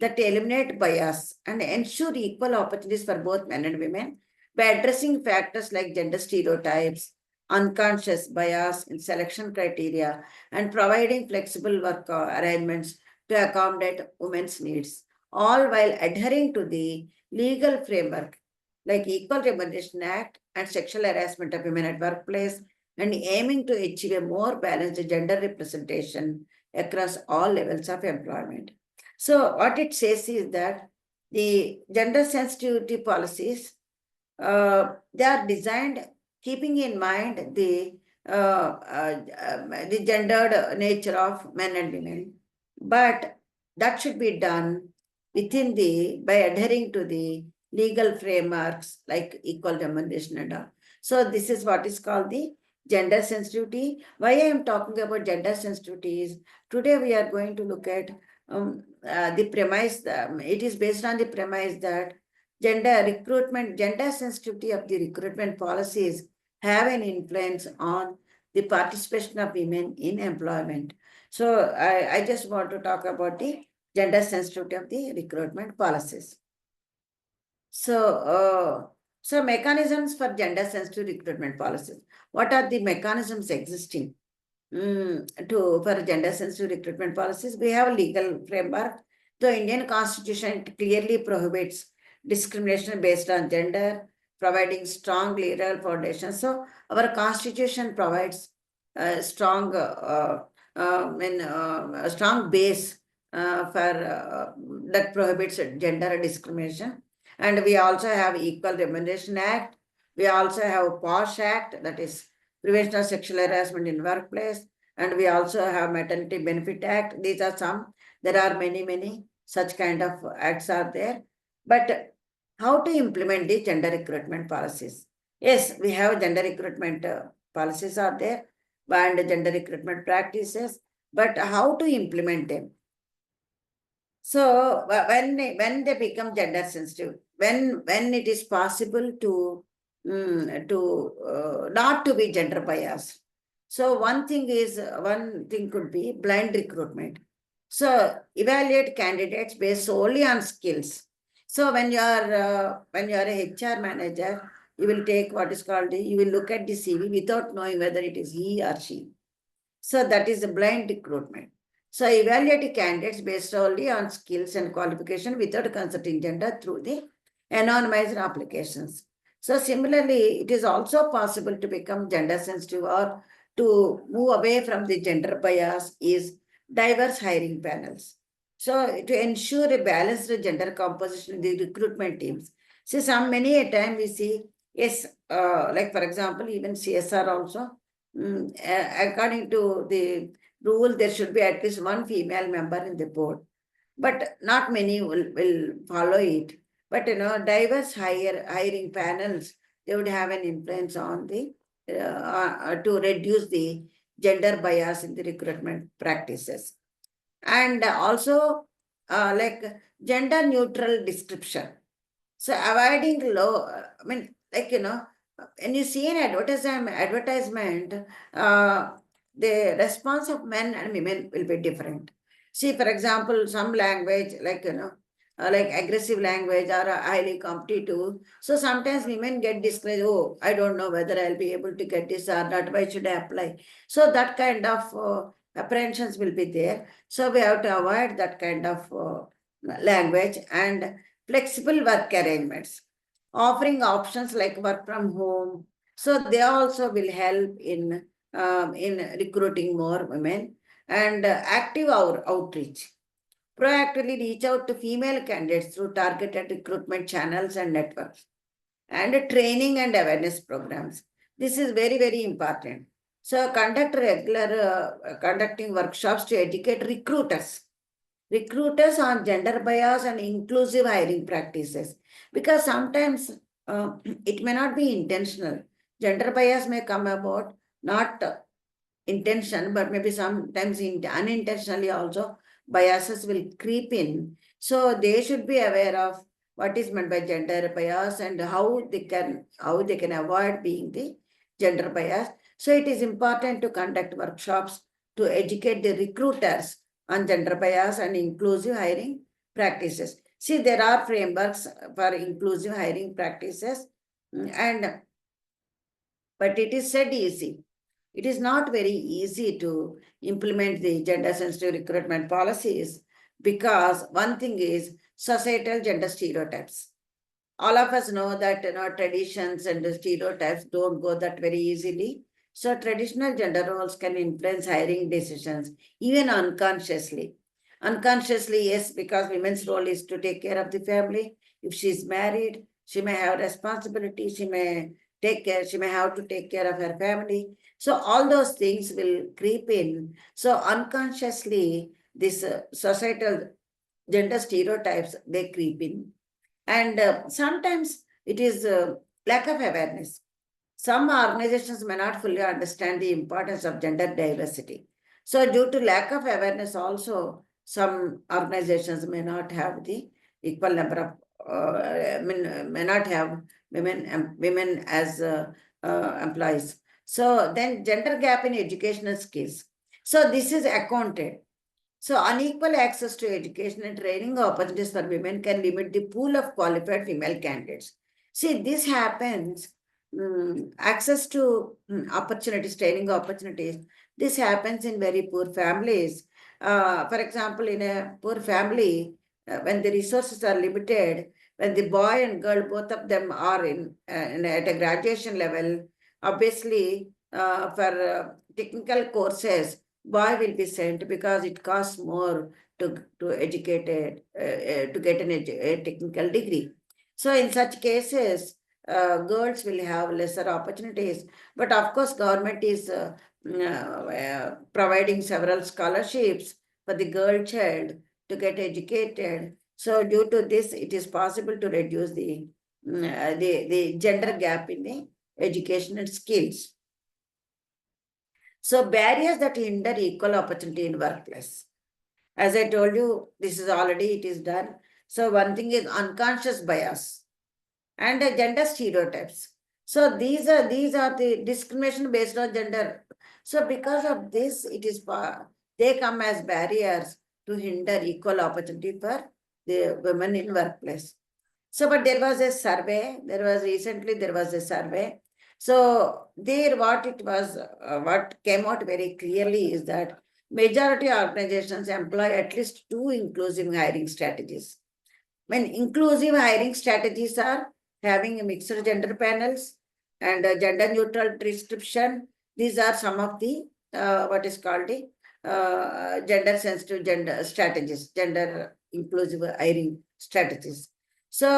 that eliminate bias and ensure equal opportunities for both men and women by addressing factors like gender stereotypes, unconscious bias in selection criteria, and providing flexible work arrangements to accommodate women's needs, all while adhering to the legal framework like Equal Remuneration Act and Sexual Harassment of Women at Workplace, and aiming to achieve a more balanced gender representation across all levels of employment. So what it says is that the gender sensitivity policies, they are designed keeping in mind the gendered nature of men and women, but that should be done by adhering to the legal frameworks like equal remuneration and all. So this is what is called the gender sensitivity. Why I am talking about gender sensitivity is today we are going to look at the premise. It is based on the premise that gender sensitivity of the recruitment policies have an influence on the participation of women in employment. So I just want to talk about the gender sensitivity of the recruitment policies. So mechanisms for gender sensitive recruitment policies. What are the mechanisms existing for gender sensitive recruitment policies? We have a legal framework. The Indian Constitution clearly prohibits discrimination based on gender, providing strong legal foundation. So our Constitution provides a strong a strong base that prohibits gender discrimination. And we also have Equal Remuneration Act. We also have POSH Act, that is Prevention of Sexual Harassment in Workplace. And we also have Maternity Benefit Act. These are some. There are many such kind of acts are there. But how to implement the gender recruitment policies? Yes, we have gender recruitment policies are there and gender recruitment practices, but how to implement them? So when they become gender sensitive, when it is possible to not to be gender biased. So one thing could be blind recruitment. So evaluate candidates based solely on skills. So when you are a HR manager, you will take what is called you will look at the CV without knowing whether it is he or she. So that is a blind recruitment. So evaluate candidates based solely on skills and qualification without considering gender through the anonymized applications. So similarly, it is also possible to become gender sensitive or to move away from the gender bias is diverse hiring panels. So to ensure a balanced gender composition in the recruitment teams, See, many a time we see, yes, like for example, even CSR also, according to the rule, there should be at least one female member in the board, but not many will follow it. But diverse hiring panels, they would have an influence on the to reduce the gender bias in the recruitment practices. And also like gender neutral description. So avoiding low, when you see an advertisement, the response of men and women will be different. See, for example, some language, like aggressive language or highly competitive. So sometimes women get discouraged. Oh, I don't know whether I'll be able to get this or not. Why should I apply? So that kind of apprehensions will be there. So we have to avoid that kind of language. And flexible work arrangements, offering options like work from home. So they also will help in recruiting more women. And active outreach. Proactively reach out to female candidates through targeted recruitment channels and networks. And training and awareness programs. This is very, very important. So conducting workshops to educate recruiters on gender bias and inclusive hiring practices, because sometimes it may not be intentional. Gender bias may come about not intention, but maybe sometimes unintentionally also biases will creep in. So they should be aware of what is meant by gender bias and how they can avoid being the gender bias. So it is important to conduct workshops to educate the recruiters on gender bias and inclusive hiring practices. See, there are frameworks for inclusive hiring practices, but it is said easy. It is not very easy to implement the gender sensitive recruitment policies, because one thing is societal gender stereotypes. All of us know that traditions and the stereotypes don't go that very easily. So traditional gender roles can influence hiring decisions, even unconsciously. Unconsciously, yes, because women's role is to take care of the family. If she's married, she may have responsibility, she may have to take care of her family. So all those things will creep in. So unconsciously, this societal gender stereotypes, they creep in. And sometimes it is lack of awareness. Some organizations may not fully understand the importance of gender diversity. So due to lack of awareness also, some organizations may not have the equal number of, may not have women as employees. So then gender gap in educational skills. So this is accounted. So unequal access to education and training opportunities for women can limit the pool of qualified female candidates. See, this happens, access to opportunities, training opportunities, this happens in very poor families. For example, in a poor family, when the resources are limited, when the boy and girl, both of them are at a graduation level, obviously for technical courses, boy will be sent because it costs more to educate to get a technical degree. So in such cases, girls will have lesser opportunities. But of course, government is providing several scholarships for the girl child to get educated. So due to this, it is possible to reduce the gender gap in the educational skills. So barriers that hinder equal opportunity in workplace. As I told you, this is already, it is done. So one thing is unconscious bias and gender stereotypes. So these are the discrimination based on gender. So because of this, they come as barriers to hinder equal opportunity for the women in workplace. So, but there was a survey. Recently there was a survey. So there, what came out very clearly is that majority organizations employ at least 2 inclusive hiring strategies. When inclusive hiring strategies are having a mixed gender panels and gender neutral description, these are some of the what is called the gender sensitive gender strategies, gender inclusive hiring strategies. So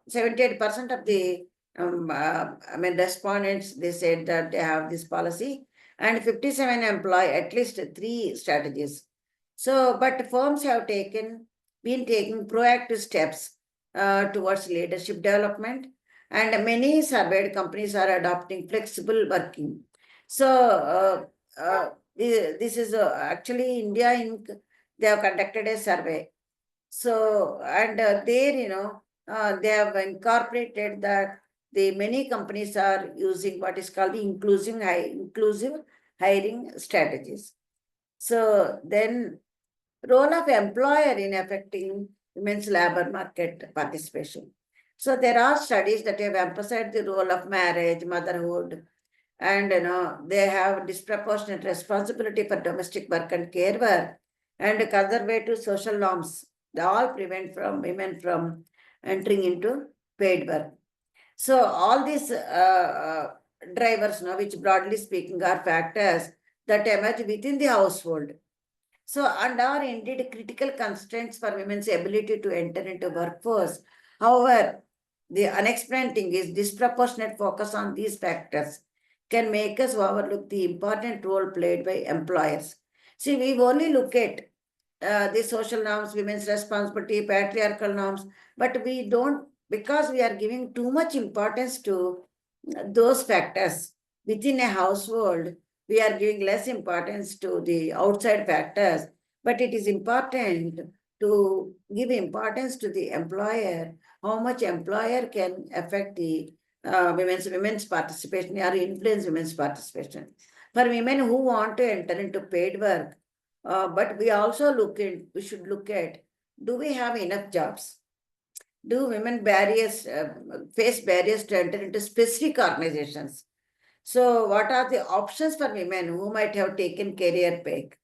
78% of the respondents, they said that they have this policy, and 57 employ at least 3 strategies. So, but firms have been taking proactive steps towards leadership development, and many surveyed companies are adopting flexible working. So, this is actually India Inc. They have conducted a survey. So, and there, they have incorporated that the many companies are using what is called the inclusive hiring strategies. So then, role of employer in affecting women's labor market participation. So there are studies that have emphasized the role of marriage, motherhood, and they have disproportionate responsibility for domestic work and care work, and conservative social norms. They all prevent from women from entering into paid work. So all these drivers, which broadly speaking are factors that emerge within the household. So, and are indeed critical constraints for women's ability to enter into workforce. However, the unexplained thing is disproportionate focus on these factors can make us overlook the important role played by employers. See, we only look at the social norms, women's responsibility, patriarchal norms, but we don't, because we are giving too much importance to those factors within a household, we are giving less importance to the outside factors, but it is important to give importance to the employer, how much employer can affect the women's participation or influence women's participation. For women who want to enter into paid work, but we also we should look at, do we have enough jobs? Do women face barriers to enter into specific organizations? So what are the options for women who might have taken career break?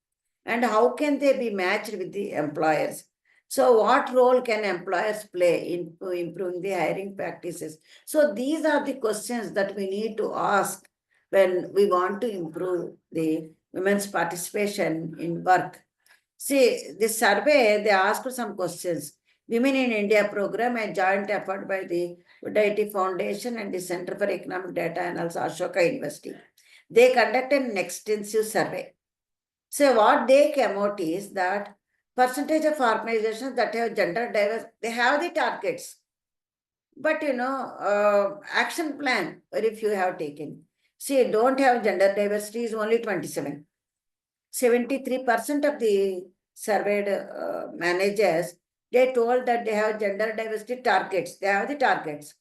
And how can they be matched with the employers? So what role can employers play in improving the hiring practices? So these are the questions that we need to ask when we want to improve the women's participation in work. See, this survey, they asked some questions. Women in India program, a joint effort by the YWLPPF Foundation and the Center for Economic Data Analysis, Ashoka University. They conducted an extensive survey. So what they came out is that percentage of organizations that have gender diverse, they have the targets. But action plan, very few have taken. See, don't have gender diversity is only 27. 73% of the surveyed managers, they told that they have gender diversity targets. They have the targets.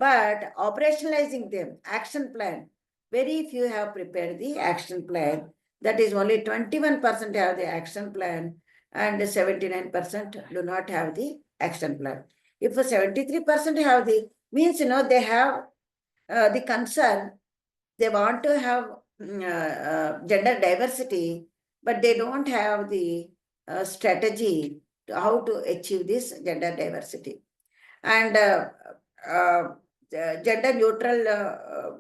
But operationalizing them, action plan, very few have prepared the action plan. That is only 21% have the action plan and 79% do not have the action plan. If 73% have the, means, they have the concern, they want to have gender diversity, but they don't have the strategy to how to achieve this gender diversity. And gender neutral,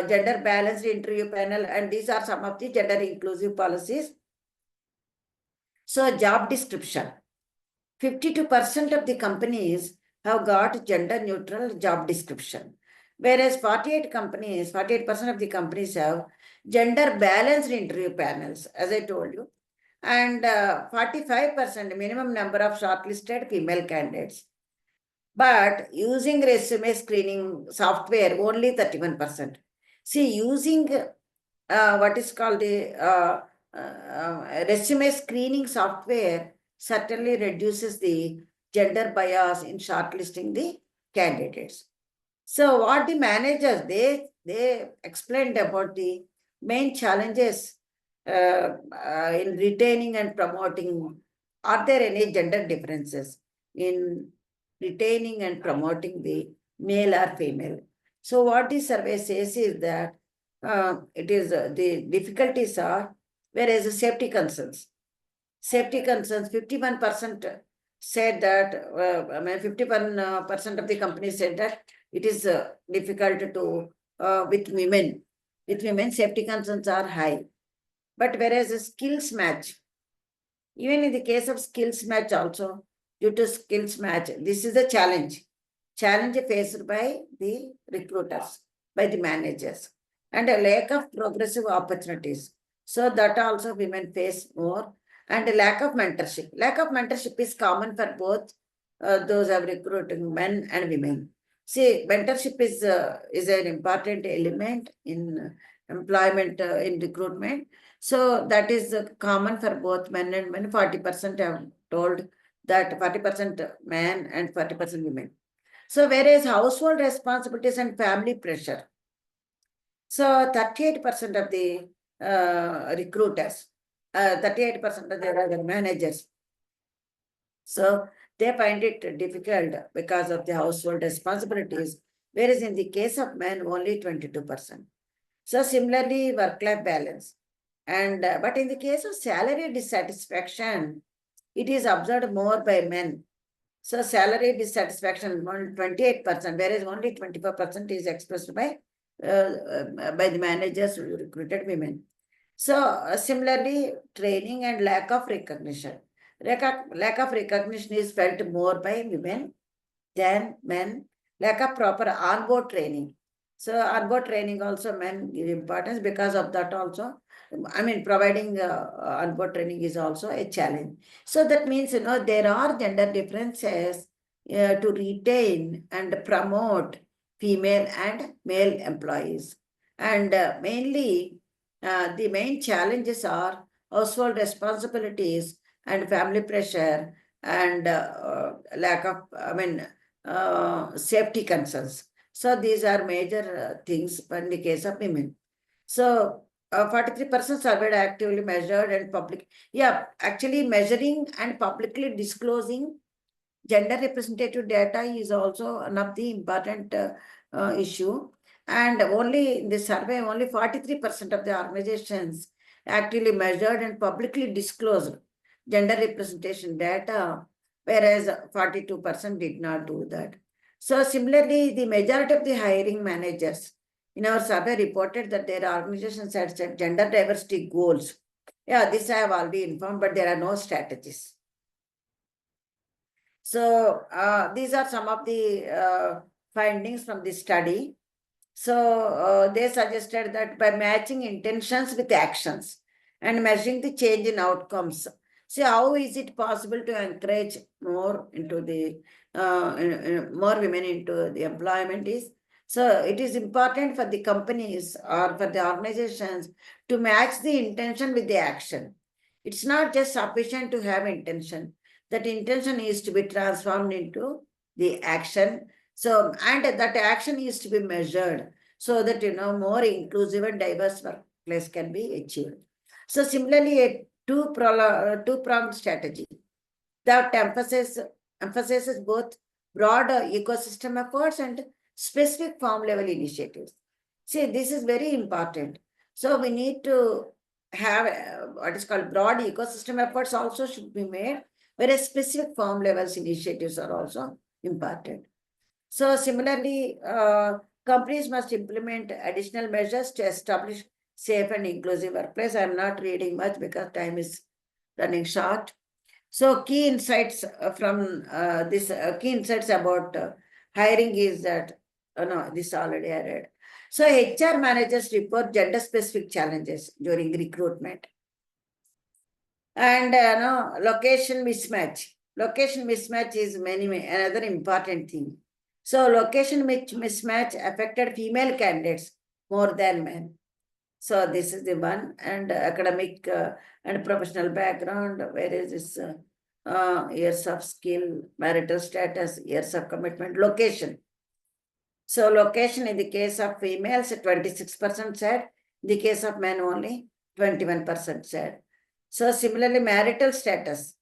gender balanced interview panel, and these are some of the gender inclusive policies. So job description, 52% of the companies have got gender neutral job description, whereas 48% of the companies have gender balanced interview panels, as I told you, and 45% minimum number of shortlisted female candidates. But using resume screening software, only 31%. See, using what is called the resume screening software certainly reduces the gender bias in shortlisting the candidates. So what the managers, they explained about the main challenges in retaining and promoting. Are there any gender differences in retaining and promoting the male or female? So what the survey says is that it is the difficulties are, whereas the safety concerns, 51% said that, 51% of the companies said that it is difficult to, with women. With women, safety concerns are high. But whereas the skills match, even in the case of skills match also, due to skills match, this is a challenge. challenge faced by the recruiters, by the managers, and a lack of progressive opportunities. So that also women face more, and a lack of mentorship. Lack of mentorship is common for both those who are recruiting men and women. See, mentorship is an important element in employment, in recruitment. So that is common for both men and women. 40% have told that 40% men and 40% women. So whereas household responsibilities and family pressure. So 38% of the recruiters, 38% of the managers. So they find it difficult because of the household responsibilities, whereas in the case of men, only 22%. So similarly, work-life balance. And but in the case of salary dissatisfaction, it is observed more by men. So salary dissatisfaction 28%, whereas only 24% is expressed by the managers who recruited women. So similarly, training and lack of recognition. Lack of recognition is felt more by women than men. Lack of proper onboard training. So onboard training also men give importance. Because of that also, I mean, providing onboard training is also a challenge. So that means, there are gender differences to retain and promote female and male employees. And mainly, the main challenges are household responsibilities and family pressure and lack of, safety concerns. So these are major things in the case of women. So 43% surveyed actively measured and public. Yeah, actually measuring and publicly disclosing gender representative data is also one of the important issue. And only in the survey, only 43% of the organizations actively measured and publicly disclosed gender representation data, whereas 42% did not do that. So similarly, the majority of the hiring managers in our survey reported that their organizations had set gender diversity goals. Yeah, this I have already informed, but there are no strategies. So these are some of the findings from the study. So they suggested that by matching intentions with actions and measuring the change in outcomes. See, how is it possible to encourage more into the more women into the employment is? So it is important for the companies or for the organizations to match the intention with the action. It's not just sufficient to have intention. That intention is to be transformed into the action. So, and that action is to be measured so that, more inclusive and diverse workplace can be achieved. So similarly, a two-pronged strategy that emphasizes both broad ecosystem efforts and specific farm level initiatives. See, this is very important. So we need to have what is called broad ecosystem efforts also should be made, whereas specific farm levels initiatives are also important. So similarly, companies must implement additional measures to establish safe and inclusive workplace. I'm not reading much because time is running short. So key insights from this, key insights about hiring is that, no, this already I read. So HR managers report gender-specific challenges during recruitment. And location mismatch. Location mismatch is another important thing. So location mismatch affected female candidates more than men. So this is the one. And academic and professional background, whereas this years of skill, marital status, years of commitment, location. So location in the case of females, 26% said. In the case of men, only 21% said. So similarly, marital status.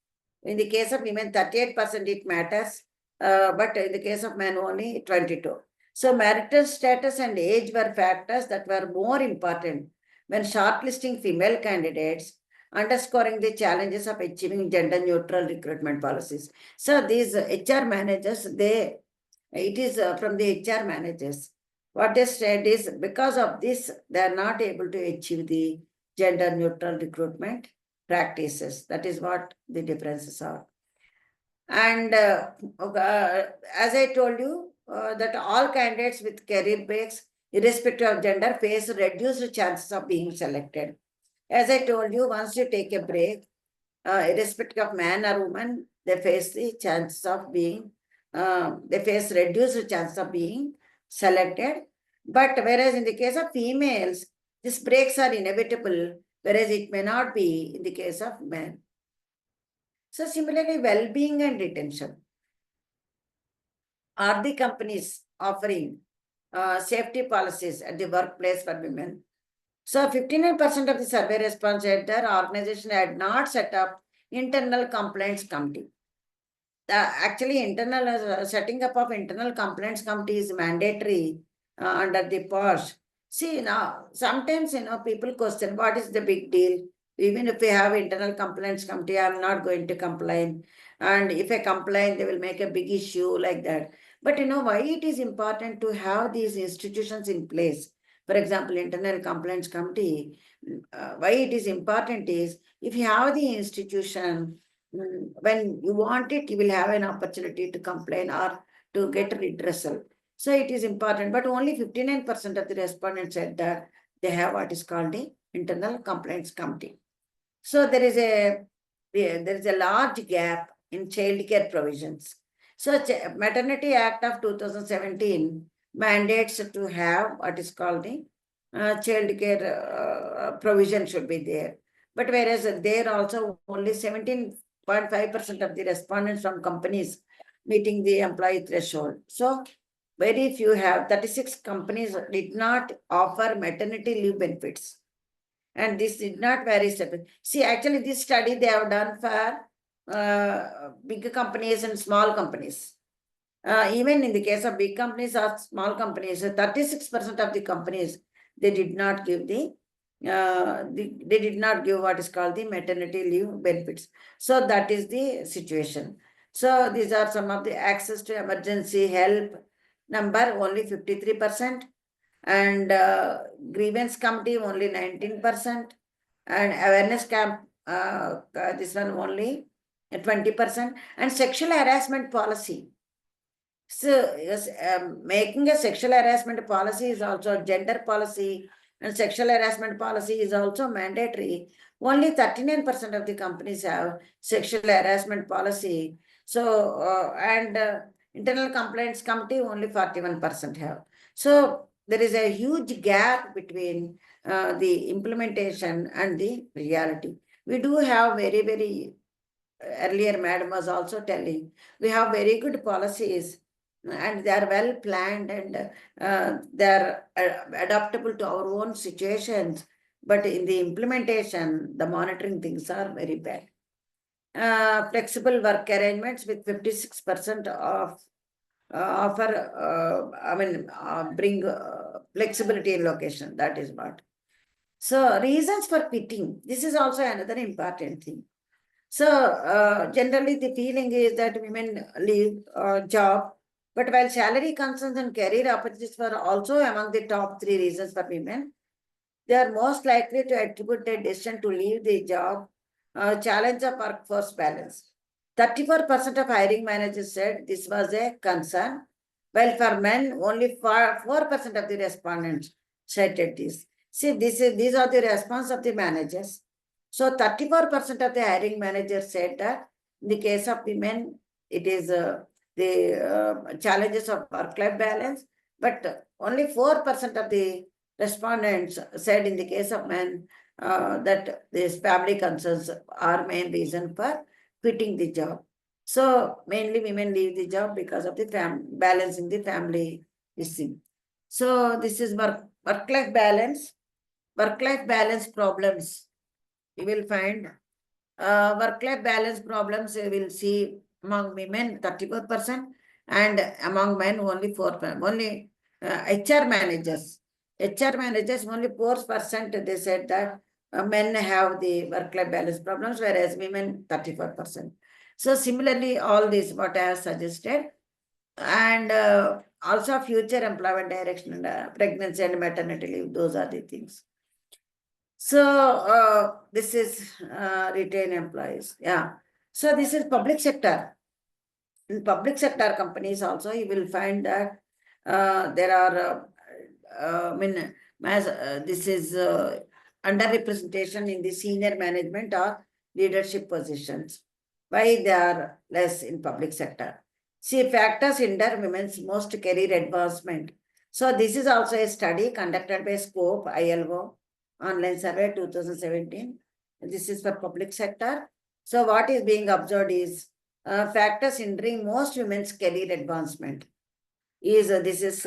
In the case of women, 38% it matters, but in the case of men, only 22%. So marital status and age were factors that were more important when shortlisting female candidates, underscoring the challenges of achieving gender-neutral recruitment policies. So these HR managers, it is from the HR managers. What they said is because of this, they are not able to achieve the gender-neutral recruitment practices. That is what the differences are. And as I told you, that all candidates with career breaks, irrespective of gender, face reduced chances of being selected. As I told you, once you take a break, irrespective of man or woman, they face the chances of being, they face reduced chance of being selected. But whereas in the case of females, these breaks are inevitable, whereas it may not be in the case of men. So similarly, well-being and retention. Are the companies offering safety policies at the workplace for women? So 59% of the survey respondents said their organization had not set up internal complaints committee. Actually, internal setting up of internal complaints committee is mandatory under the POSH. See, now, sometimes, people question, what is the big deal? Even if we have internal complaints committee, I'm not going to complain. And if I complain, they will make a big issue like that. But why it is important to have these institutions in place? For example, internal complaints committee, why it is important is, if you have the institution, when you want it, you will have an opportunity to complain or to get redressal. So it is important, but only 59% of the respondents said that they have what is called the internal complaints committee. So there is a large gap in childcare provisions. So Maternity Act of 2017 mandates to have what is called the childcare provision should be there. But whereas there also only 17.5% of the respondents from companies meeting the employee threshold. So very few have, 36 companies did not offer maternity leave benefits. And this did not vary. See, actually this study they have done for big companies and small companies. Even in the case of big companies or small companies, 36% of the companies, they did not give they did not give what is called the maternity leave benefits. So that is the situation. So these are some of the access to emergency help number, only 53%, and grievance committee only 19%, and awareness camp, this one only 20%, and sexual harassment policy. So yes, making a sexual harassment policy is also a gender policy, and sexual harassment policy is also mandatory. Only 39% of the companies have sexual harassment policy. So, and internal complaints committee only 41% have. So there is a huge gap between the implementation and the reality. We do have very, earlier madam was also telling, we have very good policies and they are well planned and they are adaptable to our own situations. But in the implementation, the monitoring things are very bad. Flexible work arrangements with 56% of bring flexibility in location. That is what. So reasons for quitting. This is also another important thing. So generally the feeling is that women leave job, but while salary concerns and career opportunities were also among the top 3 reasons for women, they are most likely to attribute their decision to leave the job challenge of workforce balance. 34% of hiring managers said this was a concern, while for men, only 4% of the respondents cited this. See, these are the response of the managers. So 34% of the hiring managers said that in the case of women, it is the challenges of work-life balance, but only 4% of the respondents said in the case of men that these family concerns are main reason for quitting the job. So mainly women leave the job because of the balance in the family issue. So this is work-life balance. Work-life balance problems. You will find work-life balance problems you will see among women 34% and among men only 4%. Only HR managers. HR managers only 4% they said that men have the work-life balance problems, whereas women 34%. So similarly, all this what I have suggested, and also future employment direction, pregnancy and maternity leave, those are the things. So this is retain employees. Yeah. So this is public sector. in public sector companies also, you will find that there are, this is underrepresentation in the senior management or leadership positions. Why they are less in public sector? See, factors hinder women's most career advancement. So this is also a study conducted by Scope ILO online survey 2017. This is for public sector. So what is being observed is factors hindering most women's career advancement is this is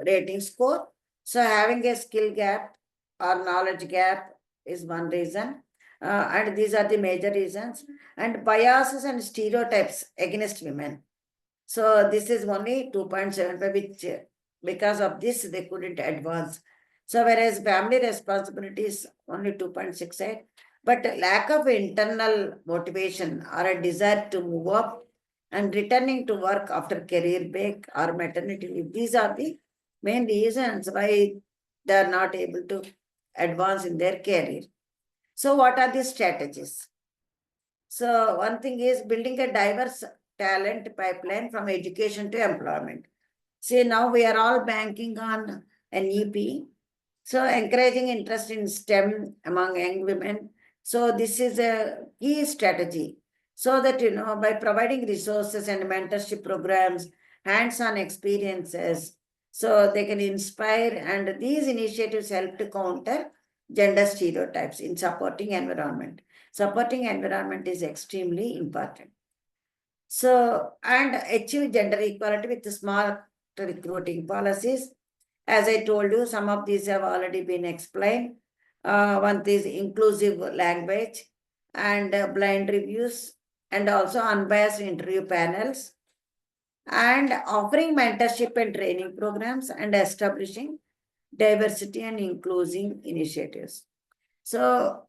rating score. So having a skill gap or knowledge gap is one reason. And these are the major reasons. And biases and stereotypes against women. So this is only 2.75, which because of this, they couldn't advance. So whereas family responsibilities only 2.68, but lack of internal motivation or a desire to move up and returning to work after career break or maternity leave, these are the main reasons why they are not able to advance in their career. So what are the strategies? So one thing is building a diverse talent pipeline from education to employment. See, now we are all banking on an EP. So encouraging interest in STEM among young women. So this is a key strategy. So that, by providing resources and mentorship programs, hands-on experiences, so they can inspire, and these initiatives help to counter gender stereotypes in supporting environment. Supporting environment is extremely important. So, and achieve gender equality with smart recruiting policies. As I told you, some of these have already been explained. One is inclusive language and blind reviews, and also unbiased interview panels, and offering mentorship and training programs, and establishing diversity and inclusion initiatives. So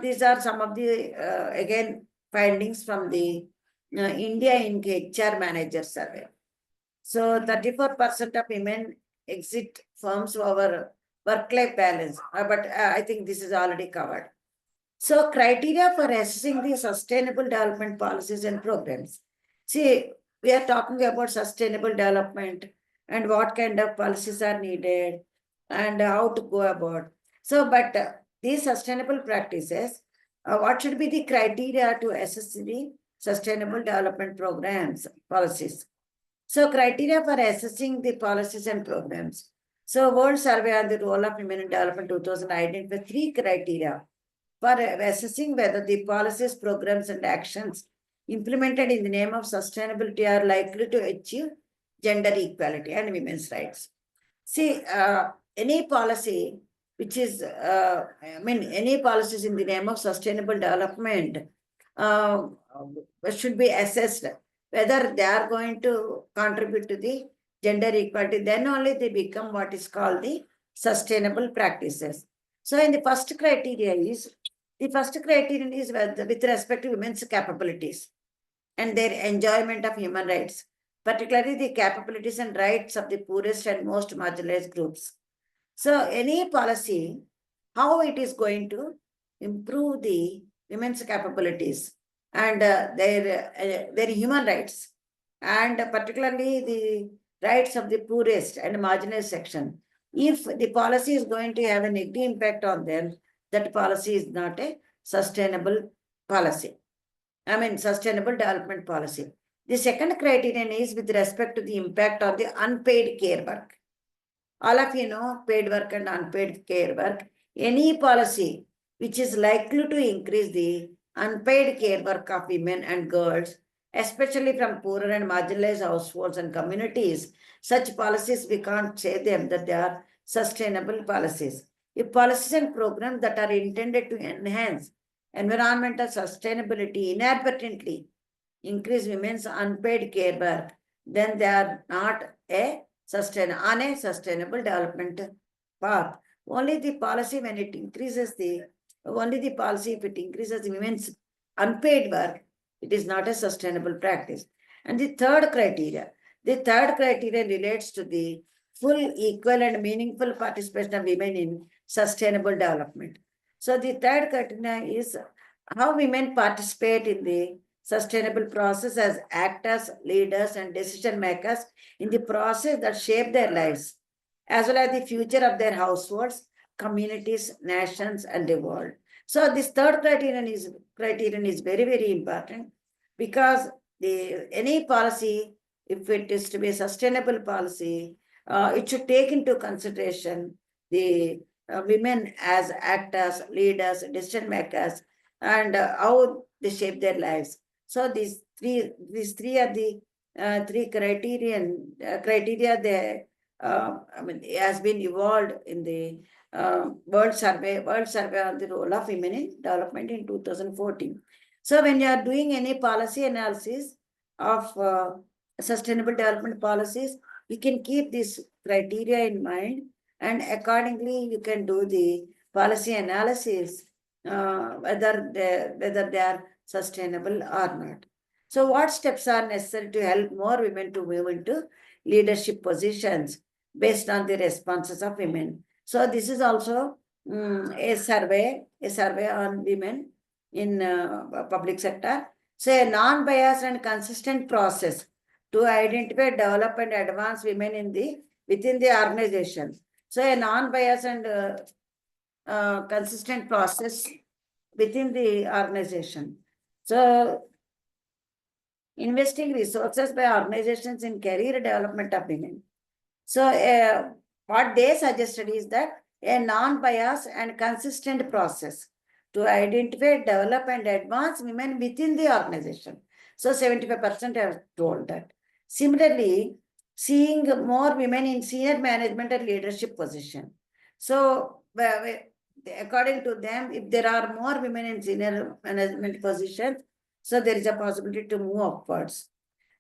these are some of the, again, findings from the India in HR manager survey. So 34% of women exit firms over work-life balance, but I think this is already covered. So criteria for assessing the sustainable development policies and programs. See, we are talking about sustainable development and what kind of policies are needed and how to go about. So, but these sustainable practices, what should be the criteria to assess the sustainable development programs, policies? So criteria for assessing the policies and programs. So World Survey on the Role of Women in Development 2000 identified 3 criteria for assessing whether the policies, programs, and actions implemented in the name of sustainability are likely to achieve gender equality and women's rights. See, any policy which is, any policies in the name of sustainable development should be assessed whether they are going to contribute to the gender equality. Then only they become what is called the sustainable practices. So in the first criterion is with respect to women's capabilities and their enjoyment of human rights, particularly the capabilities and rights of the poorest and most marginalized groups. So any policy, how it is going to improve the women's capabilities and their human rights, and particularly the rights of the poorest and marginalized section. If the policy is going to have a negative impact on them, that policy is not a sustainable policy. Sustainable development policy. The second criterion is with respect to the impact on the unpaid care work. All of you know paid work and unpaid care work. Any policy which is likely to increase the unpaid care work of women and girls, especially from poorer and marginalized households and communities, such policies, we can't say them that they are sustainable policies. If policies and programs that are intended to enhance environmental sustainability inadvertently increase women's unpaid care work, then they are not on a sustainable development path. Only the policy when it increases if it increases women's unpaid work, it is not a sustainable practice. And the third criteria relates to the full, equal, and meaningful participation of women in sustainable development. So the third criteria is how women participate in the sustainable process as actors, leaders, and decision makers in the process that shape their lives, as well as the future of their households, communities, nations, and the world. So this third criterion is very, very important, because any policy, if it is to be a sustainable policy, it should take into consideration the women as actors, leaders, decision makers, and how they shape their lives. So these three are the three criteria they has been evolved in the World Survey on the role of women in development in 2014. So when you are doing any policy analysis of sustainable development policies, you can keep this criteria in mind, and accordingly you can do the policy analysis whether they are sustainable or not. So what steps are necessary to help more women to move into leadership positions based on the responses of women? So this is also a survey on women in public sector. So a non-biased and consistent process to identify, develop, and advance women within the organization. So a non-biased and consistent process within the organization. So investing resources by organizations in career development of women. So what they suggested is that a non-biased and consistent process to identify, develop, and advance women within the organization. So 75% have told that. Similarly, seeing more women in senior management and leadership position. So according to them, if there are more women in senior management positions, so there is a possibility to move upwards.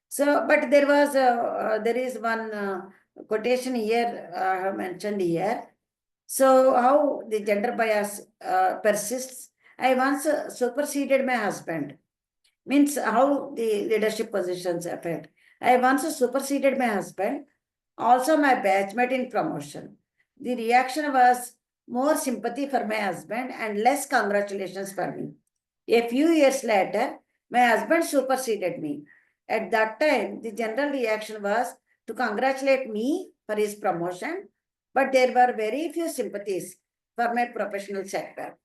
So, but there is one quotation here I have mentioned here. So how the gender bias persists. I once superseded my husband. Means how the leadership positions affect. I once superseded my husband, also my batchmate in promotion. The reaction was more sympathy for my husband and less congratulations for me. A few years later, my husband superseded me. At that time, the general reaction was to congratulate me for his promotion, but there were very few sympathies for my professional sector.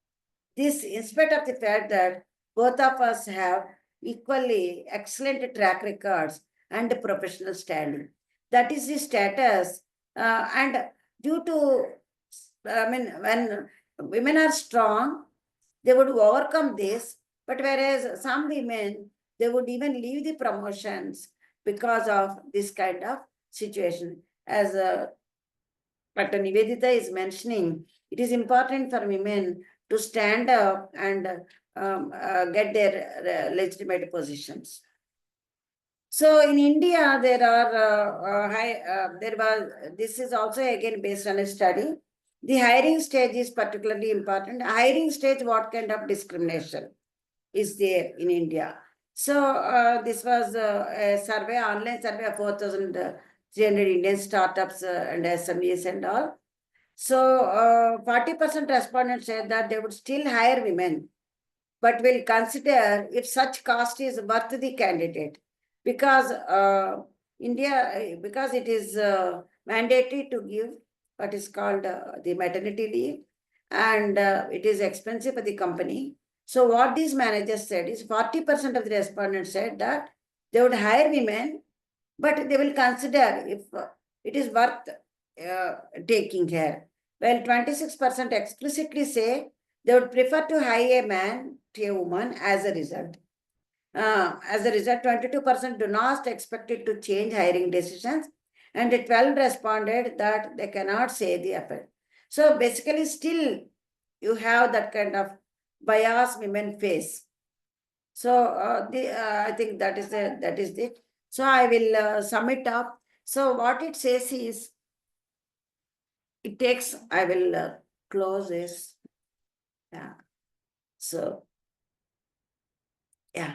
This, in spite of the fact that both of us have equally excellent track records and professional standing. That is the status. And due to, when women are strong, they would overcome this. But whereas some women, they would even leave the promotions because of this kind of situation. As Dr. Nivedita is mentioning, it is important for women to stand up and get their legitimate positions. So in India, this is also again based on a study. The hiring stage is particularly important. Hiring stage, what kind of discrimination is there in India? So this was a survey, online survey of 4,300 Indian startups and SMEs and all. So 40% respondents said that they would still hire women, but will consider if such cost is worth the candidate, because because it is mandatory to give what is called the maternity leave, and it is expensive for the company. So what these managers said is 40% of the respondents said that they would hire women, but they will consider if it is worth taking care. Well, 26% explicitly say they would prefer to hire a man to a woman as a result. 22% do not expect it to change hiring decisions, and 12 responded that they cannot say the effect. So basically, still you have that kind of bias women face. So I think that is it. So I will sum it up. So what it says is, I will close this. Yeah. So, yeah.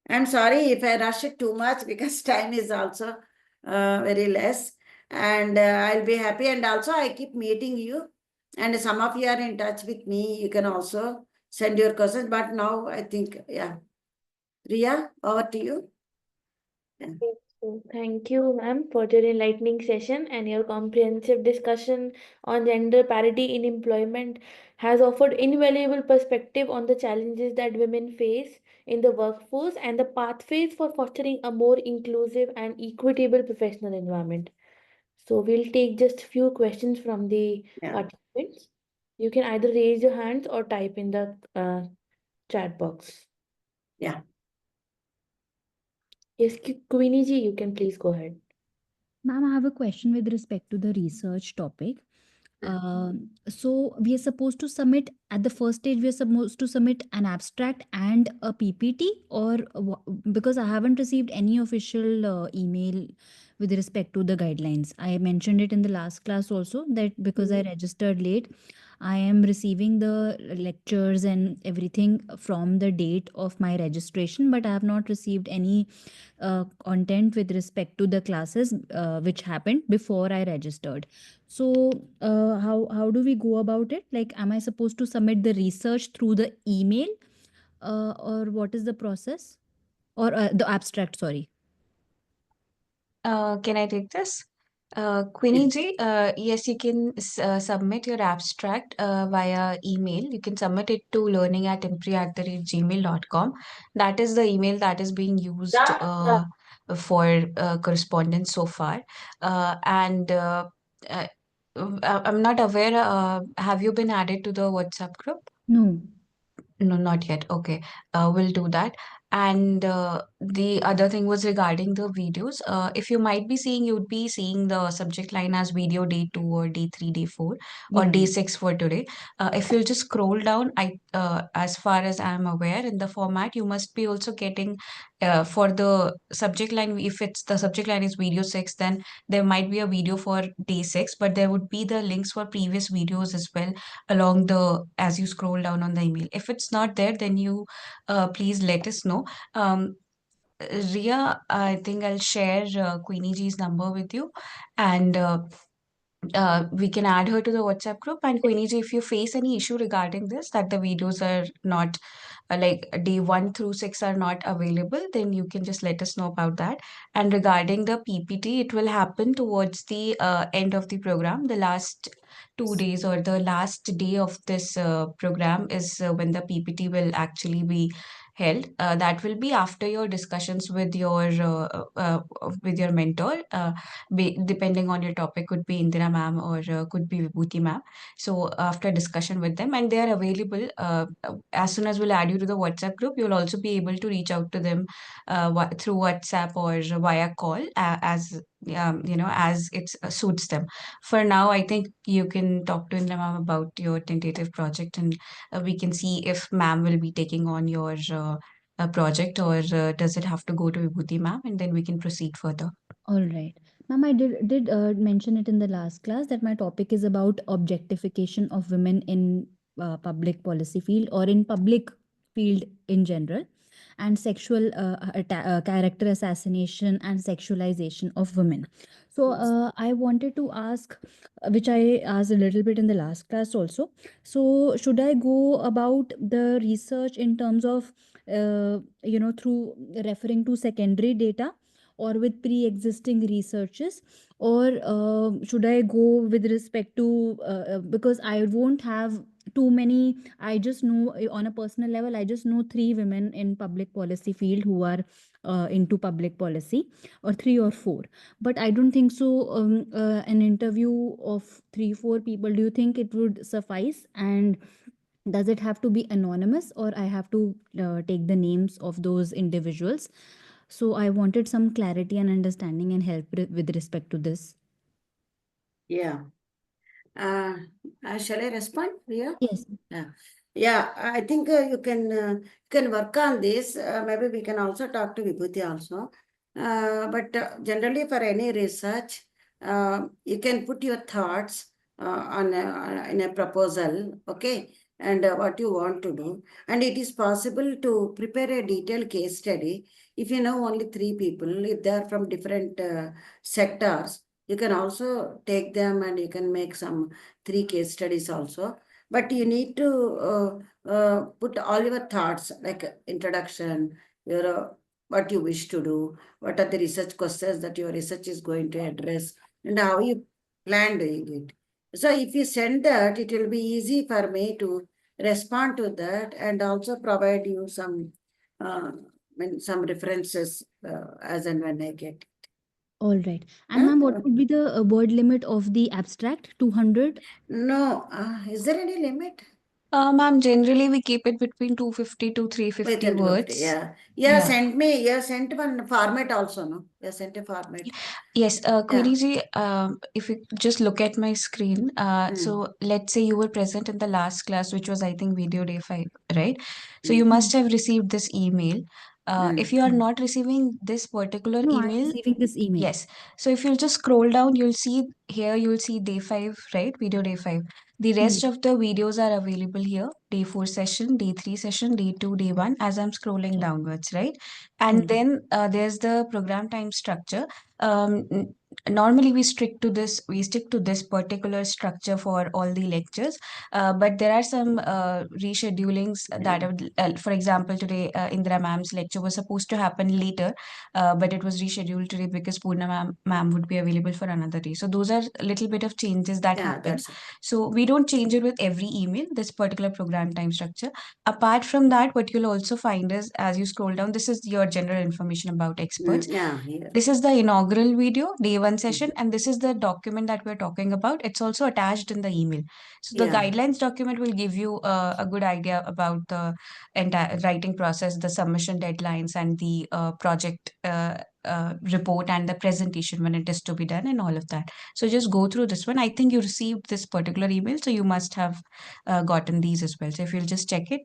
I'm sorry if I rush it too much, because time is also very less. And I'll be happy. And also I keep meeting you. And some of you are in touch with me. You can also send your questions. But now I think, yeah. Riya, over to you. Yeah. So thank you, ma'am, for your enlightening session, and your comprehensive discussion on gender parity in employment has offered invaluable perspective on the challenges that women face in the workforce and the pathways for fostering a more inclusive and equitable professional environment. So we'll take just few questions from the participants. You can either raise your hands or type in the chat box. Yeah. Yes, Queenie ji, you can please go ahead. Ma'am, I have a question with respect to the research topic. So we are supposed to submit at the first stage, we are supposed to submit an abstract and a PPT, or because I haven't received any official email with respect to the guidelines. I mentioned it in the last class also that because I registered late, I am receiving the lectures and everything from the date of my registration, but I have not received any content with respect to the classes which happened before I registered. So how do we go about it? Like, am I supposed to submit the research through the email, or what is the process, or the abstract? Sorry. Can I take this? Queenie ji, yes, you can submit your abstract via email. You can submit it to learning@impri@gmail.com. That is the email that is being used for correspondence so far. And I'm not aware, have you been added to the WhatsApp group? No. No, not yet. Okay, we'll do that. And the other thing was regarding the videos. If you might be seeing, you'd be seeing the subject line as video day 2 or day 3, day 4, or Yeah. day 6 for today. If you'll just scroll down, as far as I'm aware, in the format, you must be also getting for the subject line. If it's the subject line is video 6, then there might be a video for day 6, but there would be the links for previous videos as well along the as you scroll down on the email. If it's not there, then you please let us know. um, Ria, I think I'll share Queenie G's number with you, and we can add her to the WhatsApp group. And Queenie G, if you face any issue regarding this, that the videos are not like day 1 through 6 are not available, then you can just let us know about that. And regarding the PPT, it will happen towards the end of the program. The last 2 days or the last day of this program is when the PPT will actually be held. That will be after your discussions with your mentor. Depending on your topic, could be Indira ma'am or could be Vibhuti ma'am. So after discussion with them, and they are available as soon as we'll add you to the WhatsApp group, you'll also be able to reach out to them through WhatsApp or via call as it suits them. For now, I think you can talk to Indira ma'am about your tentative project, and we can see if ma'am will be taking on your project, or does it have to go to Vibhuti ma'am, and then we can proceed further. All right. Ma'am, I did mention it in the last class that my topic is about objectification of women in public policy field or in public field in general, and sexual character assassination and sexualization of women. So I wanted to ask, which I asked a little bit in the last class also. So should I go about the research in terms of, through referring to secondary data, or with pre-existing researches, or should I go with respect to because I won't have too many. I just know on a personal level, I just know 3 women in public policy field who are into public policy, or 3 or 4, but I don't think so. An interview of 3-4 people, do you think it would suffice? And does it have to be anonymous, or I have to take the names of those individuals? So I wanted some clarity and understanding and help with respect to this. Yeah. Shall I respond, Ria? Yes. Yeah, I think you can work on this. Maybe we can also talk to Vibhuti also. But generally, for any research, you can put your thoughts in a proposal, okay, and what you want to do. And it is possible to prepare a detailed case study. If you know only 3 people, if they are from different sectors, you can also take them and you can make some 3 case studies also. But you need to put all your thoughts, like introduction, what you wish to do, what are the research questions that your research is going to address, and how you plan doing it. So if you send that, it will be easy for me to respond to that and also provide you some some references as and when I get. All right. And ma'am, what would be the word limit of the abstract? 200? No, is there any limit? Ma'am, generally we keep it between 250 to 350 words. Yeah. Yeah. Sent one format also, no? You sent a format. Yes, Query ji, if you just look at my screen, so let's say you were present in the last class, which was, I think, video day 5, right? So you must have received this email. If you are not receiving this particular No, I'm email, receiving this email. yes. So if you'll just scroll down, you'll see here, you'll see day 5, right? Video day 5. The rest of the videos are available here. Day 4 session, day 3 session, day 2, day 1, as I'm scrolling downwards, right? And then there's the program time structure. Normally we stick to this particular structure for all the lectures, but there are some reschedulings that for example, today Indira ma'am's lecture was supposed to happen later, but it was rescheduled today because Purna ma'am would be available for another day. So those are a little bit of changes that happen. So we don't change it with every email, this particular program time structure. Apart from that, what you'll also find is, as you scroll down, this is your general information about experts. This is the inaugural video, day 1 session, and this is the document that we're talking about. It's also attached in the email. So the guidelines document will give you a good idea about the entire writing process, the submission deadlines, and the project report and the presentation when it is to be done and all of that. So just go through this one. I think you received this particular email, so you must have gotten these as well. So if you'll just check it,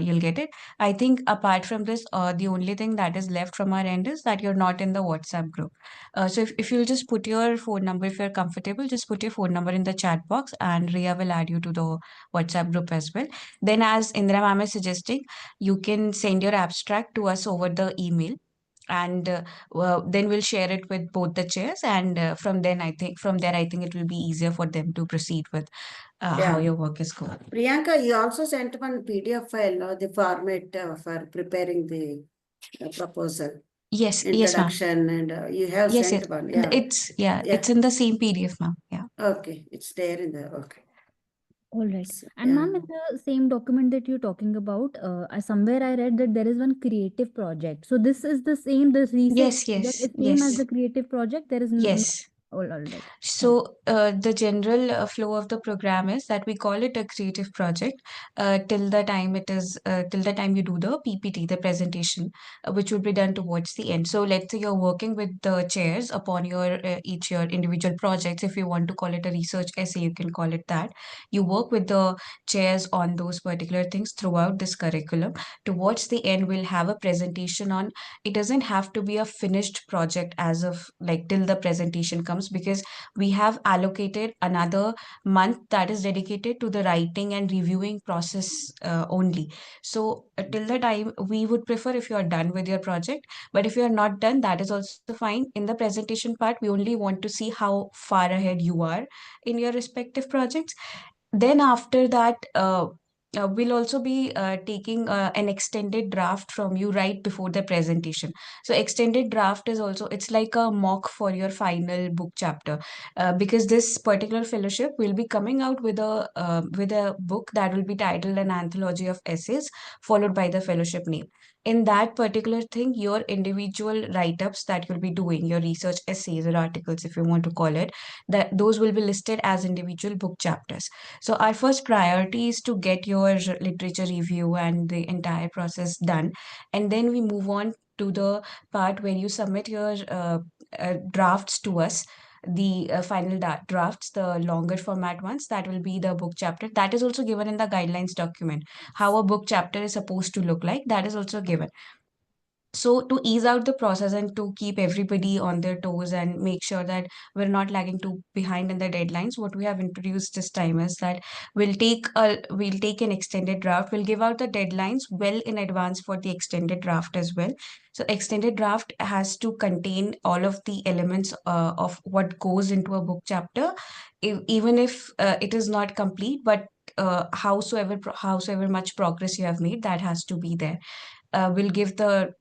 you'll get it. I think apart from this, the only thing that is left from our end is that you're not in the WhatsApp group. So if you'll just put your phone number, if you're comfortable, just put your phone number in the chat box and Ria will add you to the WhatsApp group as well. Then, as Indira ma'am is suggesting, you can send your abstract to us over the email, and then we'll share it with both the chairs, and from there I think it will be easier for them to proceed with how your work is going. Priyanka, you also sent one PDF file, no? The format for preparing the proposal. Yes, introduction, and you have sent one. It's it's in the same PDF, ma'am. Yeah. Okay, it's there in the All right. And ma'am, in the same document that you're talking about, somewhere I read that there is one creative project. So this is the same, the research project is same as the creative project. There is all right. So the general flow of the program is that we call it a creative project till the time you do the PPT, the presentation, which will be done towards the end. So let's say you're working with the chairs upon your each your individual projects. If you want to call it a research essay, you can call it that. You work with the chairs on those particular things throughout this curriculum. Towards the end, we'll have a presentation on. It doesn't have to be a finished project as of like till the presentation comes, because we have allocated another month that is dedicated to the writing and reviewing process only. So till the time, we would prefer if you are done with your project, but if you are not done, that is also fine. In the presentation part, we only want to see how far ahead you are in your respective projects. Then after that, we'll also be taking an extended draft from you right before the presentation. So extended draft is also, it's like a mock for your final book chapter, because this particular fellowship will be coming out with a book that will be titled An Anthology of Essays, followed by the fellowship name. In that particular thing, your individual write-ups that you'll be doing, your research essays or articles, if you want to call it, that those will be listed as individual book chapters. So our first priority is to get your literature review and the entire process done. And then we move on to the part where you submit your drafts to us. The final drafts, the longer format ones, that will be the book chapter. That is also given in the guidelines document. How a book chapter is supposed to look like, that is also given. So to ease out the process and to keep everybody on their toes and make sure that we're not lagging too behind in the deadlines, what we have introduced this time is that we'll take an extended draft. We'll give out the deadlines well in advance for the extended draft as well. So extended draft has to contain all of the elements of what goes into a book chapter, even if it is not complete, but howsoever much progress you have made, that has to be there. we'll give the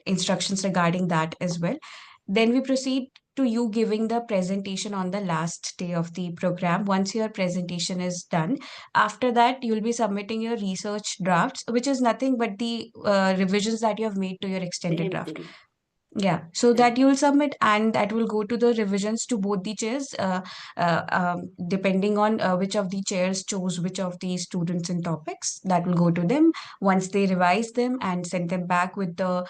instructions regarding that as well. Then we proceed to you giving the presentation on the last day of the program. Once your presentation is done, after that, you'll be submitting your research drafts, which is nothing but the revisions that you have made to your extended draft. Yeah, so that you will submit, and that will go to the revisions to both the chairs, depending on which of the chairs chose which of the students and topics. That will go to them. Once they revise them and send them back with the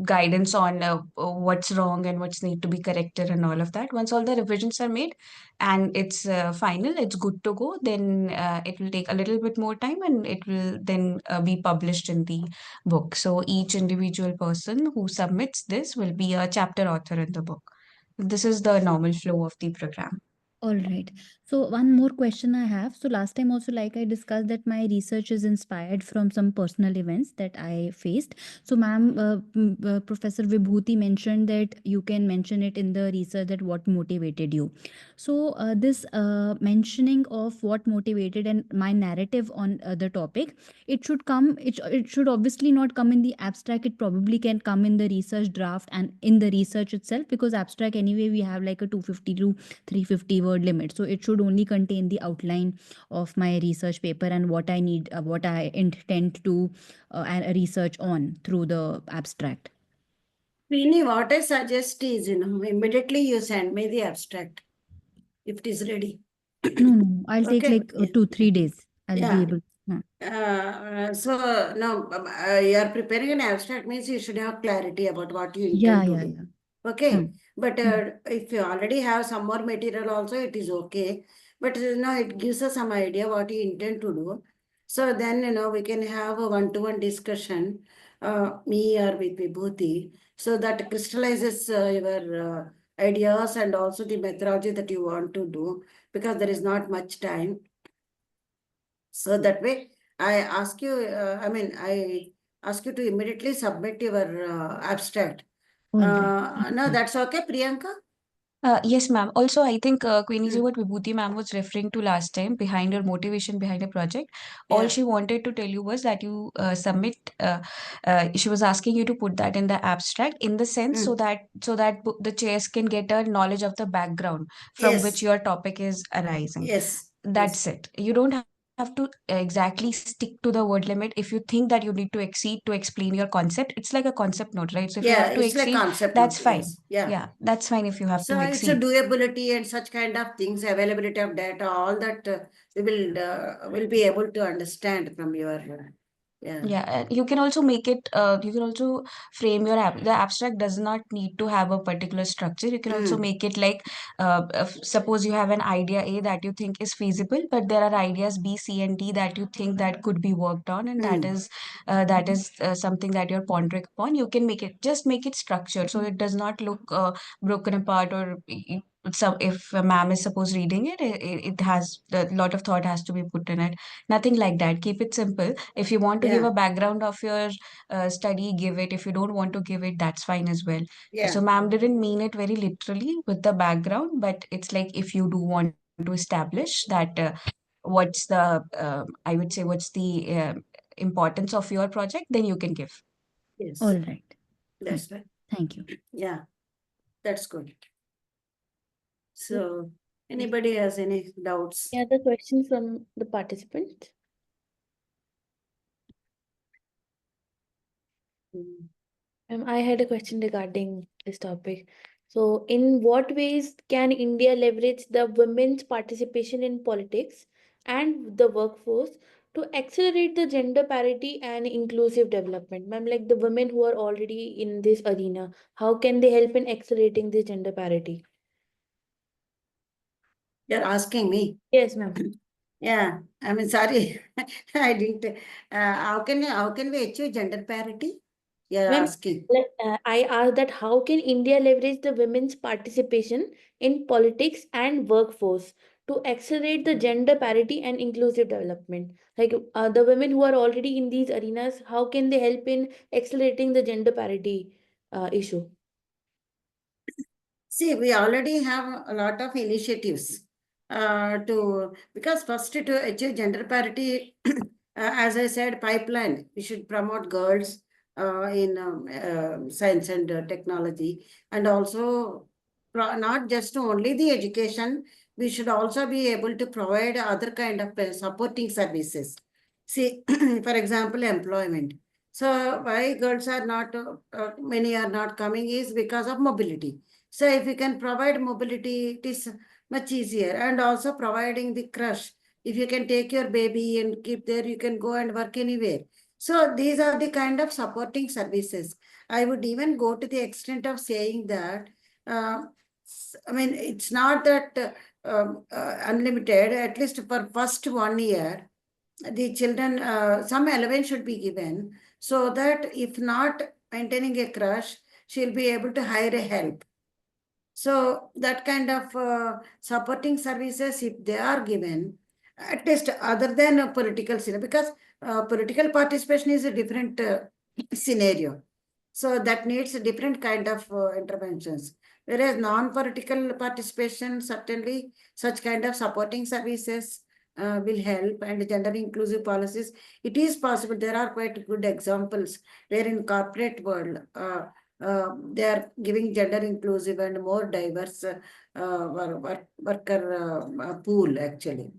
guidance on what's wrong and what's need to be corrected and all of that. Once all the revisions are made and it's final, it's good to go, then it will take a little bit more time, and it will then be published in the book. So each individual person who submits this will be a chapter author in the book. This is the normal flow of the program. All right. So one more question I have. So last time also, like I discussed, that my research is inspired from some personal events that I faced. So ma'am, Professor Vibhuti mentioned that you can mention it in the research that what motivated you. So this mentioning of what motivated and my narrative on the topic, it should come, it should obviously not come in the abstract. It probably can come in the research draft and in the research itself, because abstract anyway, we have like a 250 to 350 word limit, so it should only contain the outline of my research paper and what I need, what I intend to research on through the abstract. Queenie, what I suggest is, immediately you send me the abstract if it is ready. No, I'll take Okay. like 2-3 days. I'll be Yeah. able. So now you are preparing an abstract, means you should have clarity about what you intend to do. Okay. But if you already have some more material also, it is okay. But it gives us some idea what you intend to do. So then, we can have a one-to-one discussion, me or with Vibhuti, so that crystallizes your ideas and also the methodology that you want to do, because there is not much time. So that way, I ask you to immediately submit your abstract. No, that's okay, Priyanka? Yes, ma'am. Also, I think Queenie ji, what Vibhuti ma'am was referring to last time behind your motivation behind a project, all she wanted to tell you was that you submit. She was asking you to put that in the abstract, in the sense so that the chairs can get a knowledge of the background from which your topic is arising. Yes. That's it. You don't have to exactly stick to the word limit. If you think that you need to exceed to explain your concept, it's like a concept note, right? So if you have to it's like exceed, concept that's note, fine. yes. Yeah, that's fine if you have so to it's a exceed. doability and such kind of things, availability of data, all that we will be able to understand from your Yeah, you can also make it, you can also frame your the abstract does not need to have a particular structure. You can also make it like, suppose you have an idea A that you think is feasible, but there are ideas B, C, and D that you think that could be worked on, and that is something that you're pondering upon. You can just make it structured, so it does not look broken apart, or so if a ma'am is supposed reading it, it has a lot of thought has to be put in it. Nothing like that. Keep it simple. If you want to give a background of your study, give it. If you don't want to give it, that's fine as well. So ma'am didn't mean it very literally with the background, but it's like if you do want to establish that what's the I would say what's the importance of your project, then you can give. Yes. All right. That's right. Thank you. Yeah, that's good. So anybody has any doubts? Any other questions from the participants? I had a question regarding this topic. So, in what ways can India leverage the women's participation in politics and the workforce to accelerate the gender parity and inclusive development? Ma'am, like the women who are already in this arena, how can they help in accelerating this gender parity? You're asking me? Yes, ma'am. Yeah, I mean, sorry, I didn't. How can we achieve gender parity? You're Ma'am, asking. I asked that how can India leverage the women's participation in politics and workforce to accelerate the gender parity and inclusive development? Like the women who are already in these arenas, how can they help in accelerating the gender parity issue? See, we already have a lot of initiatives because first to achieve gender parity, As I said, pipeline, we should promote girls in science and technology, and also not just only the education, we should also be able to provide other kind of supporting services. See, for example, employment. So why girls are not, many are not coming is because of mobility. So if we can provide mobility, it is much easier. And also providing the crush. If you can take your baby and keep there, you can go and work anywhere. So these are the kind of supporting services. I would even go to the extent of saying that, I mean, it's not that unlimited, at least for first 1 year, the children, some allowance should be given so that if not maintaining a crush, she'll be able to hire a help. So that kind of supporting services, if they are given, at least other than a political scenario, because political participation is a different scenario. So that needs a different kind of interventions. Whereas non-political participation, certainly such kind of supporting services will help, and gender inclusive policies. It is possible. There are quite good examples where in corporate world, they are giving gender inclusive and more diverse worker pool actually.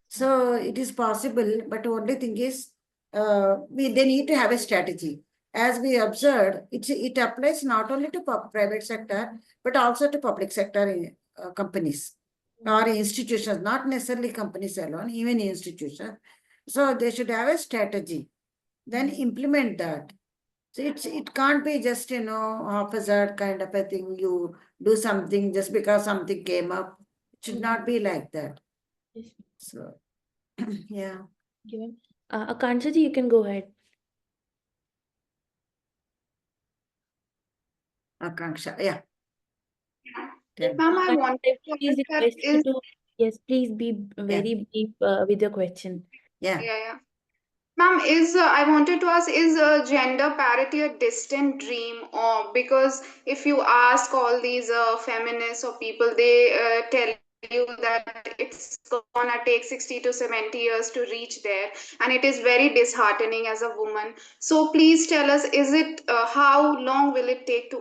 So it is possible, but only thing is, they need to have a strategy. As we observed, it applies not only to private sector, but also to public sector companies or institutions, not necessarily companies alone, even institutions. So they should have a strategy, then implement that. So it can't be just, haphazard kind of a thing. You do something just because something came up. It should not be like that. Yes. So, yeah. Akansha ji, you can go ahead. Akanksha, yeah. Ma'am, I wanted to Please ask that request you is, to, yes, please be very brief with your question. Yeah. yeah. Ma'am, I wanted to ask, is gender parity a distant dream? Or because if you ask all these feminists or people, they tell you that it's gonna take 60 to 70 years to reach there, and it is very disheartening as a woman. So please tell us, is it how long will it take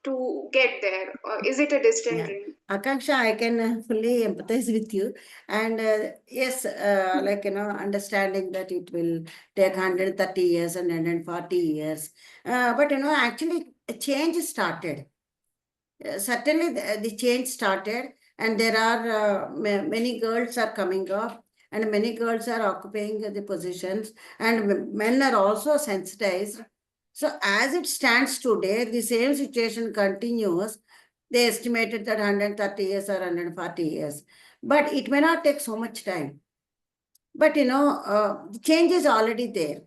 to get there? Is it a distant dream? Akanksha, I can fully empathize with you. And yes, like, understanding that it will take 130 years and 140 years. But, actually, a change started. Certainly, the change started, and there are many girls are coming up, and many girls are occupying the positions, and men are also sensitized. So, as it stands today, the same situation continues. They estimated that 130 years or 140 years, but it may not take so much time. But the change is already there.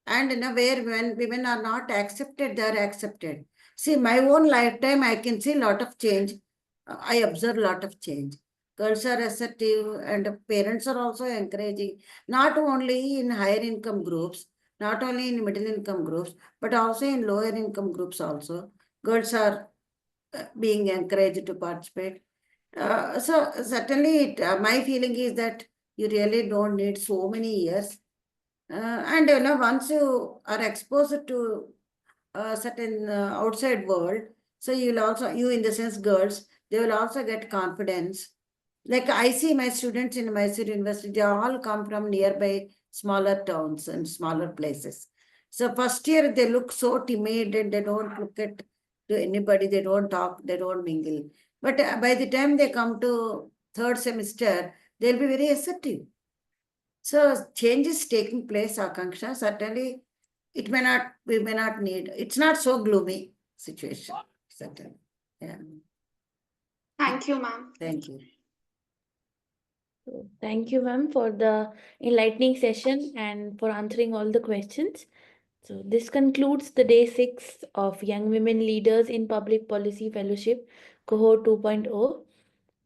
And where when women are not accepted, they are accepted. See, my own lifetime, I can see a lot of change. I observe a lot of change. Girls are assertive, and parents are also encouraging, not only in higher income groups, not only in middle income groups, but also in lower income groups also. Girls are being encouraged to participate. So certainly, my feeling is that you really don't need so many years. And once you are exposed to a certain outside world, so you in the sense girls, they will also get confidence. Like I see my students in Mysore University, they all come from nearby smaller towns and smaller places. So first year they look so timid and they don't look at to anybody, they don't talk, they don't mingle. But by the time they come to third semester, they'll be very assertive. So change is taking place, Akanksha. Certainly, we may not need, it's not so gloomy situation. Certainly. Yeah. Thank you, ma'am. Thank you. So thank you, ma'am, for the enlightening session and for answering all the questions. So this concludes the day 6 of Young Women Leaders in Public Policy Fellowship, Cohort 2.0.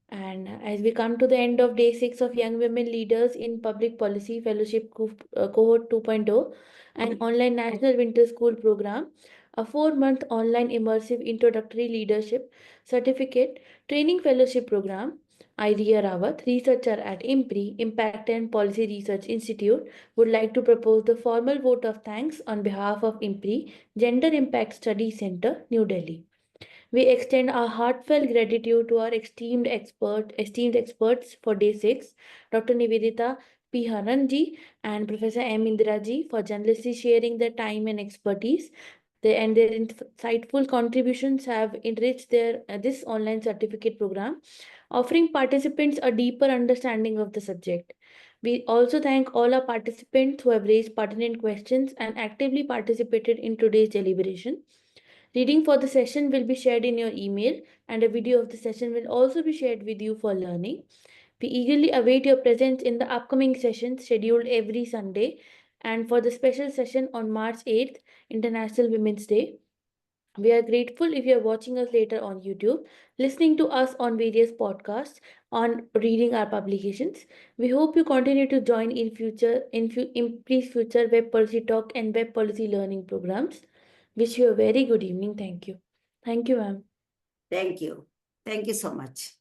And as we come to the end of day 6 of Young Women Leaders in Public Policy Fellowship, Cohort 2.0, an online National Winter School program, a 4-month online immersive introductory leadership certificate training fellowship program, I, Riya Rawat, researcher at IMPRI, Impact and Policy Research Institute, would like to propose the formal vote of thanks on behalf of IMPRI, Gender Impact Study Center, New Delhi. We extend our heartfelt gratitude to our esteemed experts for day 6, Dr. Nivedita P. Haran ji and Professor M. Indira ji for generously sharing their time and expertise. Their insightful contributions have enriched this online certificate program, offering participants a deeper understanding of the subject. We also thank all our participants who have raised pertinent questions and actively participated in today's deliberation. Reading for the session will be shared in your email, and a video of the session will also be shared with you for learning. We eagerly await your presence in the upcoming sessions scheduled every Sunday and for the special session on March 8th, International Women's Day. We are grateful if you are watching us later on YouTube, listening to us on various podcasts, on reading our publications. We hope you continue to join in IMPRI's future web policy talk and web policy learning programs. Wish you a very good evening. Thank you. Thank you, ma'am. Thank you. Thank you so much.